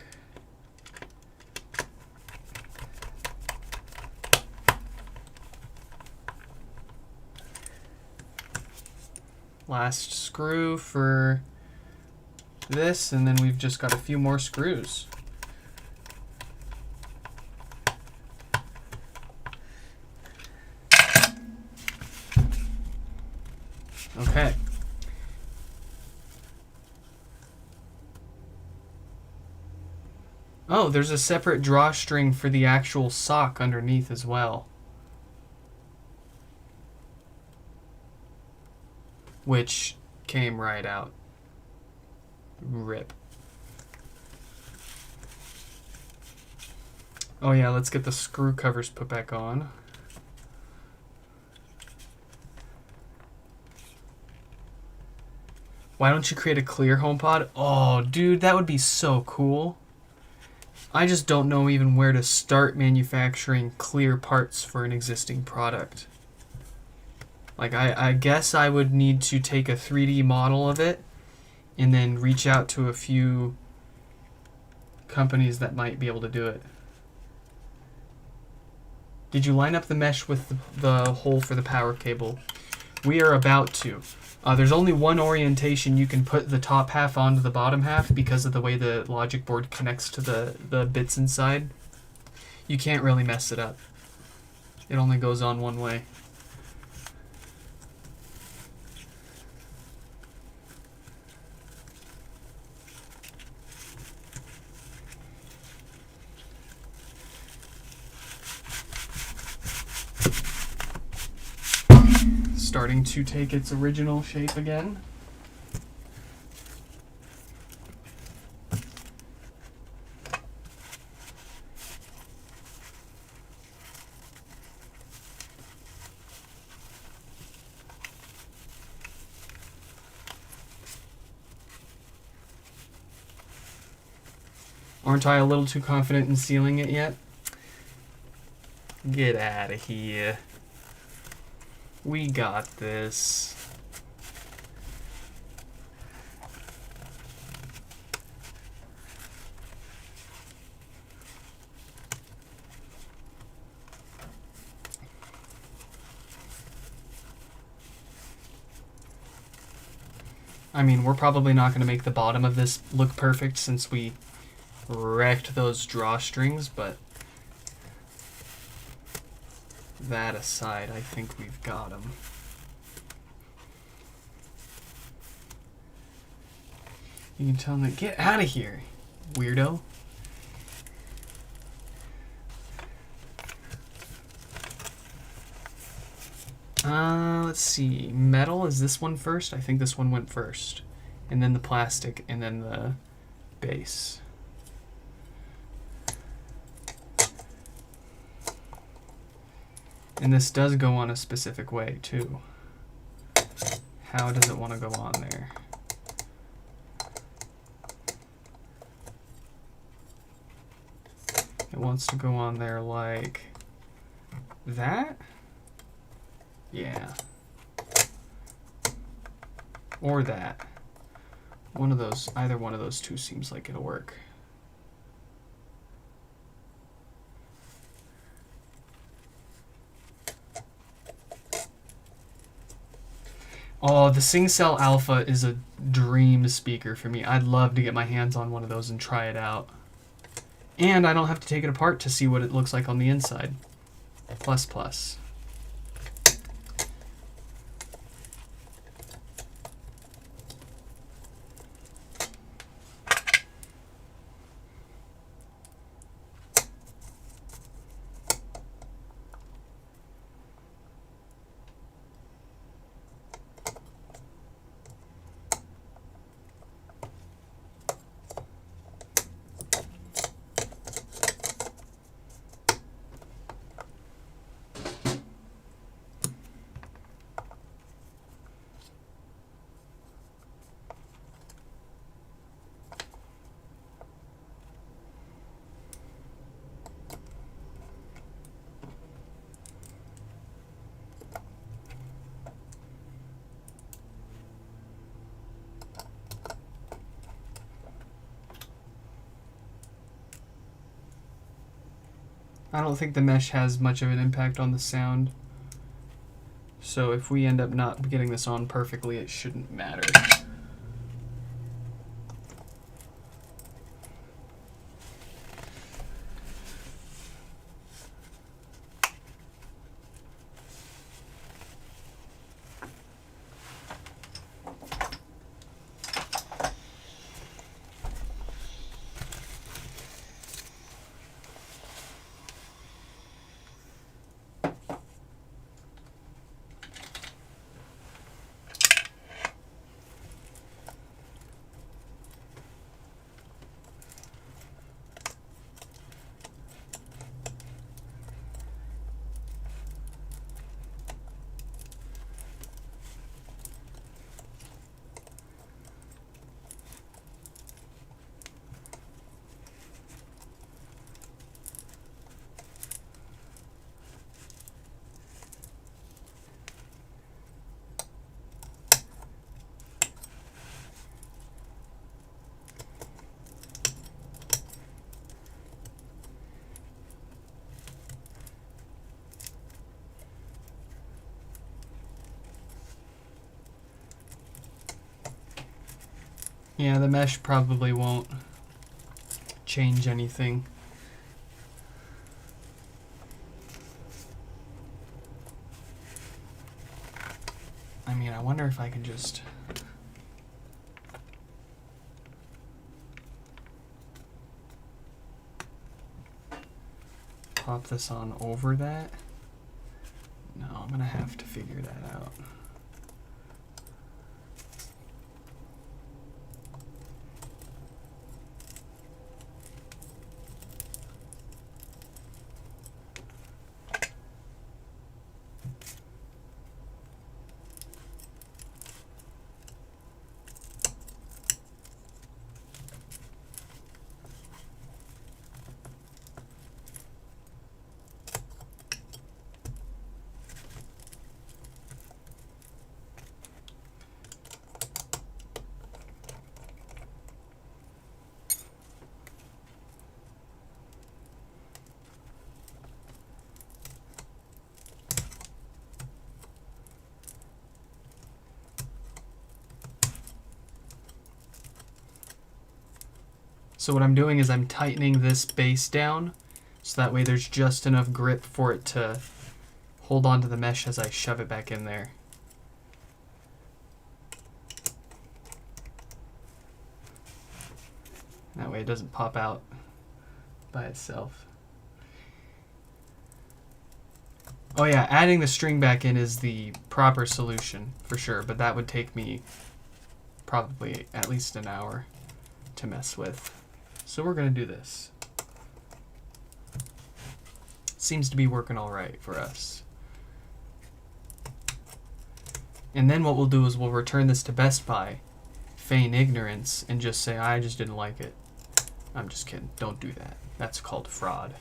Last screw for this, and then we've just got a few more screws. Okay. Oh, there's a separate drawstring for the actual sock underneath as well. Which came right out. Rip. Oh yeah, let's get the screw covers put back on. Why don't you create a clear HomePod? Oh, dude, that would be so cool. I just don't know even where to start manufacturing clear parts for an existing product. I guess I would need to take a 3D model of it and then reach out to a few companies that might be able to do it. Did you line up the mesh with the hole for the power cable? We are about to. There's only one orientation you can put the top half onto the bottom half because of the way the logic board connects to the bits inside. You can't really mess it up. It only goes on one way. Starting to take its original shape again. Aren't I a little too confident in sealing it yet? Get out of here. We got this. I mean, we're probably not going to make the bottom of this look perfect since we wrecked those drawstrings, but that aside, I think we've got them. You can tell them to get out of here, weirdo. Let's see. Metal, is this one first? I think this one went first. And then the plastic, and then the base. And this does go on a specific way, too. How does it want to go on there? It wants to go on there like that? Yeah. Or that. One of those, either one of those two seems like it'll work. Oh, the SingCell Alpha is a dream speaker for me. I'd love to get my hands on one of those and try it out. And I don't have to take it apart to see what it looks like on the inside. Plus, plus. I don't think the mesh has much of an impact on the sound. So if we end up not getting this on perfectly, it shouldn't matter. Yeah, the mesh probably won't change anything. I mean, I wonder if I can just... pop this on over that? No, I'm gonna have to figure that out. So what I'm doing is I'm tightening this base down so that way there's just enough grip for it to hold onto the mesh as I shove it back in there. That way it doesn't pop out by itself. Oh yeah, adding the string back in is the proper solution for sure, but that would take me probably at least an hour to mess with. So we're gonna do this. Seems to be working all right for us. And then what we'll do is we'll return this to Best Buy, feign ignorance, and just say, I just didn't like it. I'm just kidding. Don't do that. That's called fraud.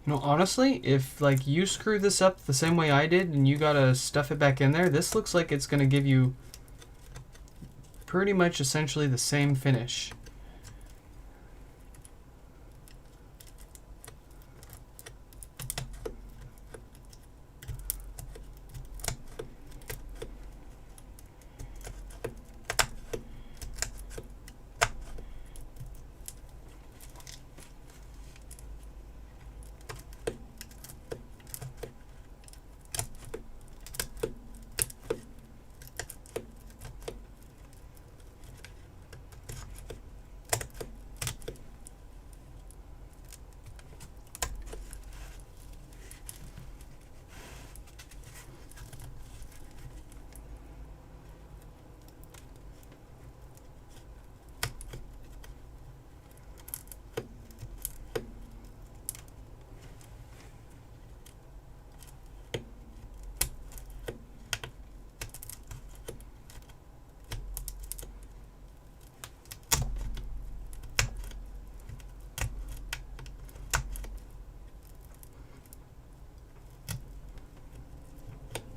You know, honestly, if like you screw this up the same way I did and you gotta stuff it back in there, this looks like it's gonna give you pretty much essentially the same finish.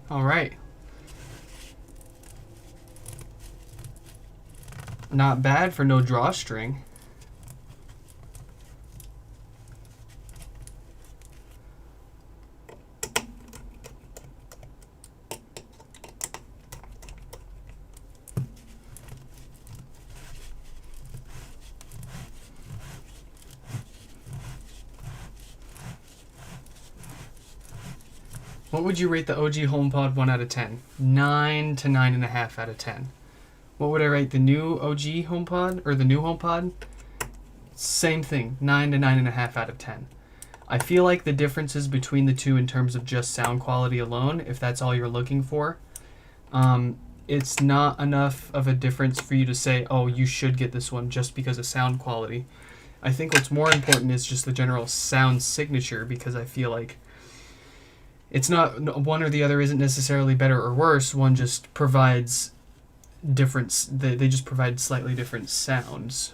All right. Not bad for no drawstring. What would you rate the OG HomePod 1 out of 10? 9 to 9.5 out of 10. What would I rate the new OG HomePod, or the new HomePod? Same thing, 9 to 9.5 out of 10. I feel like the differences between the two in terms of just sound quality alone, if that's all you're looking for, it's not enough of a difference for you to say, oh, you should get this one just because of sound quality. I think what's more important is just the general sound signature, because I feel like it's not one or the other isn't necessarily better or worse. One just provides different, they just provide slightly different sounds.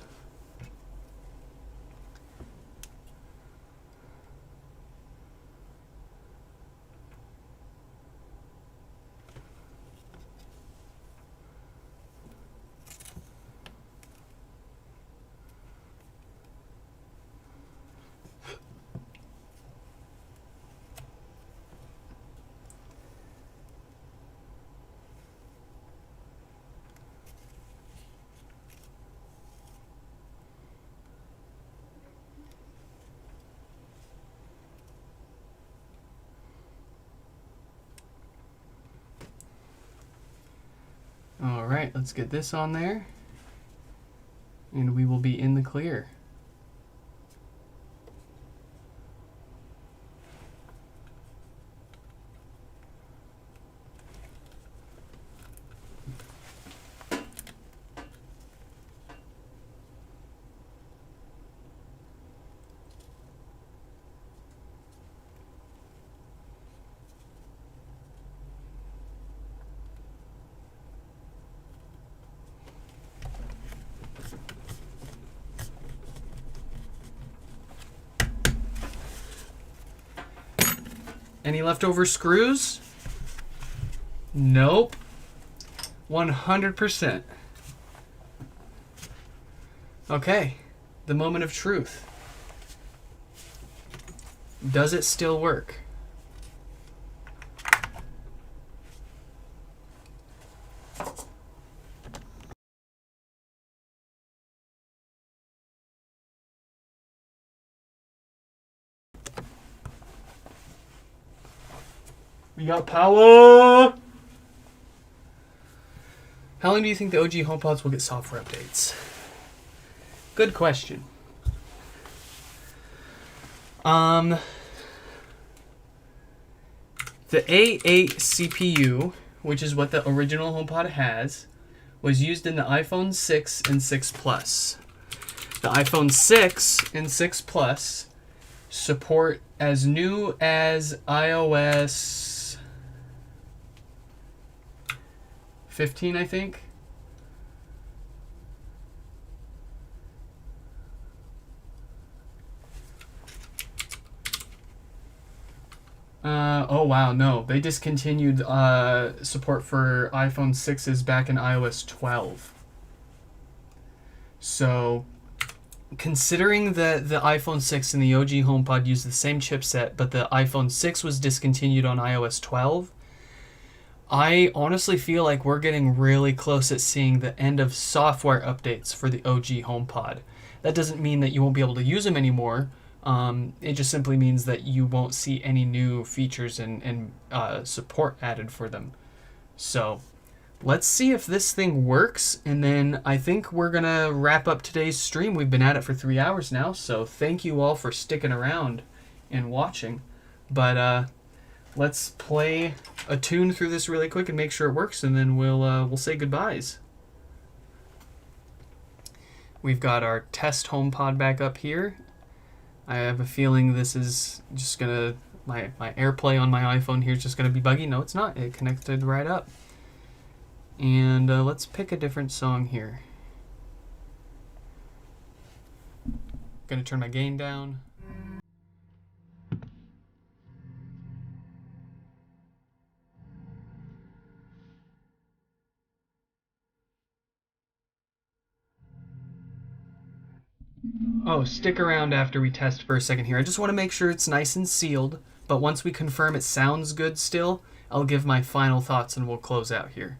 right, let's get this on there. And we will be in the clear. Any leftover screws? Nope. 100%. Okay, the moment of truth. Does it still work? We got power! How long do you think the OG HomePods will get software updates? Good question. The A8 CPU, which is what the original HomePod has, was used in the iPhone 6 and 6 Plus. The iPhone 6 and 6 Plus support as new as iOS 15, I think. Oh wow, no. They discontinued support for iPhone 6s back in iOS 12. So, considering that the iPhone 6 and the OG HomePod use the same chipset, but the iPhone 6 was discontinued on iOS 12, I honestly feel like we're getting really close at seeing the end of software updates for the OG HomePod. That doesn't mean that you won't be able to use them anymore. It just simply means that you won't see any new features and support added for them. So let's see if this thing works, and then I think we're going to wrap up today's stream. We've been at it for 3 hours now, so thank you all for sticking around and watching. But let's play a tune through this really quick and make sure it works, and then we'll say goodbyes. We've got our test HomePod back up here. I have a feeling this is just gonna my AirPlay on my iPhone here is just gonna be buggy. No, it's not. It connected right up. And let's pick a different song here. Gonna turn my gain down. Oh, stick around after we test for a second here. I just want to make sure it's nice and sealed, but once we confirm it sounds good still, I'll give my final thoughts and we'll close out here.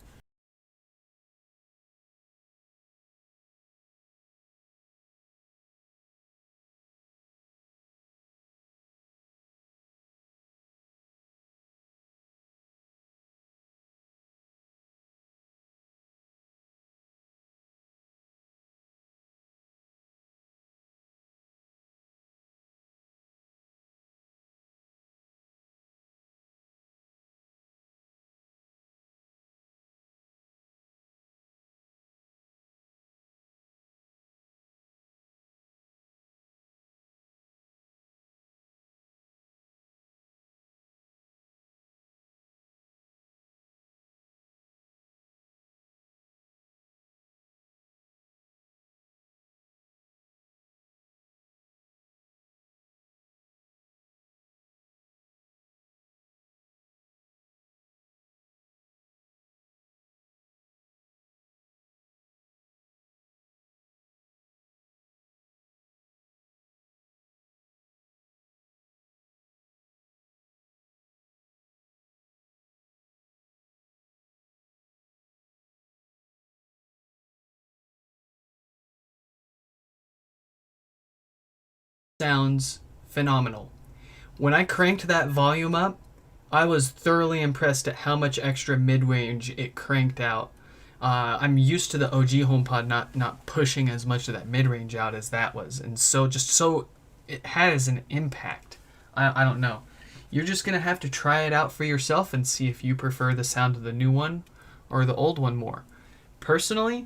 Sounds phenomenal. When I cranked that volume up, I was thoroughly impressed at how much extra mid-range it cranked out. I'm used to the OG HomePod not pushing as much of that mid-range out as that was, and so it has an impact. I don't know. You're just gonna have to try it out for yourself and see if you prefer the sound of the new one or the old one more. Personally,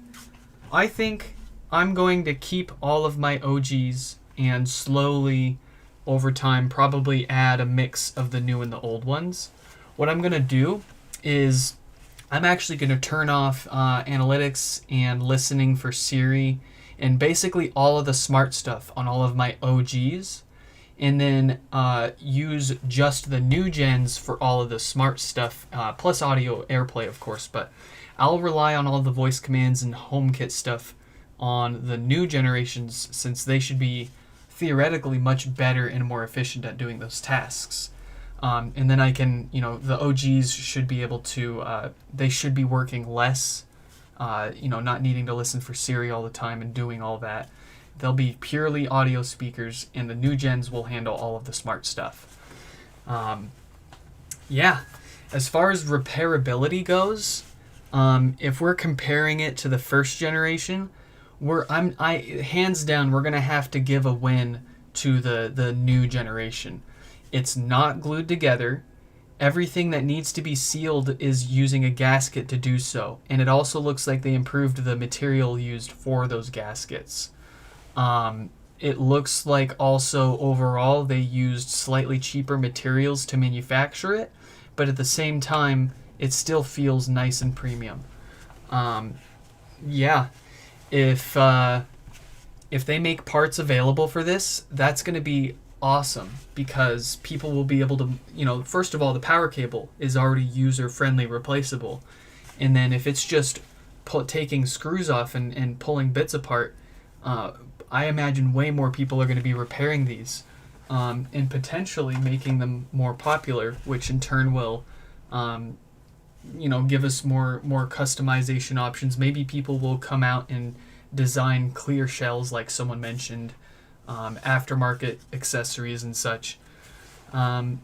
I think I'm going to keep all of my OGs and slowly, over time, probably add a mix of the new and the old ones. What I'm gonna do is I'm actually going to turn off analytics and listening for Siri and basically all of the smart stuff on all of my OGs, and then use just the new gens for all of the smart stuff, plus audio AirPlay, of course. But I'll rely on all the voice commands and HomeKit stuff on the new generations, since they should be theoretically much better and more efficient at doing those tasks. And then I can, the OGs should be able to, they should be working less, not needing to listen for Siri all the time and doing all that. They'll be purely audio speakers, and the new gens will handle all of the smart stuff. As far as repairability goes, if we're comparing it to the first generation, hands down, we're gonna have to give a win to the new generation. It's not glued together. Everything that needs to be sealed is using a gasket to do so. And it also looks like they improved the material used for those gaskets. It looks like also overall they used slightly cheaper materials to manufacture it, but at the same time, it still feels nice and premium. If they make parts available for this, that's going to be awesome, because people will be able to, first of all, the power cable is already user-friendly replaceable. And then if it's just taking screws off and pulling bits apart, I imagine way more people are going to be repairing these, and potentially making them more popular, which in turn will, give us more customization options. Maybe people will come out and design clear shells like someone mentioned, aftermarket accessories and such. Those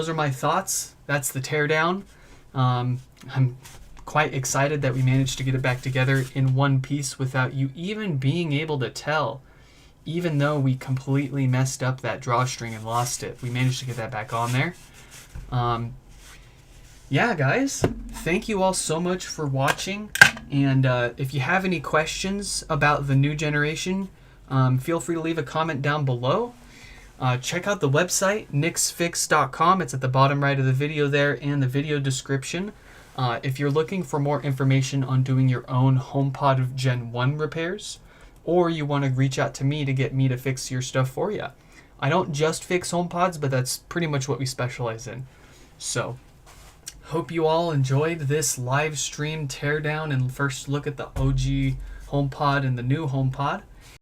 are my thoughts. That's the teardown. I'm quite excited that we managed to get it back together in one piece without you even being able to tell. Even though we completely messed up that drawstring and lost it, we managed to get that back on there. Guys, thank you all so much for watching. And if you have any questions about the new generation, feel free to leave a comment down below. Check out the website, nixfix.com. It's at the bottom right of the video there and the video description. If you're looking for more information on doing your own HomePod Gen 1 repairs, or you want to reach out to me to get me to fix your stuff for you. I don't just fix HomePods, but that's pretty much what we specialize in. So, hope you all enjoyed this live stream teardown and first look at the OG HomePod and the new HomePod.